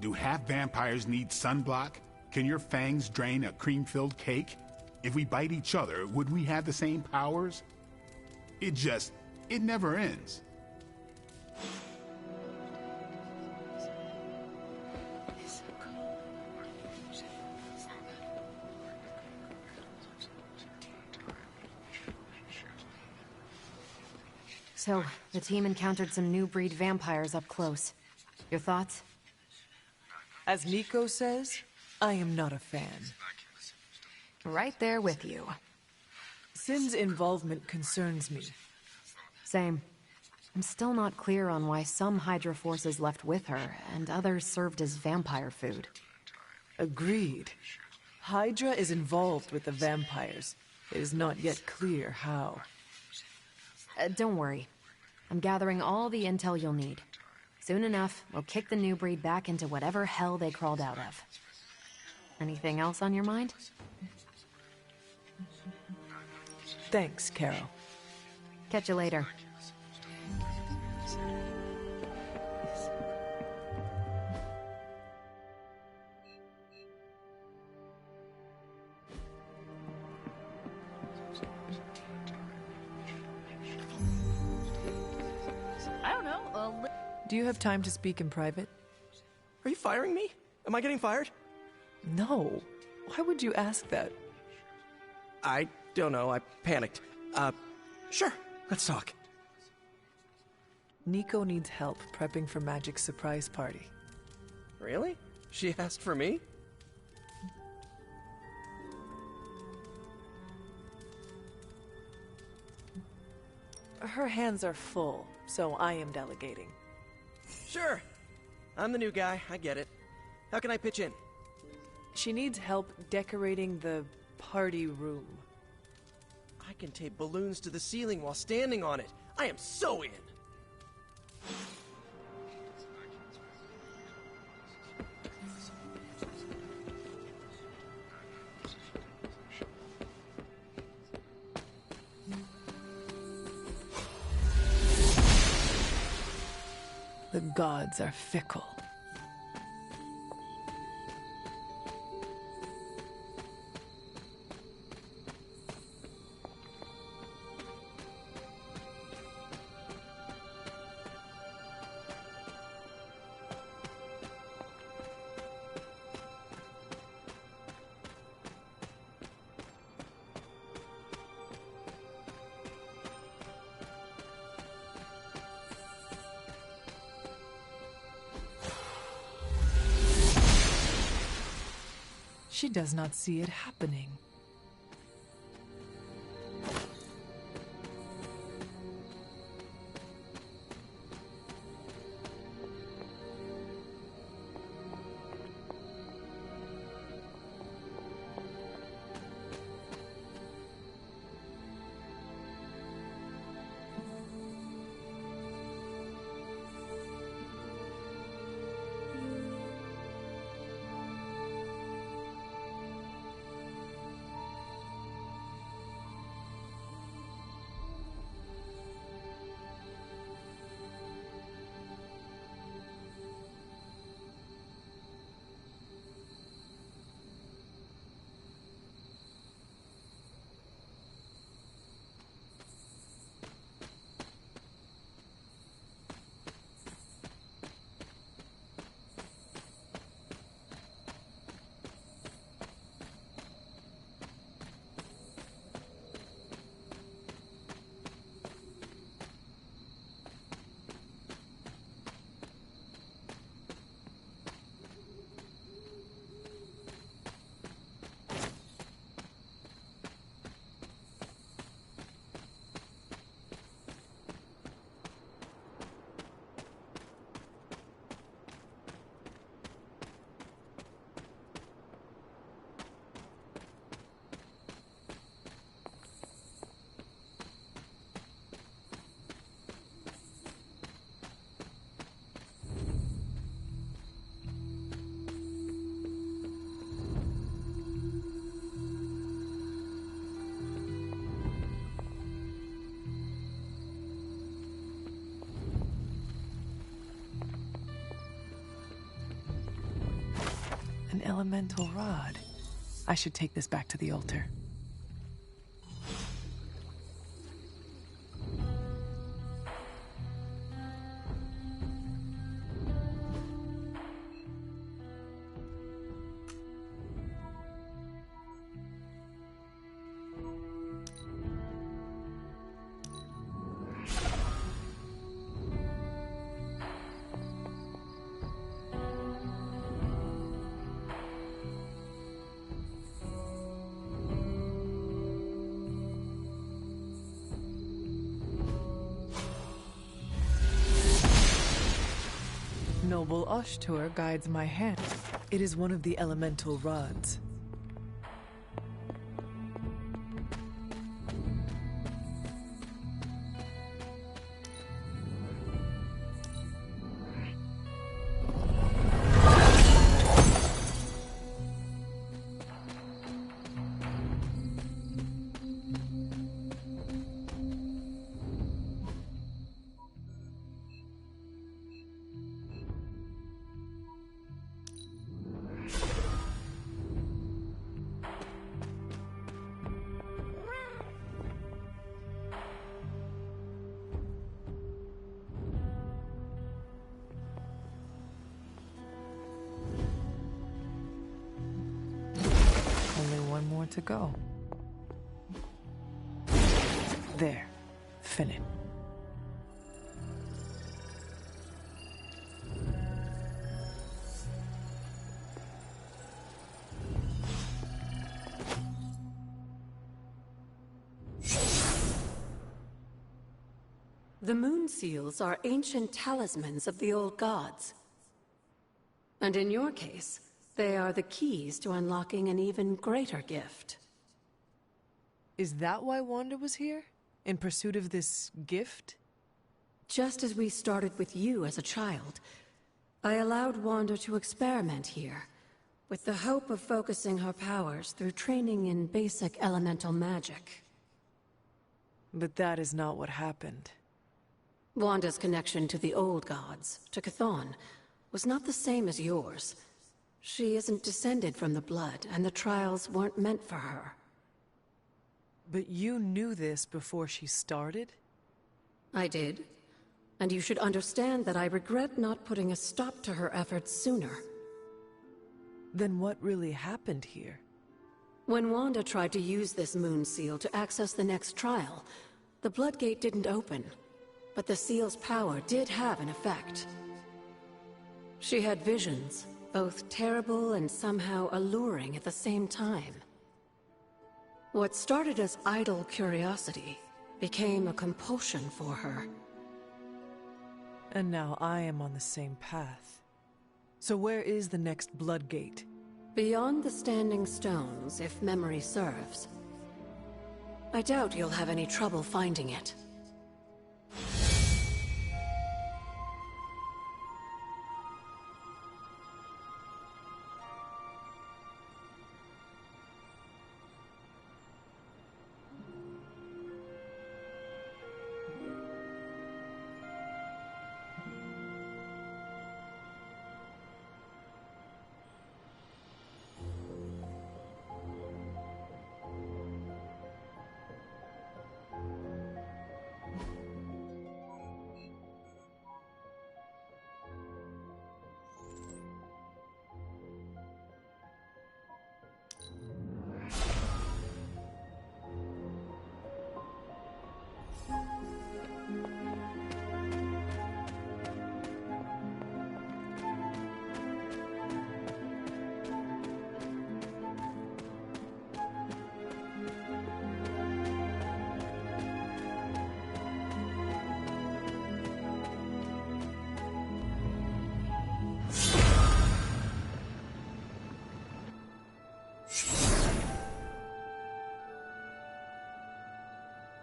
Do half vampires need sunblock? Can your fangs drain a cream-filled cake? If we bite each other, would we have the same powers? It never ends. So, the team encountered some new breed vampires up close. Your thoughts? As Nico says, I am not a fan. Right there with you. Sin's involvement concerns me. Same. I'm still not clear on why some Hydra forces left with her, and others served as vampire food. Agreed. Hydra is involved with the vampires. It is not yet clear how. Don't worry. I'm gathering all the intel you'll need. Soon enough, we'll kick the new breed back into whatever hell they crawled out of. Anything else on your mind? Thanks, Carol. Catch you later. I don't know, Do you have time to speak in private? Are you firing me? Am I getting fired? No. Why would you ask that? I don't know. I panicked. Sure. Let's talk. Nico needs help prepping for Magic's surprise party. Really? She asked for me? Her hands are full, so I am delegating. Sure. I'm the new guy. I get it. How can I pitch in? She needs help decorating the party room. I can tape balloons to the ceiling while standing on it. I am so in. The gods are fickle. She does not see it happening. An elemental rod. I should take this back to the altar. Noble Ashtur guides my hand. It is one of the elemental rods. More to go. There. Finite. The moon seals are ancient talismans of the old gods. And in your case, they are the keys to unlocking an even greater gift. Is that why Wanda was here? In pursuit of this gift? Just as we started with you as a child, I allowed Wanda to experiment here, with the hope of focusing her powers through training in basic elemental magic. But that is not what happened. Wanda's connection to the old gods, to Chthon, was not the same as yours. She isn't descended from the blood, and the trials weren't meant for her. But you knew this before she started? I did. And you should understand that I regret not putting a stop to her efforts sooner. Then what really happened here? When Wanda tried to use this moon seal to access the next trial, the Bloodgate didn't open. But the seal's power did have an effect. She had visions, both terrible and somehow alluring at the same time. What started as idle curiosity became a compulsion for her. And now I am on the same path. So where is the next Bloodgate? Beyond the Standing Stones, if memory serves. I doubt you'll have any trouble finding it.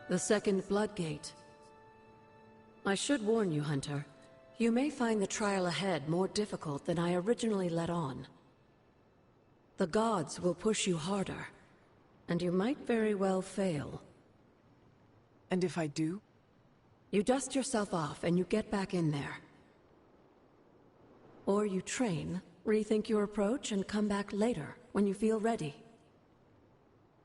The second Bloodgate. I should warn you, Hunter. You may find the trial ahead more difficult than I originally let on. The gods will push you harder, and you might very well fail. And if I do? You dust yourself off and you get back in there. Or you train, Rethink your approach and come back later, when you feel ready.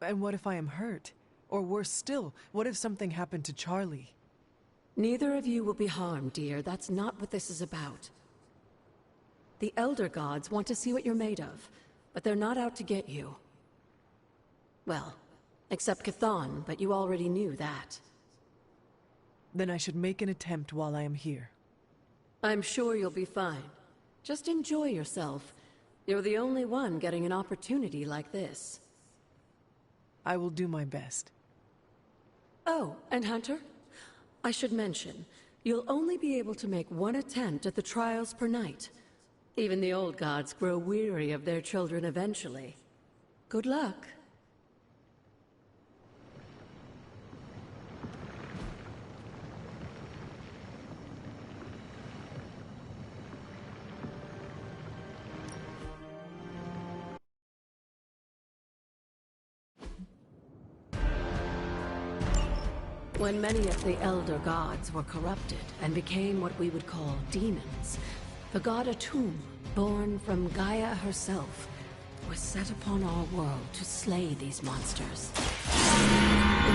And what if I am hurt? Or worse still, what if something happened to Charlie? Neither of you will be harmed, dear. That's not what this is about. The Elder Gods want to see what you're made of, but they're not out to get you. Well, except Chthon, but you already knew that. Then I should make an attempt while I am here. I'm sure you'll be fine. Just enjoy yourself. You're the only one getting an opportunity like this. I will do my best. Oh, and Hunter? I should mention, you'll only be able to make one attempt at the trials per night. Even the old gods grow weary of their children eventually. Good luck. When many of the Elder Gods were corrupted and became what we would call demons, the god Atum, born from Gaia herself, was set upon our world to slay these monsters. In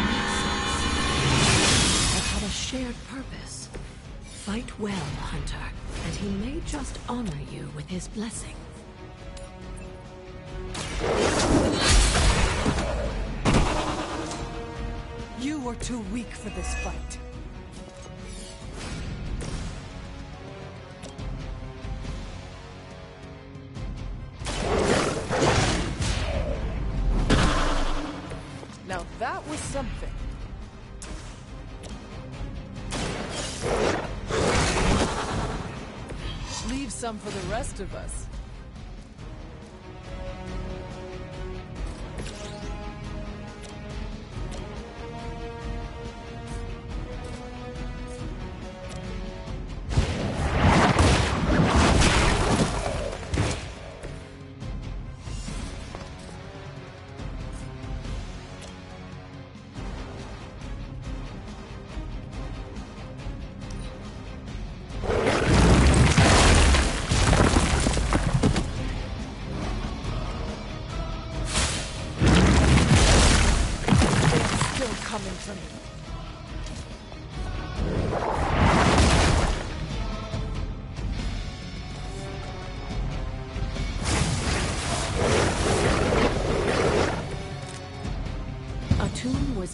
that sense, it had a shared purpose. Fight well, Hunter, and he may just honor you with his blessing. You are too weak for this fight. Now that was something. Leave some for the rest of us.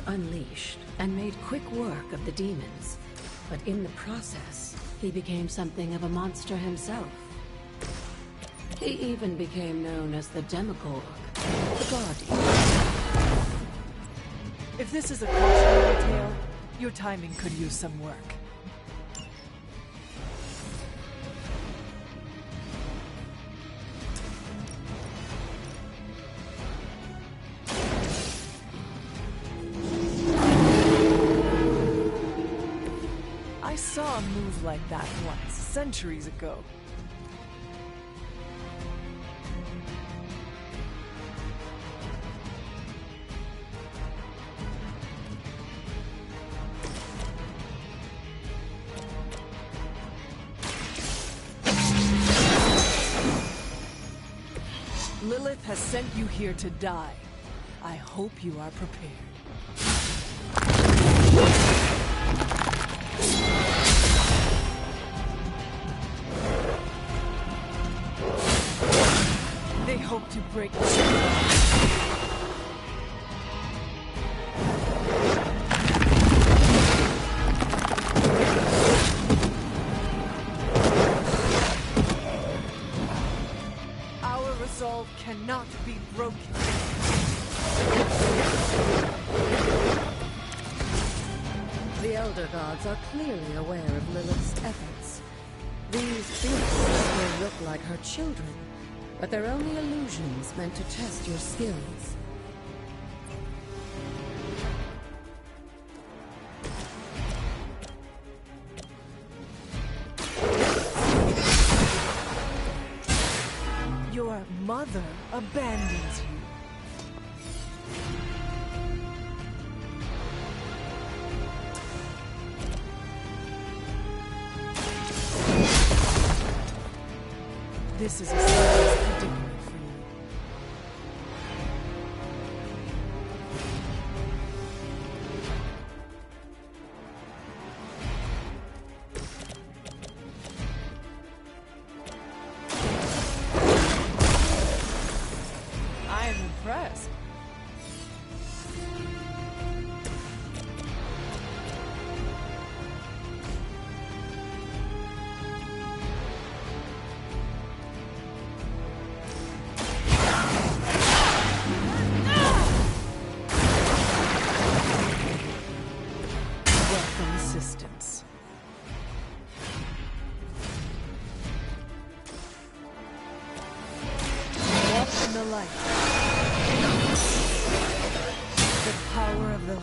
Unleashed and made quick work of the demons, but in the process, he became something of a monster himself. He even became known as the Demogorg, the God Eater. If this is a cautionary tale, your timing could use some work. I saw a move like that once, centuries ago. Lilith has sent you here to die. I hope you are prepared. They hope to break the Our resolve cannot be broken. The Elder Gods are clearly aware of Lilith's efforts. These beasts will look like her children, but they're only illusions meant to test your skills. Your mother abandons you. This is a serious I am impressed. Welcome assistance. Walk in the light. The power of the light.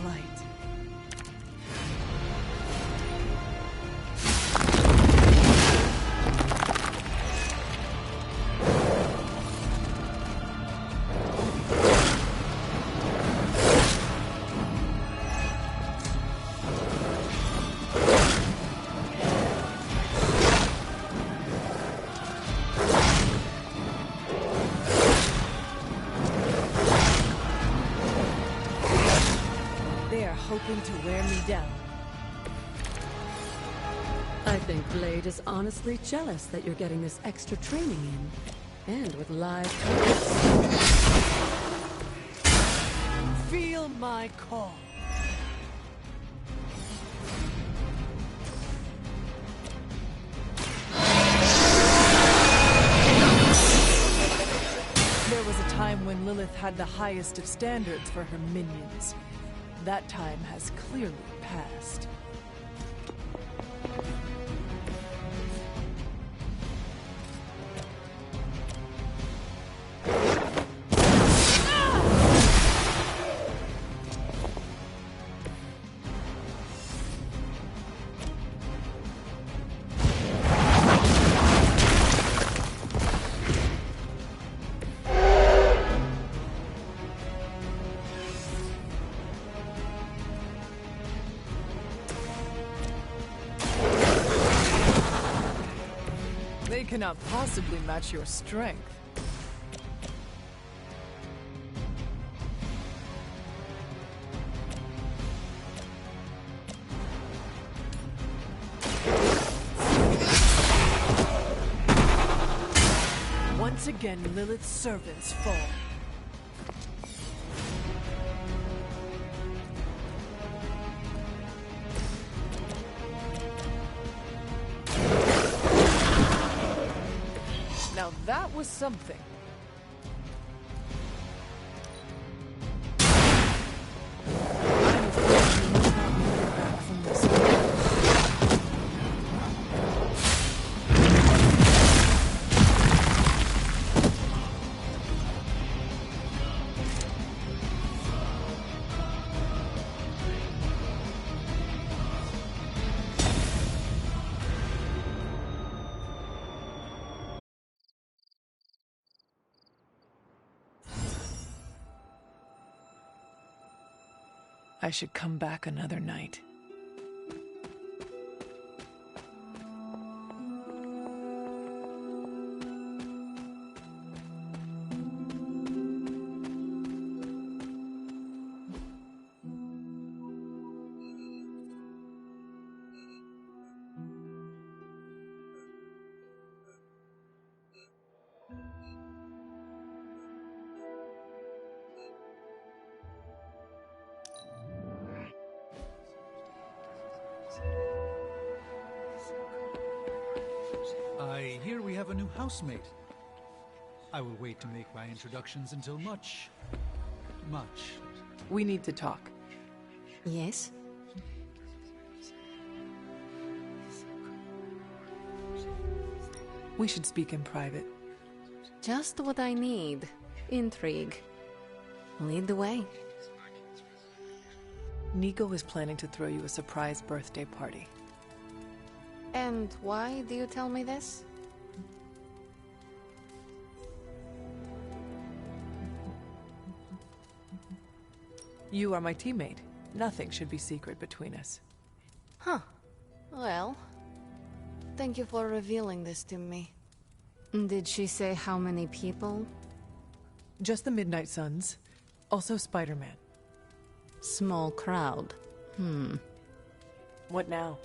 They are hoping to wear me down. I think Blade is honestly jealous that you're getting this extra training in. And with live targets. Feel my call. There was a time when Lilith had the highest of standards for her minions. That time has clearly passed. They cannot possibly match your strength. Once again, Lilith's servants fall. Now that was something. I'm afraid you will not make it back from this one. I should come back another night. I hear we have a new housemate. I will wait to make my introductions until much. We need to talk. Yes? We should speak in private. Just what I need. Intrigue. Lead the way. Nico is planning to throw you a surprise birthday party. And why do you tell me this? You are my teammate. Nothing should be secret between us. Huh. Well, thank you for revealing this to me. Did she say how many people? Just the MidKnightSuns. Also Spider-Man. Small crowd. What now?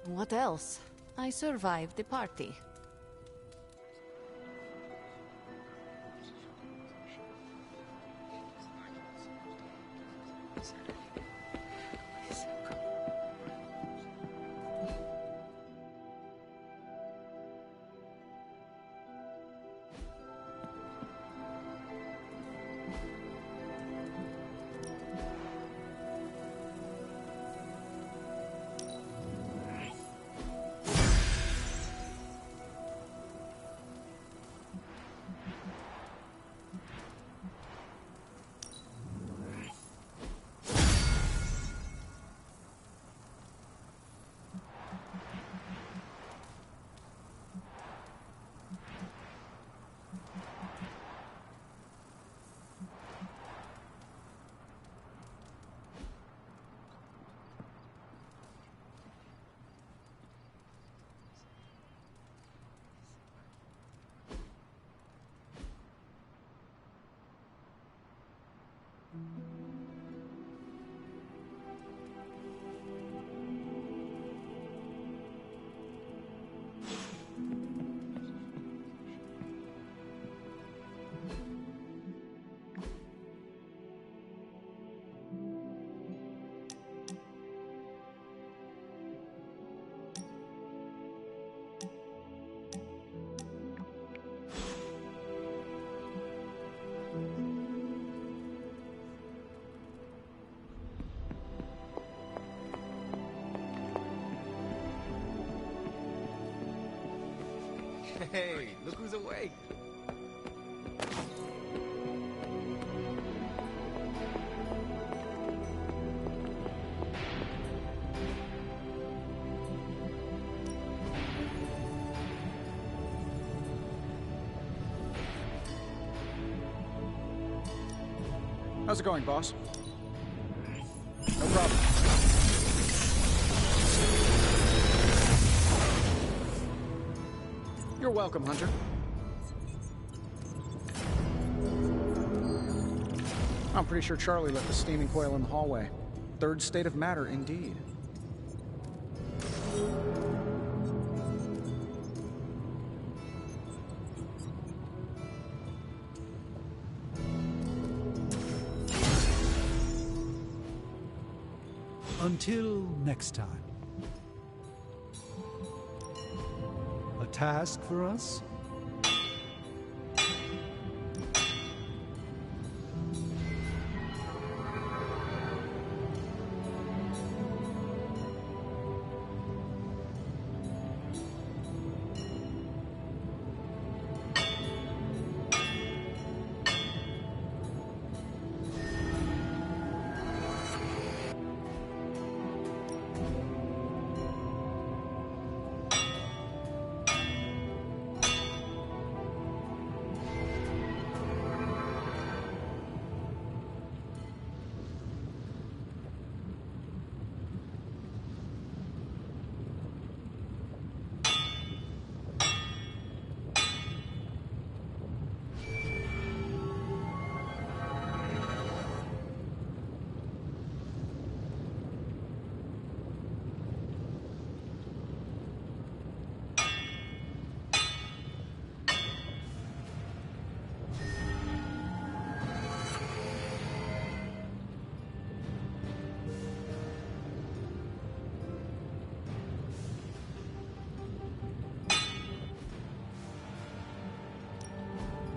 What else? I survived the party. Hey, look who's awake. How's it going, boss? No problem. You're welcome, Hunter. I'm pretty sure Charlie left the steaming coil in the hallway. Third state of matter, indeed. Until next time. A task for us?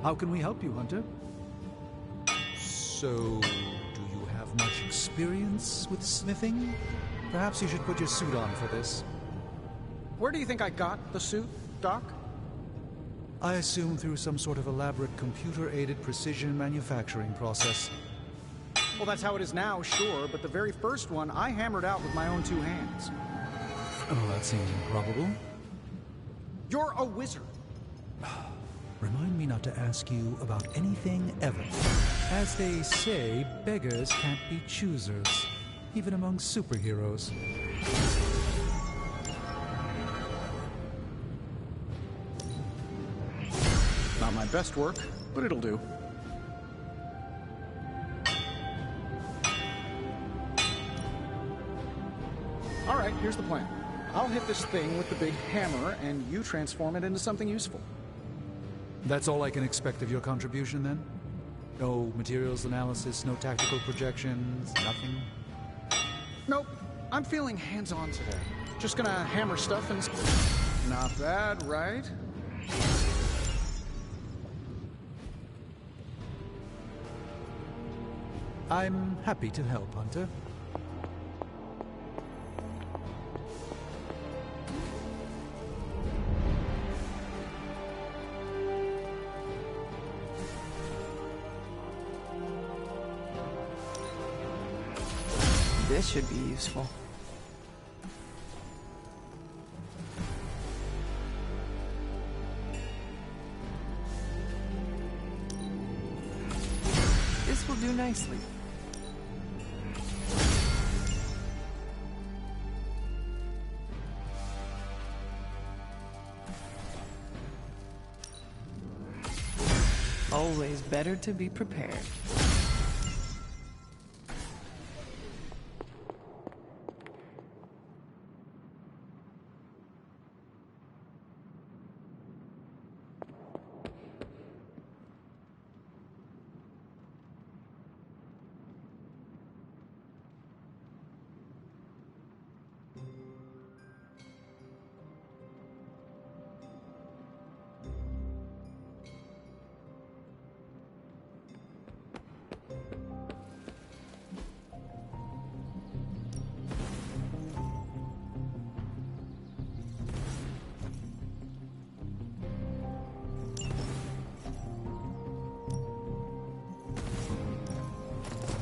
How can we help you, Hunter? So, do you have much experience with smithing? Perhaps you should put your suit on for this. Where do you think I got the suit, Doc? I assume through some sort of elaborate computer-aided precision manufacturing process. Well, that's how it is now, sure, but the very first one I hammered out with my own two hands. Oh, that seems improbable. You're a wizard. Remind me not to ask you about anything ever. As they say, beggars can't be choosers, even among superheroes. Not my best work, but it'll do. All right, here's the plan. I'll hit this thing with the big hammer, and you transform it into something useful. That's all I can expect of your contribution, then? No materials analysis, no tactical projections, nothing? Nope. I'm feeling hands-on today. Just gonna hammer stuff and... Not bad, right? I'm happy to help, Hunter. This should be useful. This will do nicely. Always better to be prepared.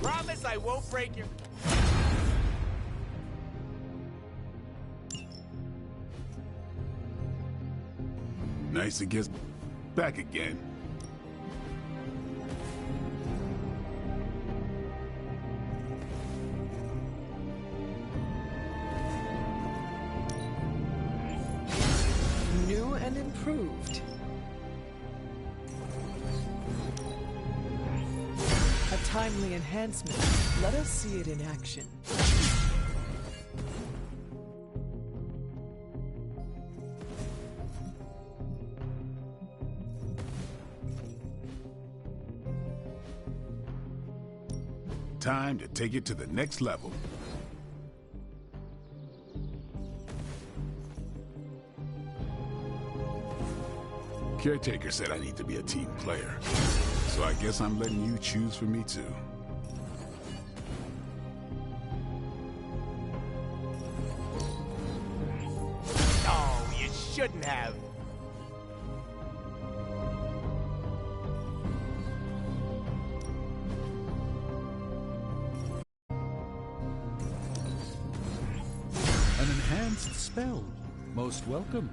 Promise I won't break your... Nice to get back again. New and improved. A timely enhancement. Let us see it in action. Time to take it to the next level. Caretaker said I need to be a team player. So I guess I'm letting you choose for me too. Oh, you shouldn't have. An enhanced spell. Most welcome.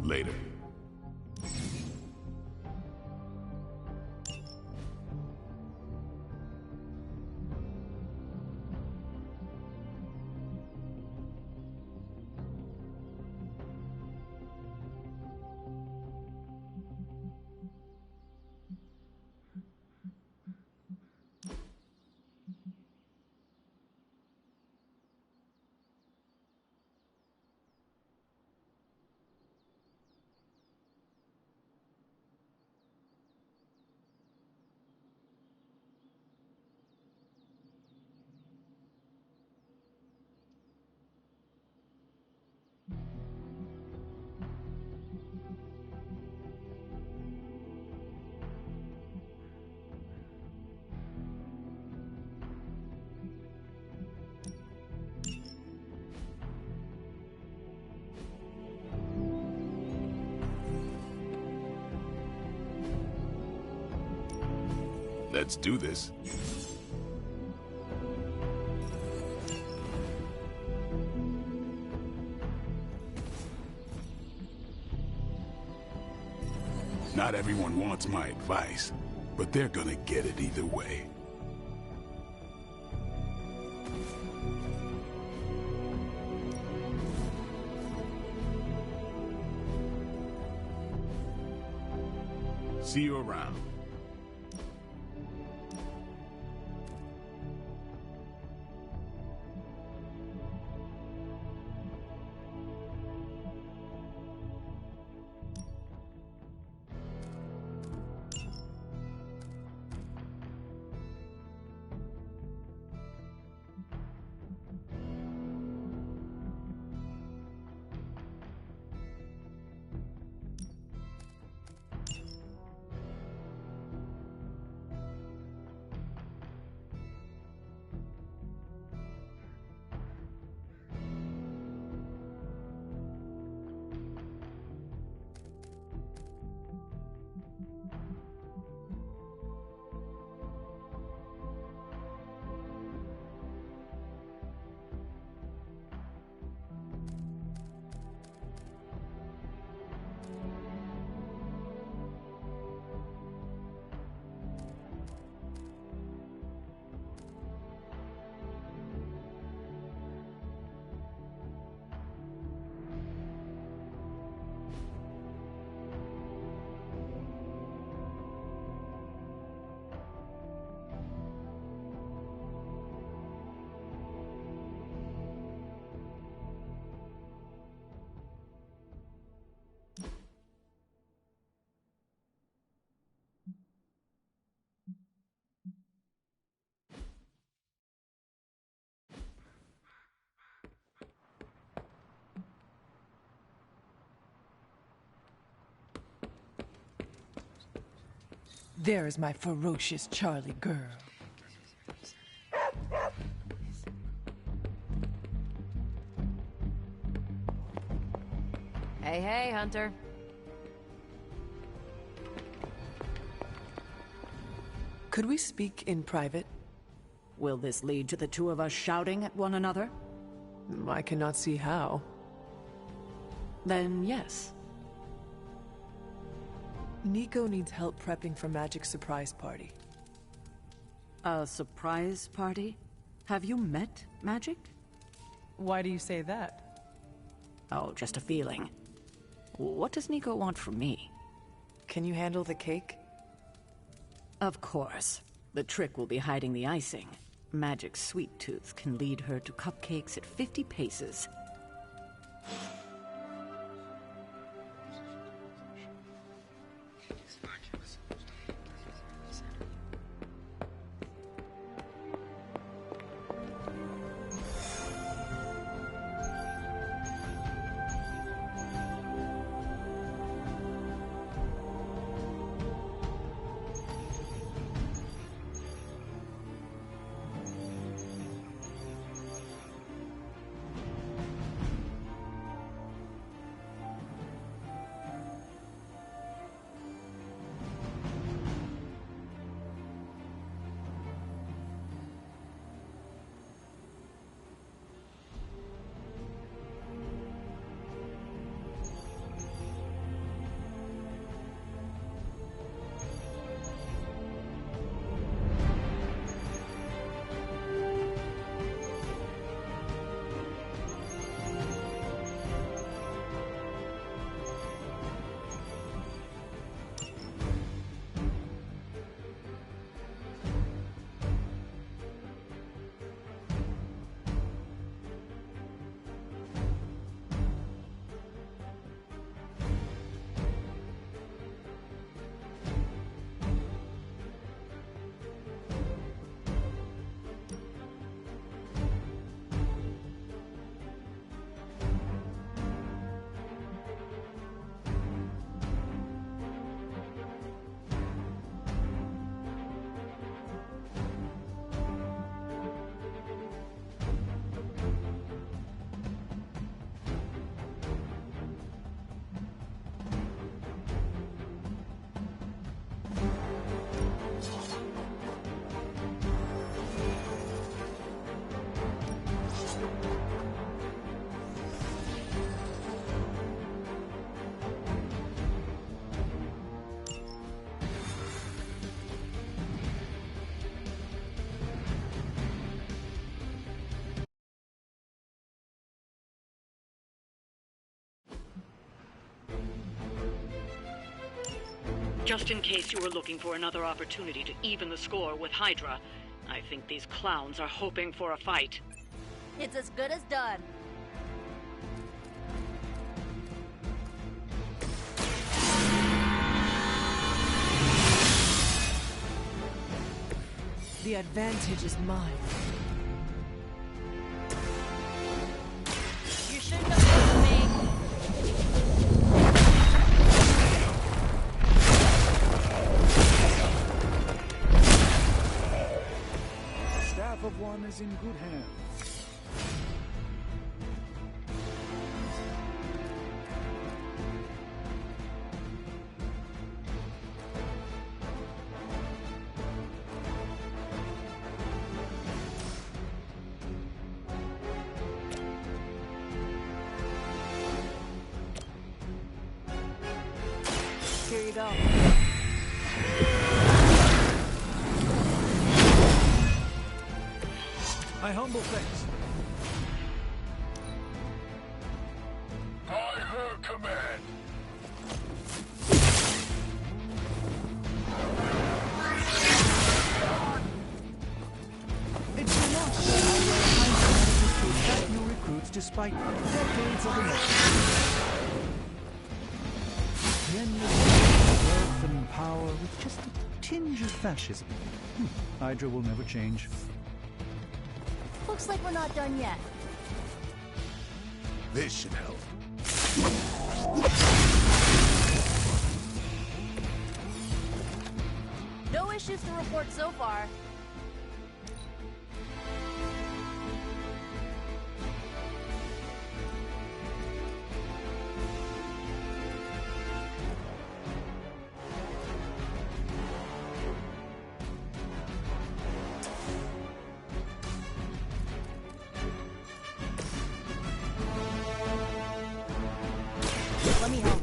Later. Let's do this. Not everyone wants my advice, but they're gonna get it either way. See you around. There is my ferocious Charlie girl. Hey, hey, Hunter. Could we speak in private? Will this lead to the two of us shouting at one another? I cannot see how. Then yes. Nico needs help prepping for Magic's surprise party. A surprise party? Have you met Magic? Why do you say that? Oh, just a feeling. What does Nico want from me? Can you handle the cake? Of course. The trick will be hiding the icing. Magic's sweet tooth can lead her to cupcakes at 50 paces. Just in case you were looking for another opportunity to even the score with Hydra, I think these clowns are hoping for a fight. It's as good as done. The advantage is mine. You shouldn't have told me. Staff of one is in good hands. Here you go. My humble thanks. By her command. It's remarkable how well Hydra manages to attract new recruits despite decades of inaction. The endless wealth and power with just a tinge of fascism. Hydra will never change. Looks like we're not done yet. This should help. issues to report so far. Let me help.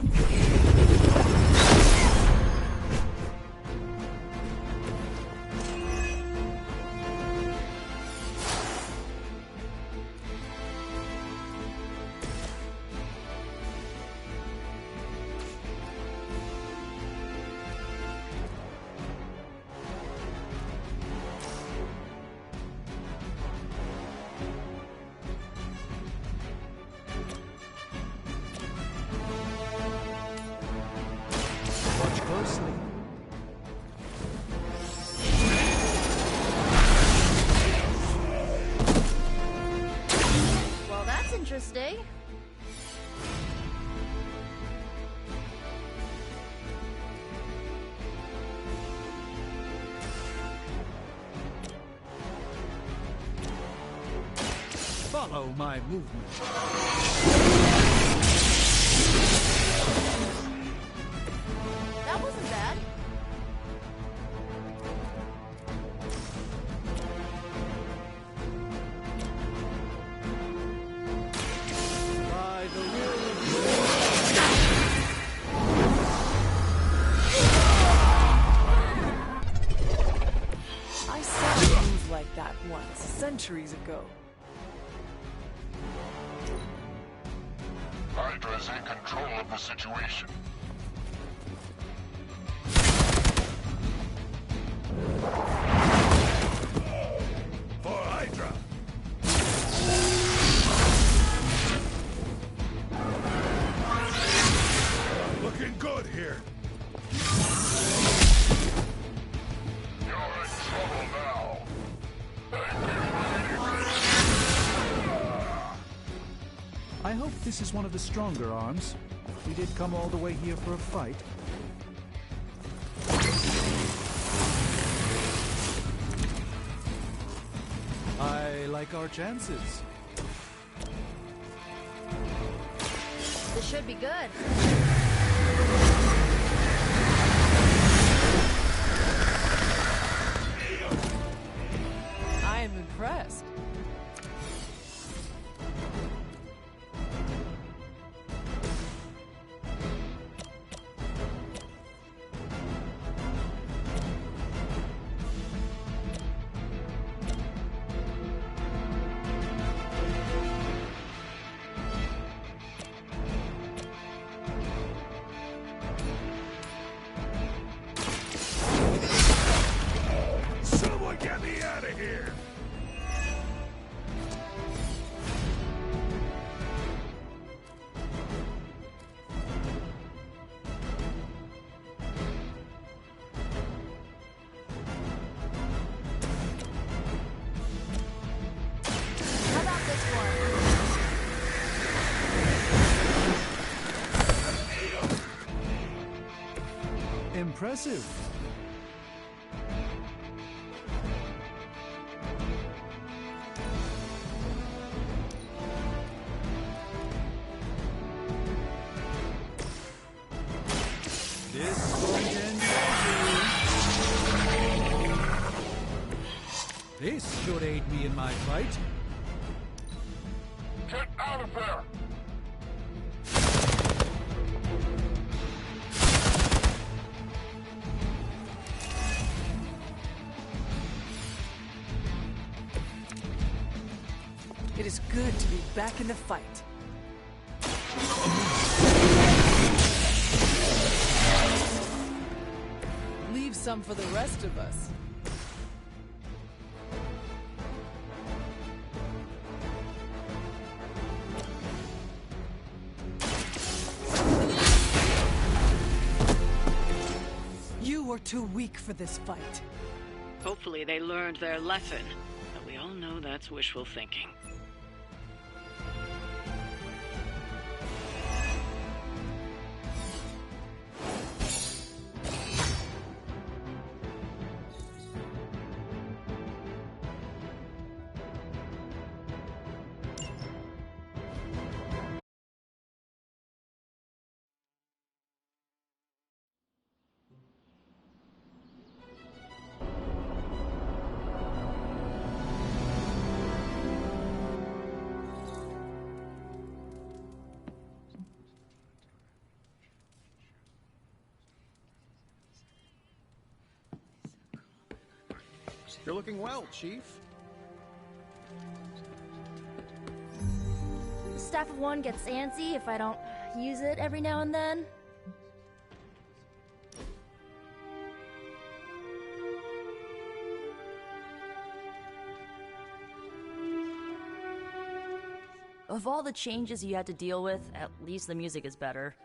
Watch closely. Well, that's interesting. Follow my movement. That wasn't bad. By the will of I saw a move like that once, centuries ago. Hydra's in control of the situation. For Hydra! Looking good here. You're in trouble now. I hope this is one of the stronger arms. We did come all the way here for a fight. I like our chances. This should be good. I am impressed. Someone get me out of here! How about this one? Impressive. This won't end badly. This should aid me in my fight. Get out of there! It is good to be back in the fight. Leave some for the rest of us. You are too weak for this fight. Hopefully they learned their lesson, but we all know that's wishful thinking. You're looking well, Chief. The Staff of One gets antsy if I don't use it every now and then. Of all the changes you had to deal with, at least the music is better.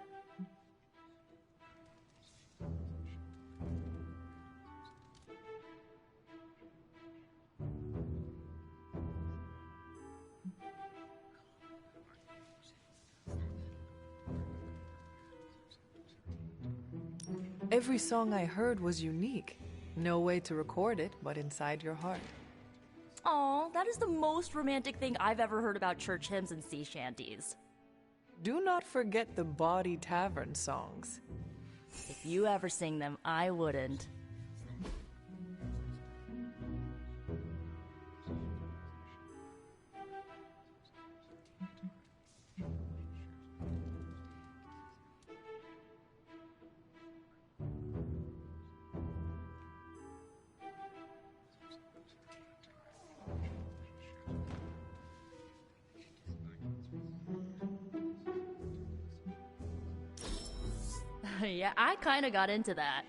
Every song I heard was unique. No way to record it, but inside your heart. Aw, that is the most romantic thing I've ever heard about church hymns and sea shanties. Do not forget the Bawdy Tavern songs. If you ever sing them, I wouldn't. Yeah, I kinda got into that.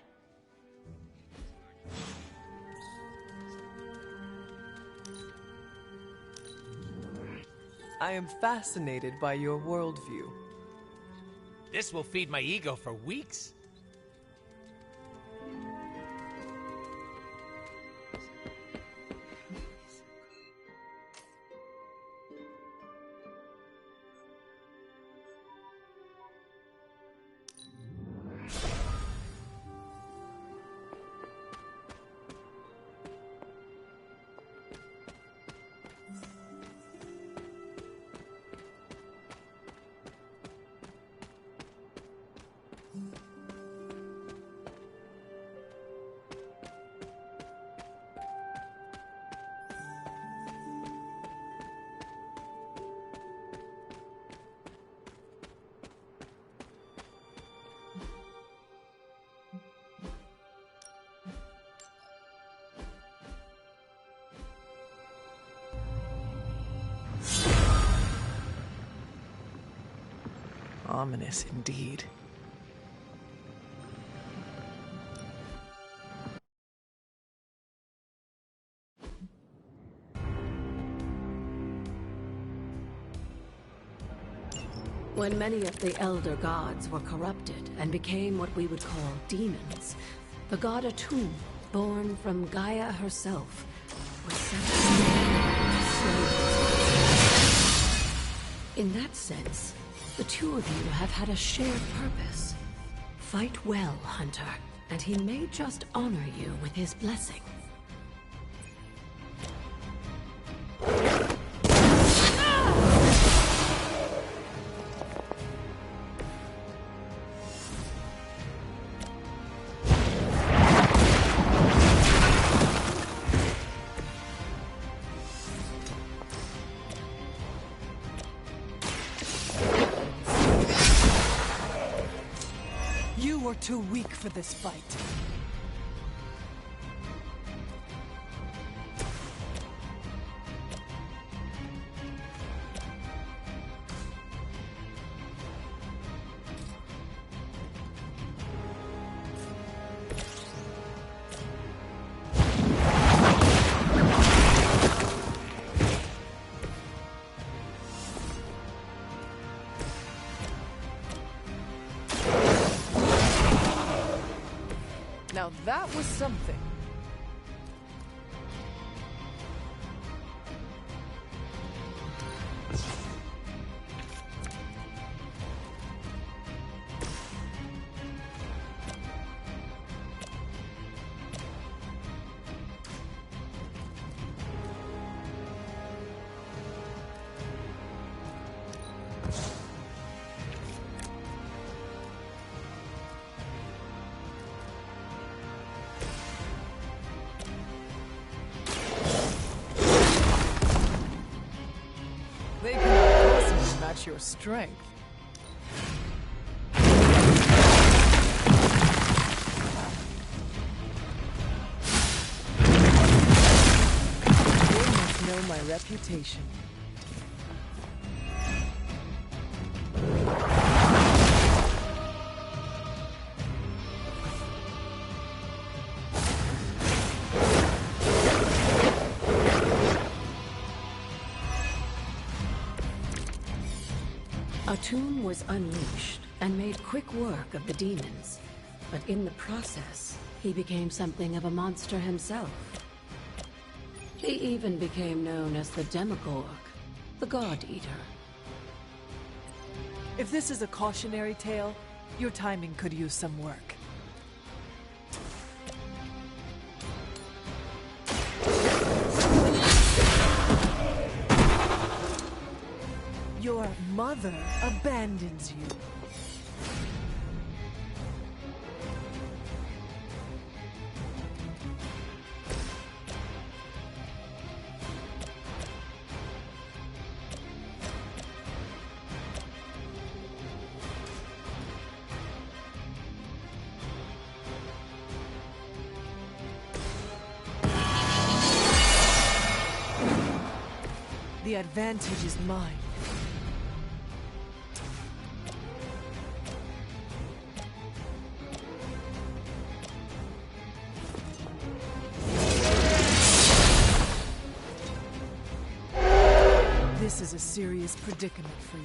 I am fascinated by your worldview. This will feed my ego for weeks. Ominous indeed. When many of the Elder Gods were corrupted and became what we would call demons, the god Atum, born from Gaia herself, was sent to slay. In that sense, the two of you have had a shared purpose. Fight well, Hunter, and he may just honor you with his blessing. You are too weak for this fight. Now that was something. They cannot possibly match your strength. my reputation. A tomb was unleashed and made quick work of the demons. But in the process, he became something of a monster himself. He even became known as the Demogorg, the God Eater. If this is a cautionary tale, your timing could use some work. Your mother abandons you. The advantage is mine. This is a serious predicament for you.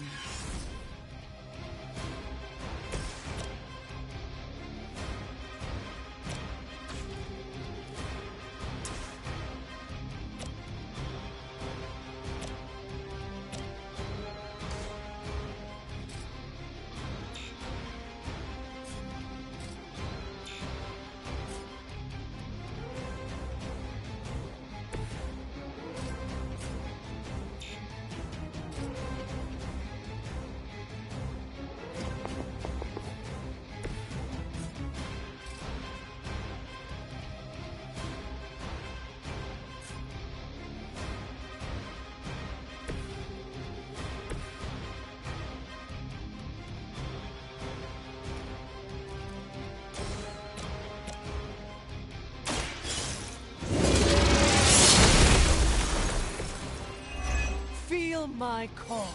Feel my call.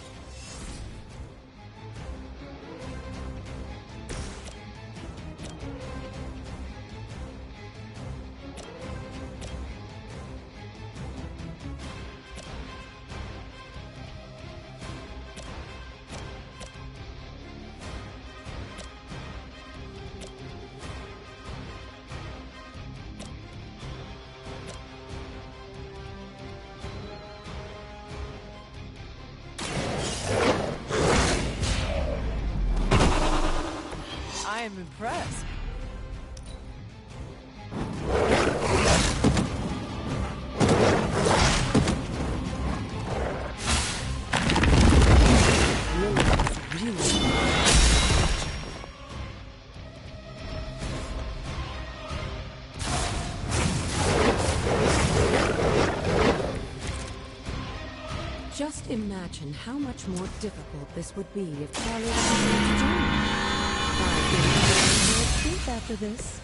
I am impressed. Just imagine how much more difficult this would be if Charlie wasn't here to join me. I'd be sleep after this.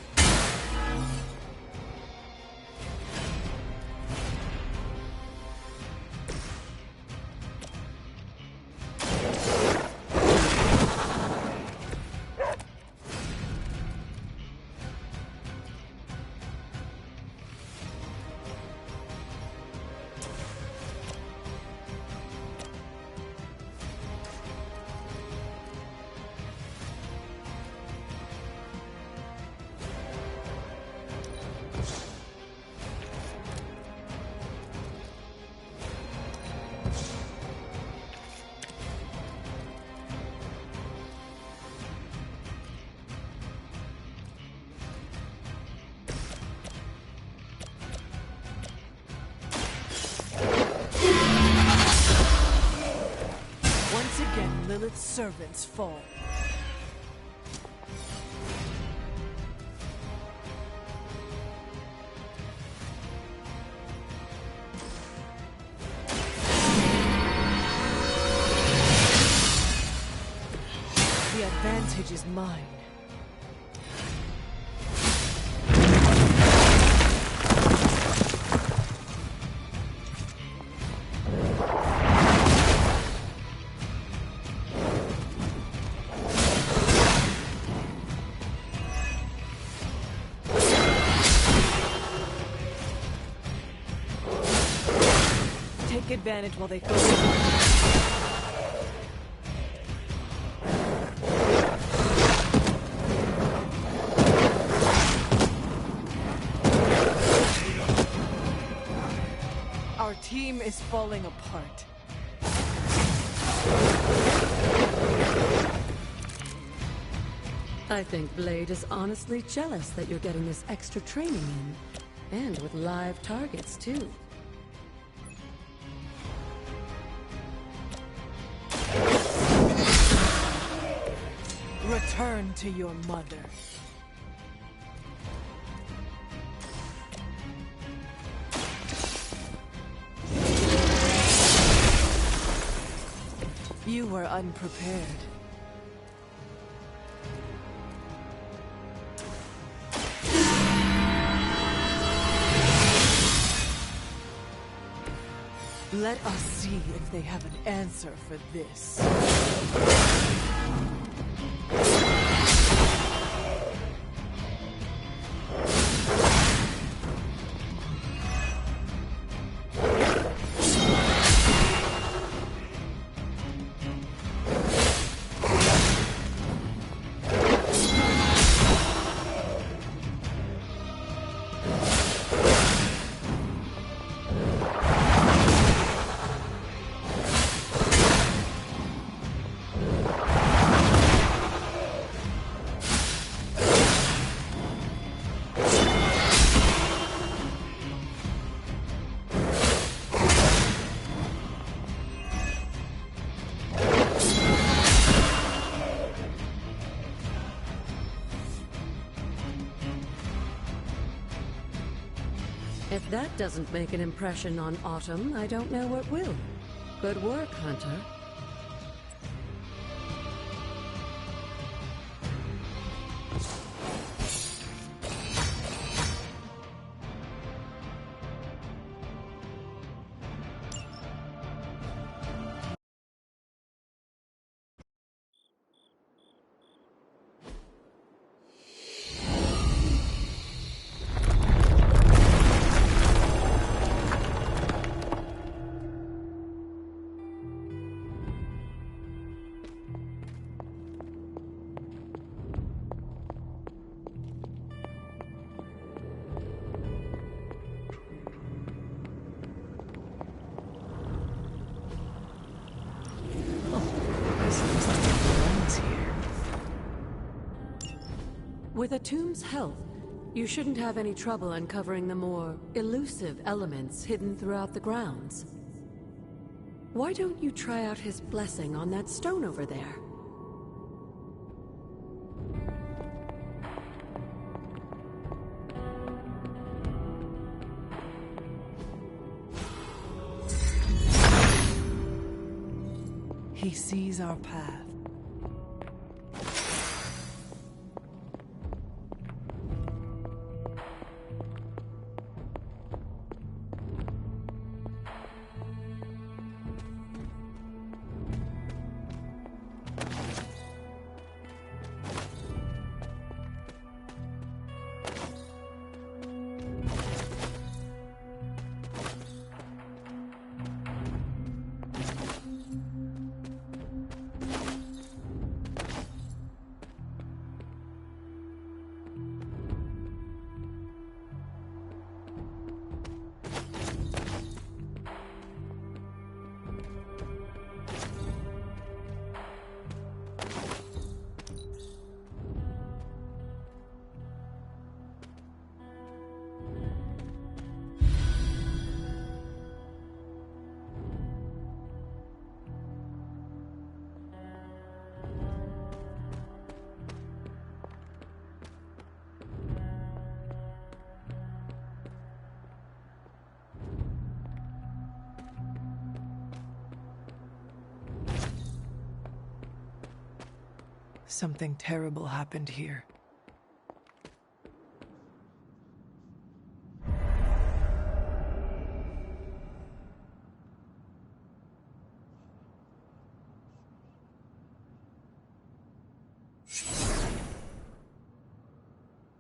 Lilith's servants fall. The advantage is mine. advantage while they focus. Our team is falling apart. I think Blade is honestly jealous that you're getting this extra training in. And with live targets, too. Return to your mother. You were unprepared. Let us see if they have an answer for this. If that doesn't make an impression on Autumn, I don't know what will. Good work, Hunter. With a tomb's help, you shouldn't have any trouble uncovering the more elusive elements hidden throughout the grounds. Why don't you try out his blessing on that stone over there? He sees our path. Something terrible happened here.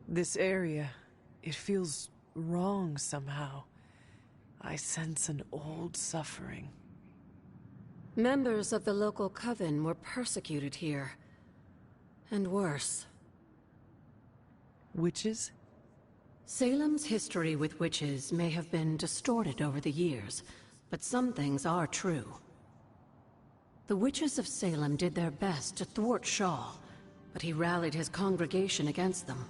This area, it feels wrong somehow. I sense an old suffering. Members of the local coven were persecuted here. And worse. Witches? Salem's history with witches may have been distorted over the years, but some things are true. The witches of Salem did their best to thwart Shaw, but he rallied his congregation against them.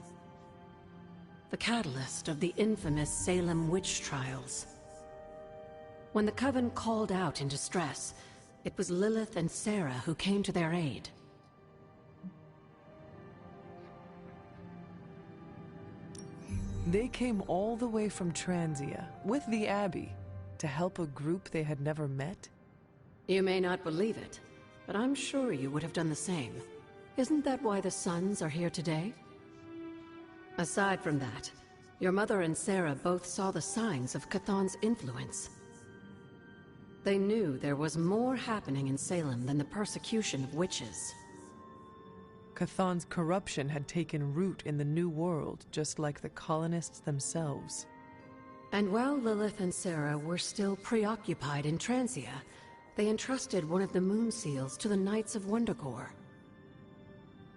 The catalyst of the infamous Salem witch trials. When the coven called out in distress, it was Lilith and Sarah who came to their aid. They came all the way from Transia, with the Abbey, to help a group they had never met? You may not believe it, but I'm sure you would have done the same. Isn't that why the Suns are here today? Aside from that, your mother and Sarah both saw the signs of Chthon's influence. They knew there was more happening in Salem than the persecution of witches. Chthon's corruption had taken root in the New World, just like the colonists themselves. And while Lilith and Sarah were still preoccupied in Transia, they entrusted one of the moon seals to the Knights of Wondergore,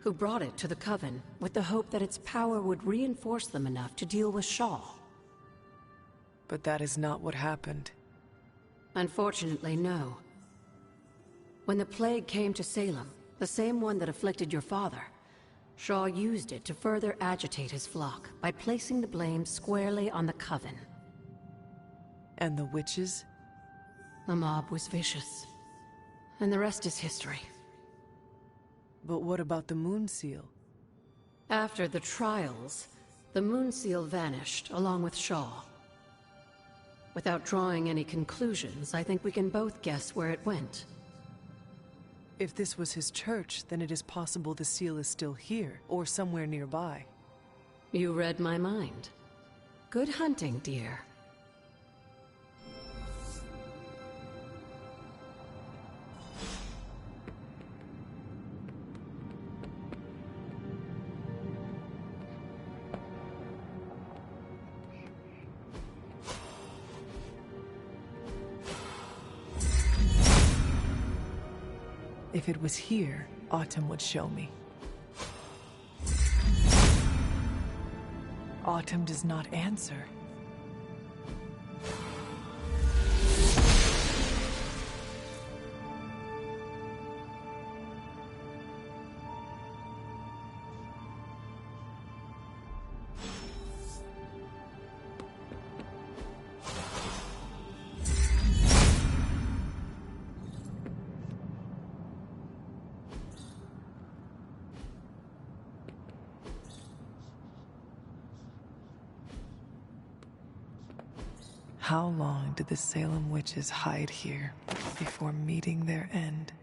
who brought it to the Coven with the hope that its power would reinforce them enough to deal with Shaw. But that is not what happened. Unfortunately, no. When the plague came to Salem, the same one that afflicted your father, Shaw used it to further agitate his flock by placing the blame squarely on the Coven. And the witches? The mob was vicious. And the rest is history. But what about the moon seal? After the trials, the moon seal vanished along with Shaw. Without drawing any conclusions, I think we can both guess where it went. If this was his church, then it is possible the seal is still here, or somewhere nearby. You read my mind. Good hunting, dear. If it was here, Autumn would show me. Autumn does not answer. How long did the Salem witches hide here before meeting their end?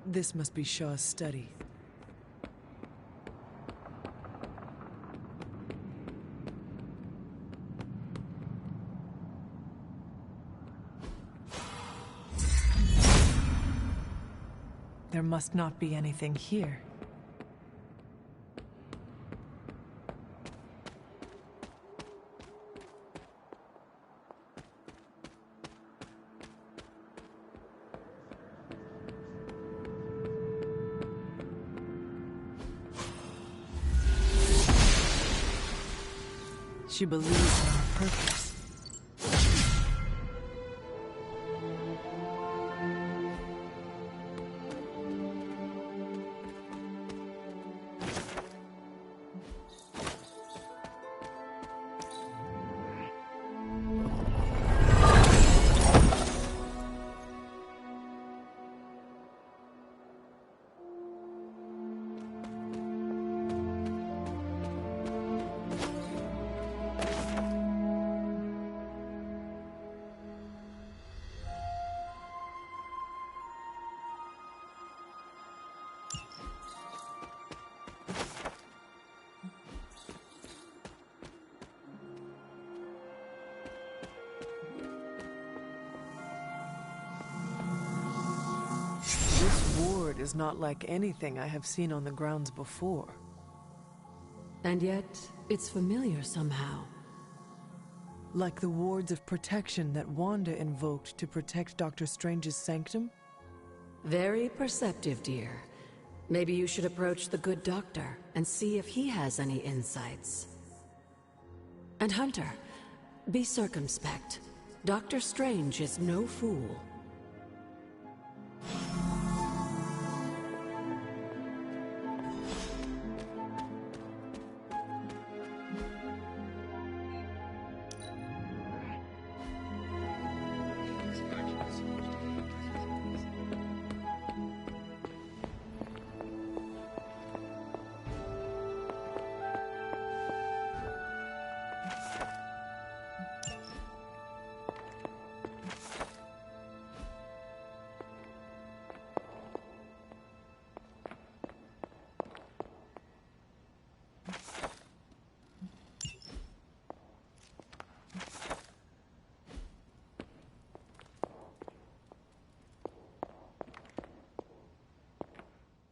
This must be Shaw's study. There must not be anything here. She believes in her purpose. is not like anything I have seen on the grounds before. And yet, it's familiar somehow. Like the wards of protection that Wanda invoked to protect Dr. Strange's sanctum? Very perceptive, dear. Maybe you should approach the good doctor and see if he has any insights. And Hunter, be circumspect. Dr. Strange is no fool.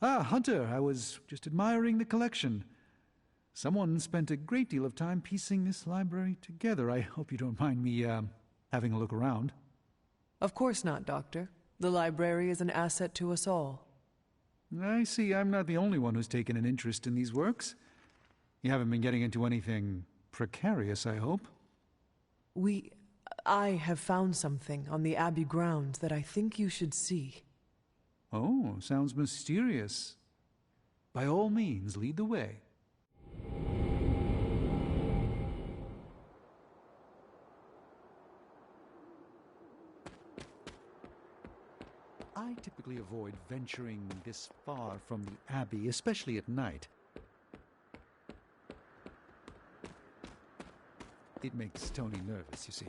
Ah, Hunter, I was just admiring the collection. Someone spent a great deal of time piecing this library together. I hope you don't mind me, having a look around. Of course not, Doctor. The library is an asset to us all. I see I'm not the only one who's taken an interest in these works. You haven't been getting into anything precarious, I hope? I have found something on the Abbey grounds that I think you should see. Oh, sounds mysterious. By all means, lead the way. I typically avoid venturing this far from the Abbey, especially at night. It makes Tony nervous, you see.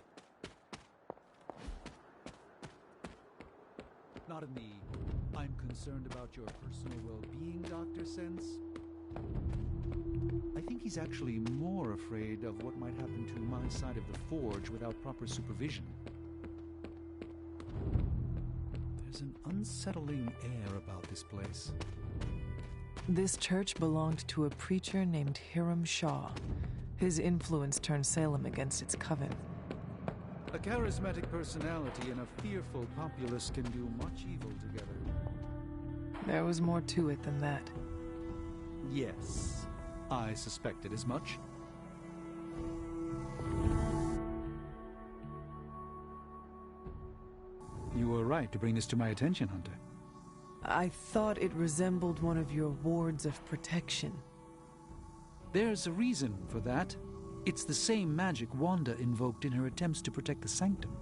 Not in the I'm concerned about your personal well-being, Doctor sense. I think he's actually more afraid of what might happen to my side of the forge without proper supervision. There's an unsettling air about this place. This church belonged to a preacher named Hiram Shaw. His influence turned Salem against its coven. A charismatic personality and a fearful populace can do much evil together. There was more to it than that. Yes, I suspected as much. You were right to bring this to my attention, Hunter. I thought it resembled one of your wards of protection. There's a reason for that. It's the same magic Wanda invoked in her attempts to protect the sanctum.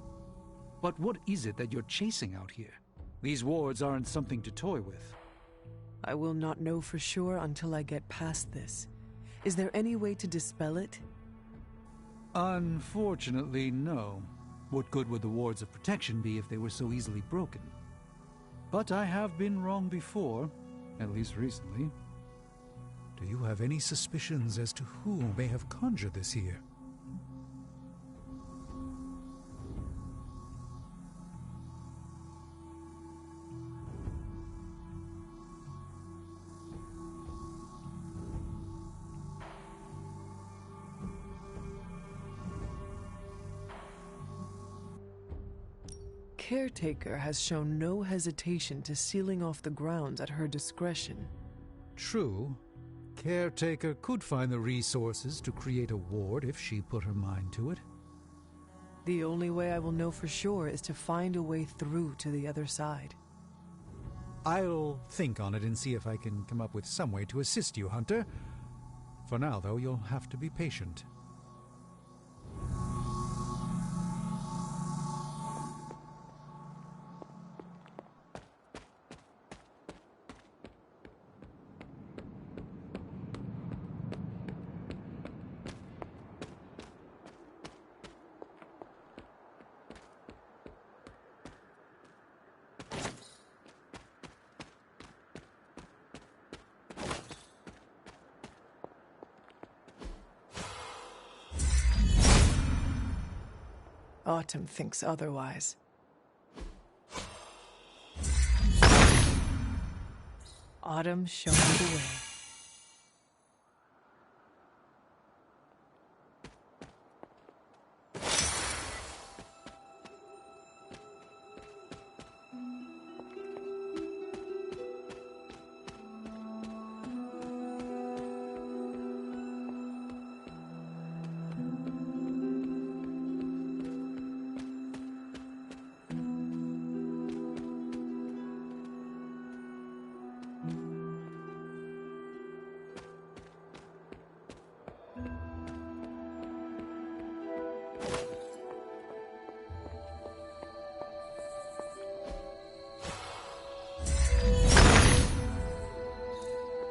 But what is it that you're chasing out here? These wards aren't something to toy with. I will not know for sure until I get past this. Is there any way to dispel it? Unfortunately, no. What good would the wards of protection be if they were so easily broken? But I have been wrong before, at least recently. Do you have any suspicions as to who may have conjured this here? Caretaker has shown no hesitation to sealing off the grounds at her discretion. True. Caretaker could find the resources to create a ward if she put her mind to it. The only way I will know for sure is to find a way through to the other side. I'll think on it and see if I can come up with some way to assist you, Hunter. For now, though, you'll have to be patient. Autumn thinks otherwise. Autumn showing the way.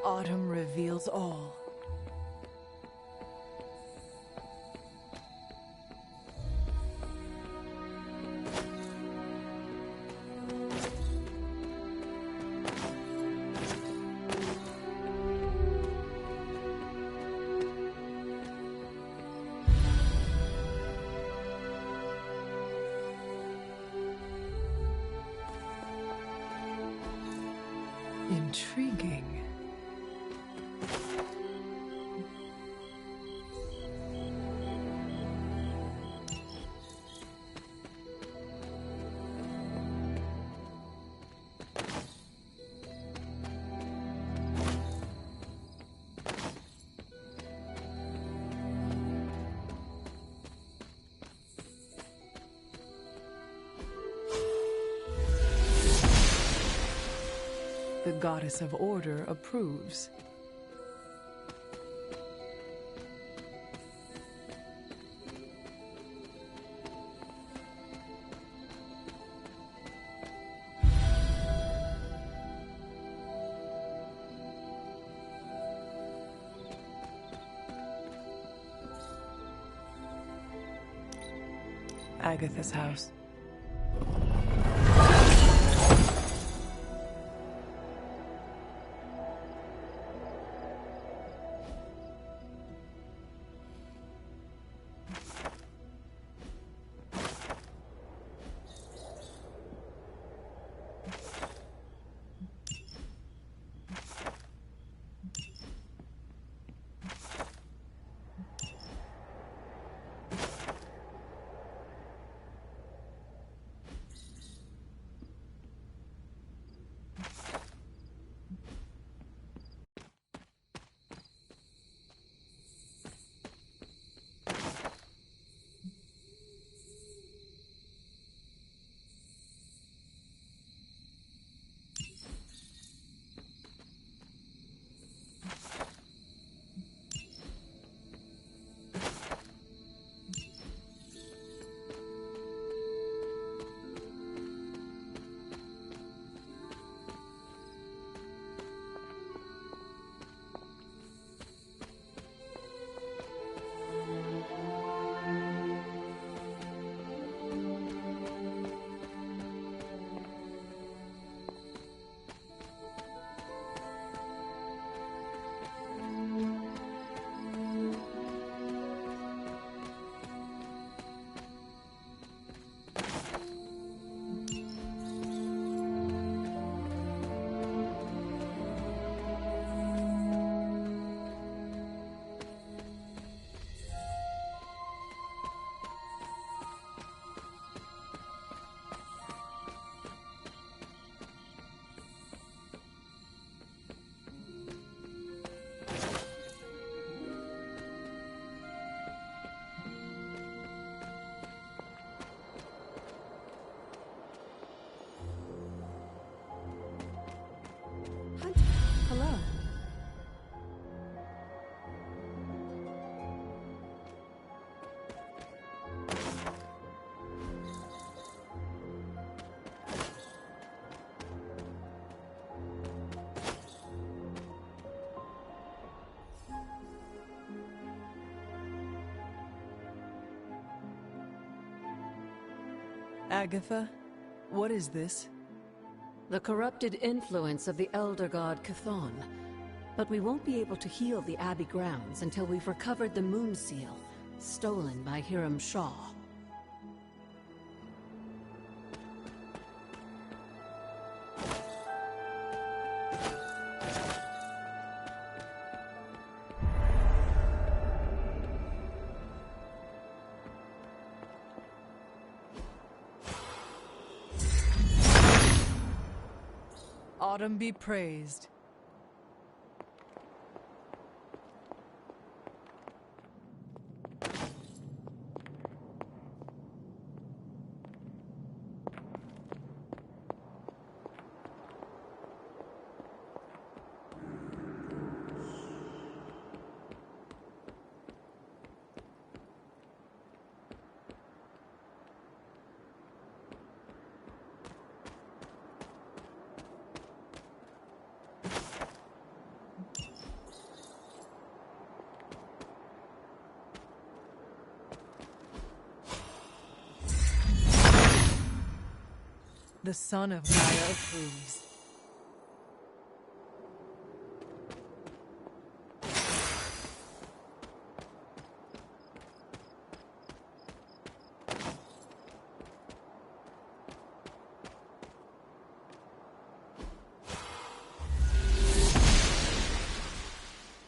Autumn reveals all. Intriguing. The goddess of order approves. Agatha's house. Hello. Agatha, what is this? The corrupted influence of the Elder God Chthon. But we won't be able to heal the Abbey grounds until we've recovered the Moon Seal, stolen by Hiram Shaw. Autumn be praised. The son of Gaia approves.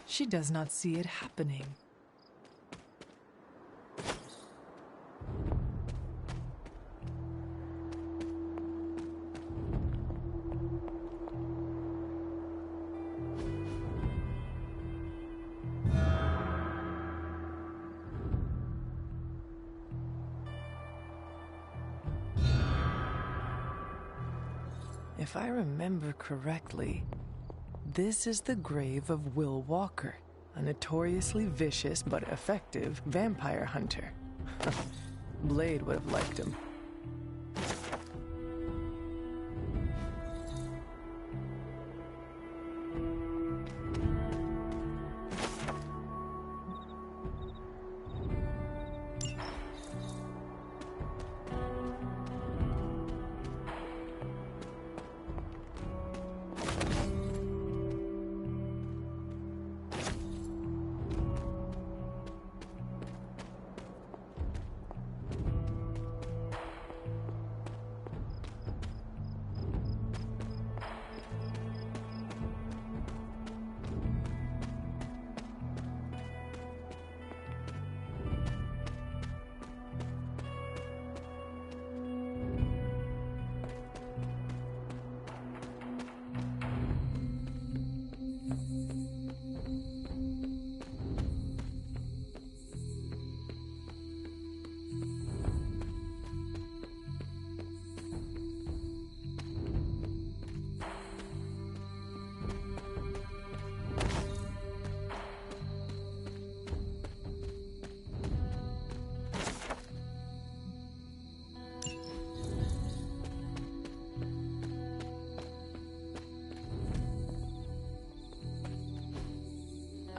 She does not see it happening. If I remember correctly, this is the grave of Will Walker, a notoriously vicious but effective vampire hunter. Blade would have liked him.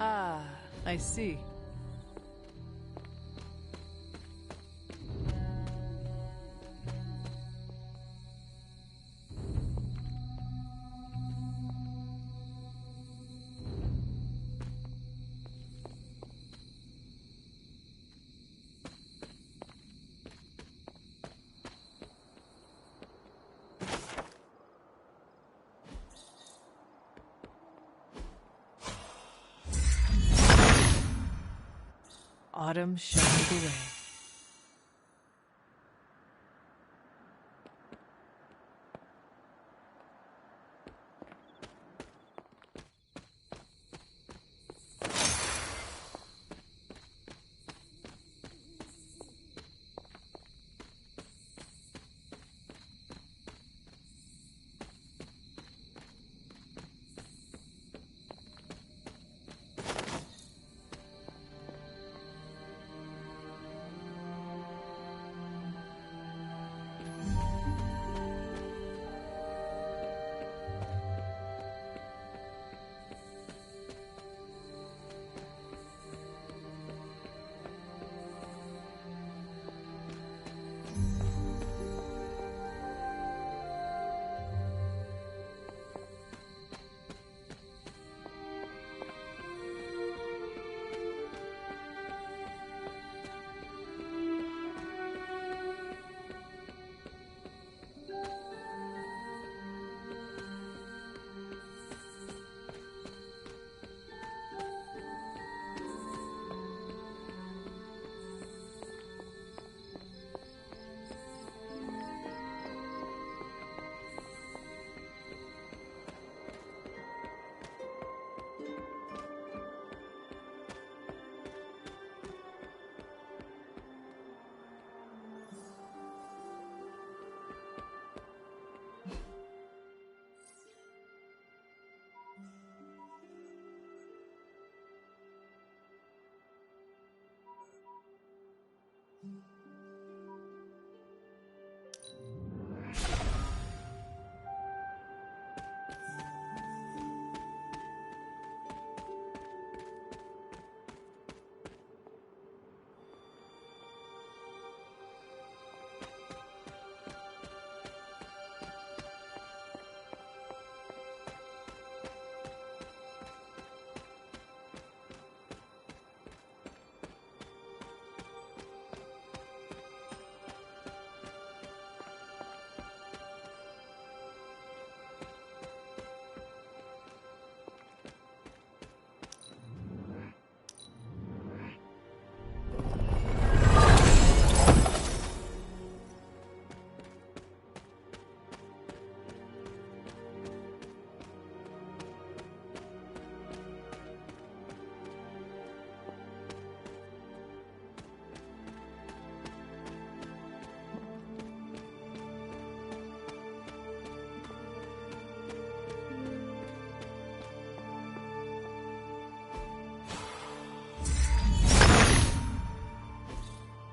Ah, I see. Autumn showed the way.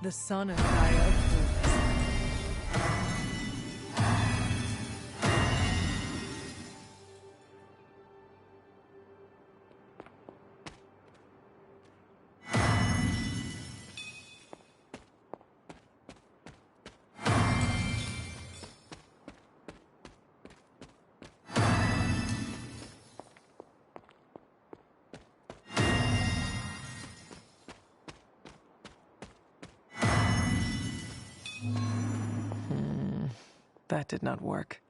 The son and Gaia of That did not work.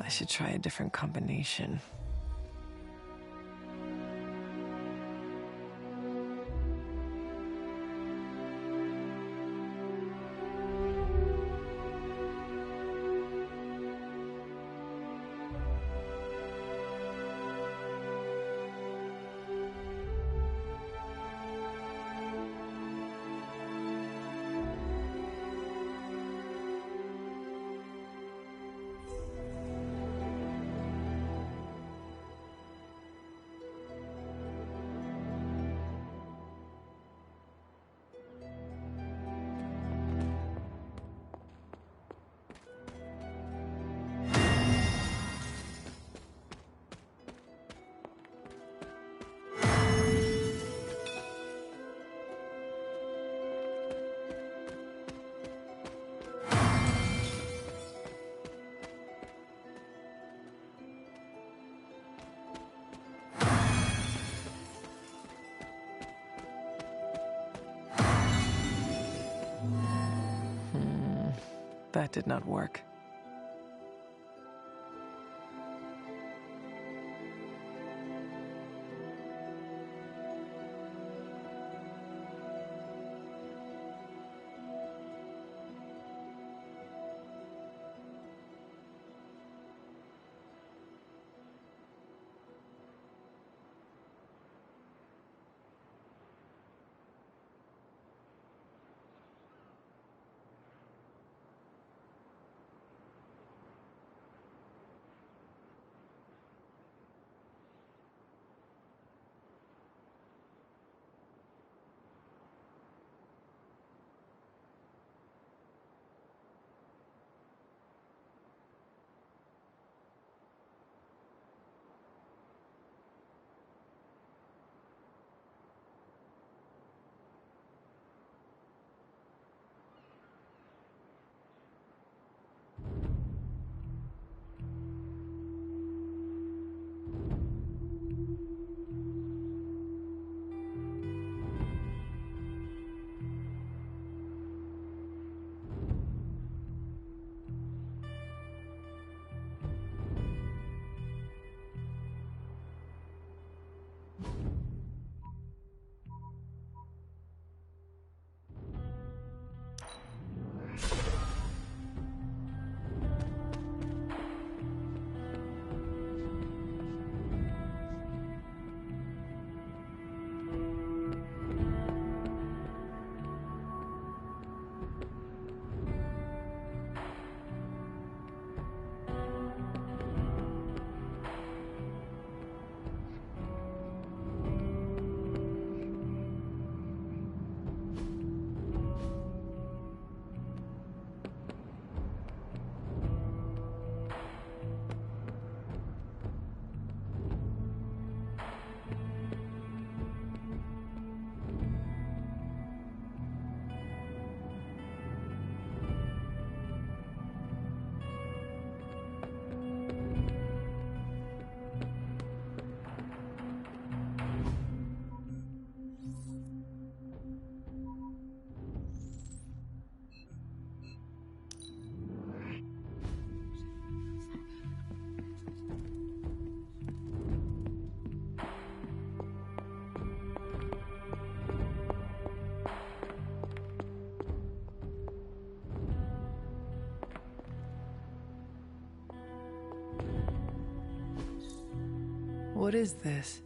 I should try a different combination. That did not work. What is this?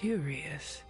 Curious.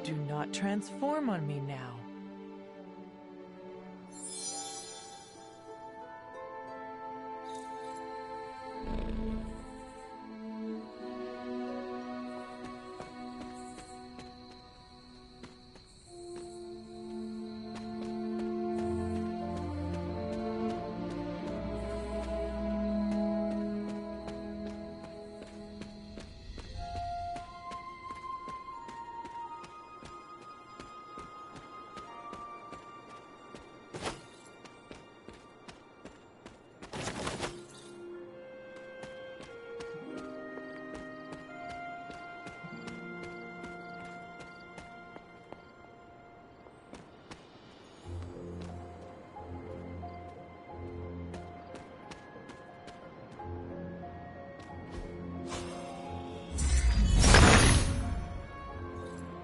Do not transform on me now.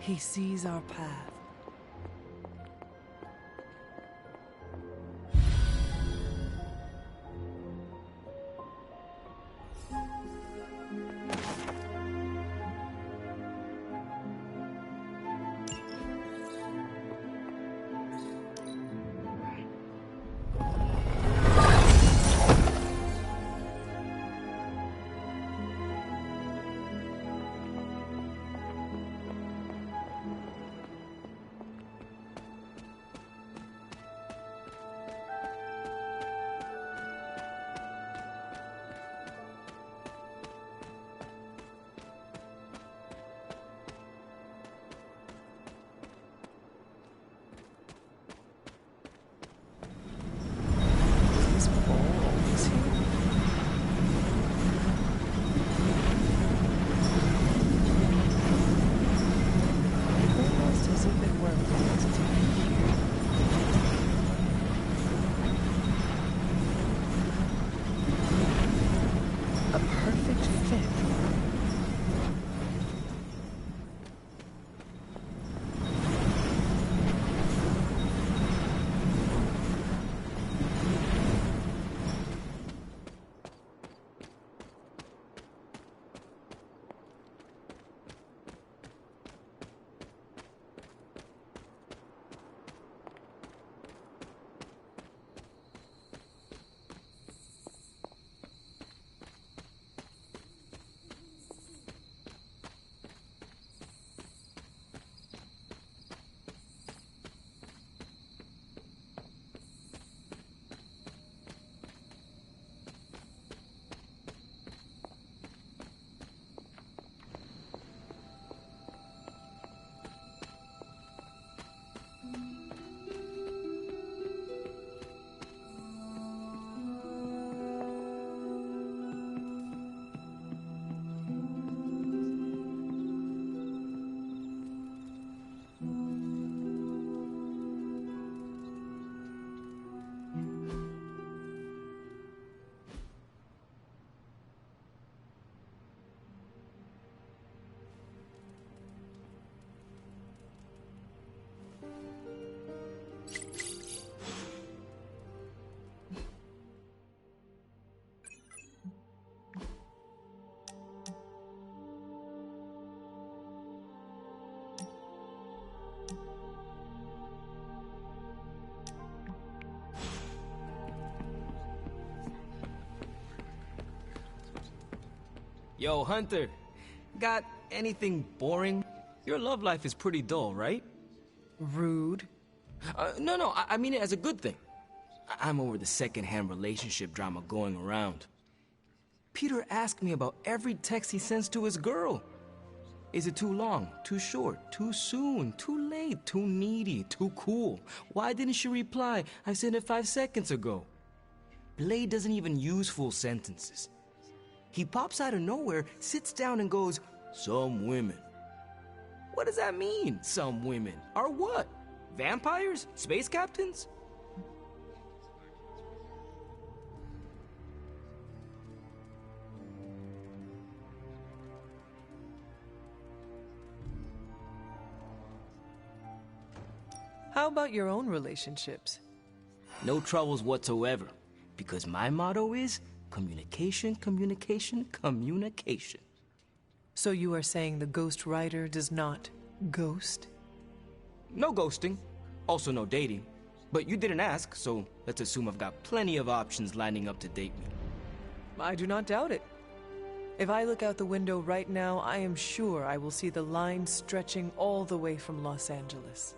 He sees our path. Yo, Hunter. Got anything boring? Your love life is pretty dull, right? Rude. No, I mean it as a good thing. I'm over the second-hand relationship drama going around. Peter asked me about every text he sends to his girl. Is it too long, too short, too soon, too late, too needy, too cool? Why didn't she reply? I sent it 5 seconds ago. Blade doesn't even use full sentences. He pops out of nowhere, sits down and goes, "Some women." What does that mean, some women? Are what? Vampires? Space captains? How about your own relationships? No troubles whatsoever, because my motto is communication, communication, communication. So you are saying the Ghost Rider does not ghost? No ghosting, also no dating. But you didn't ask, so let's assume I've got plenty of options lining up to date me. I do not doubt it. If I look out the window right now, I am sure I will see the line stretching all the way from Los Angeles.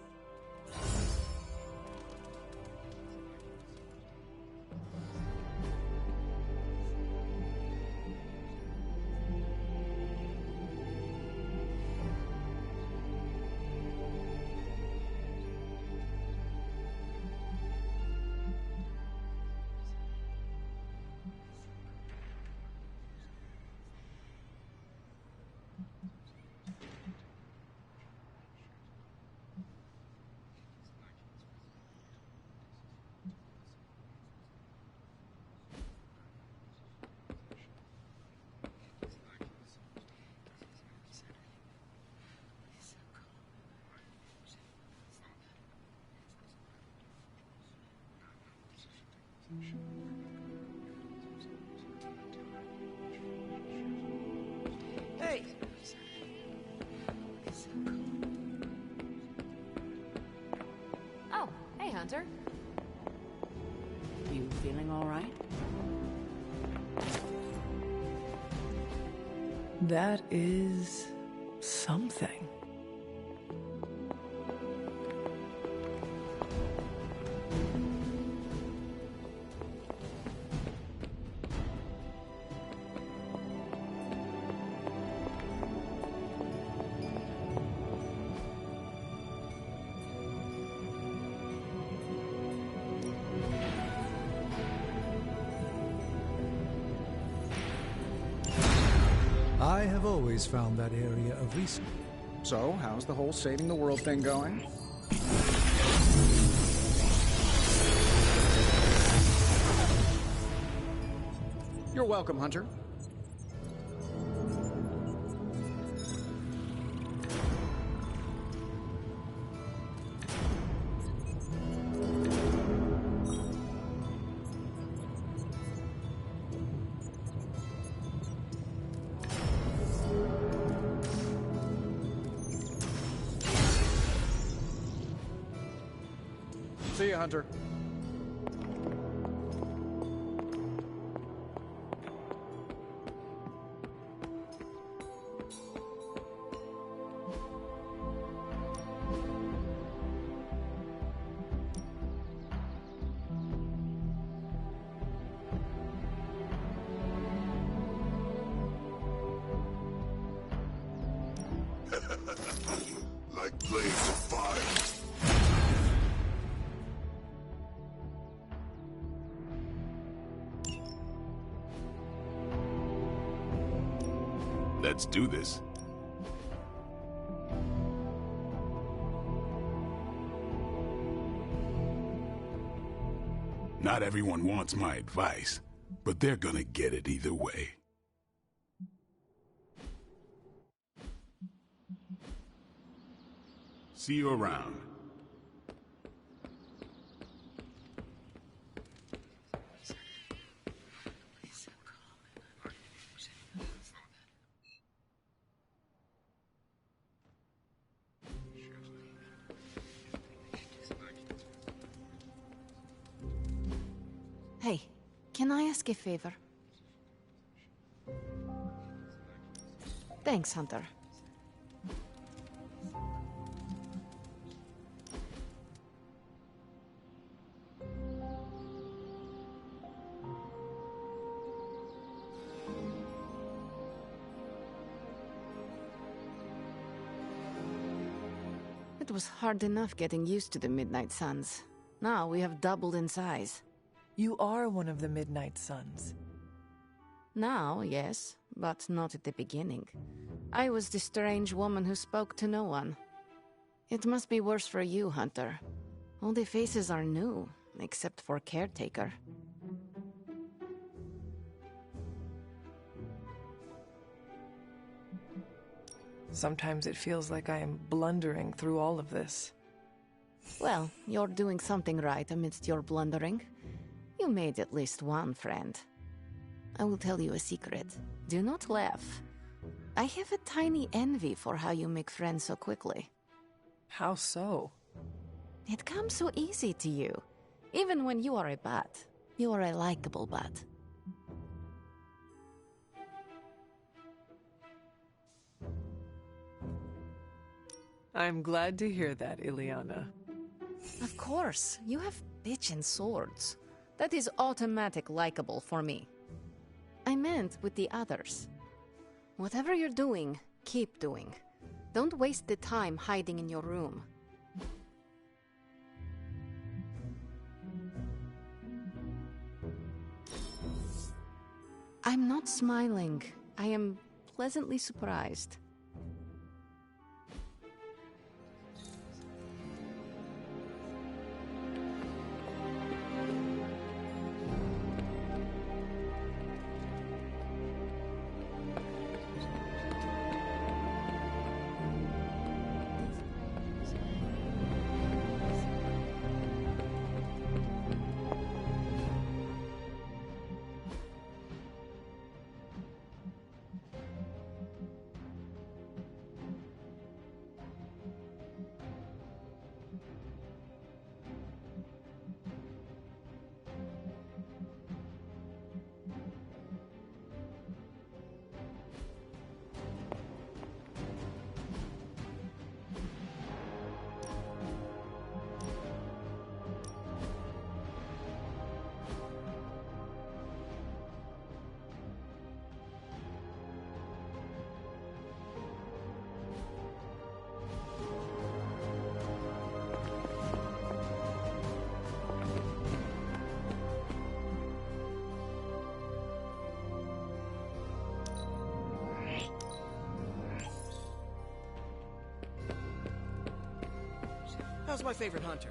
Hey! Oh, hey, Hunter. You feeling all right? That is something. I have always found that area of research. So, how's the whole saving the world thing going? You're welcome, Hunter. See ya, Hunter. Like blades of fire. Let's do this. Not everyone wants my advice, but they're gonna get it either way. See you around. Hey, can I ask a favor? Thanks, Hunter. It was hard enough getting used to the MidKnightSuns. Now we have doubled in size. You are one of the MidKnightSuns. Now, yes, but not at the beginning. I was the strange woman who spoke to no one. It must be worse for you, Hunter. All the faces are new, except for Caretaker. Sometimes it feels like I am blundering through all of this. Well, you're doing something right amidst your blundering. You made at least one friend. I will tell you a secret. Do not laugh. I have a tiny envy for how you make friends so quickly. How so? It comes so easy to you. Even when you are a bat, you are a likable bat. I'm glad to hear that, Ileana. Of course, you have bitch and swords. That is automatic likable for me. I meant with the others. Whatever you're doing, keep doing. Don't waste the time hiding in your room. I'm not smiling. I am pleasantly surprised. How's my favorite hunter?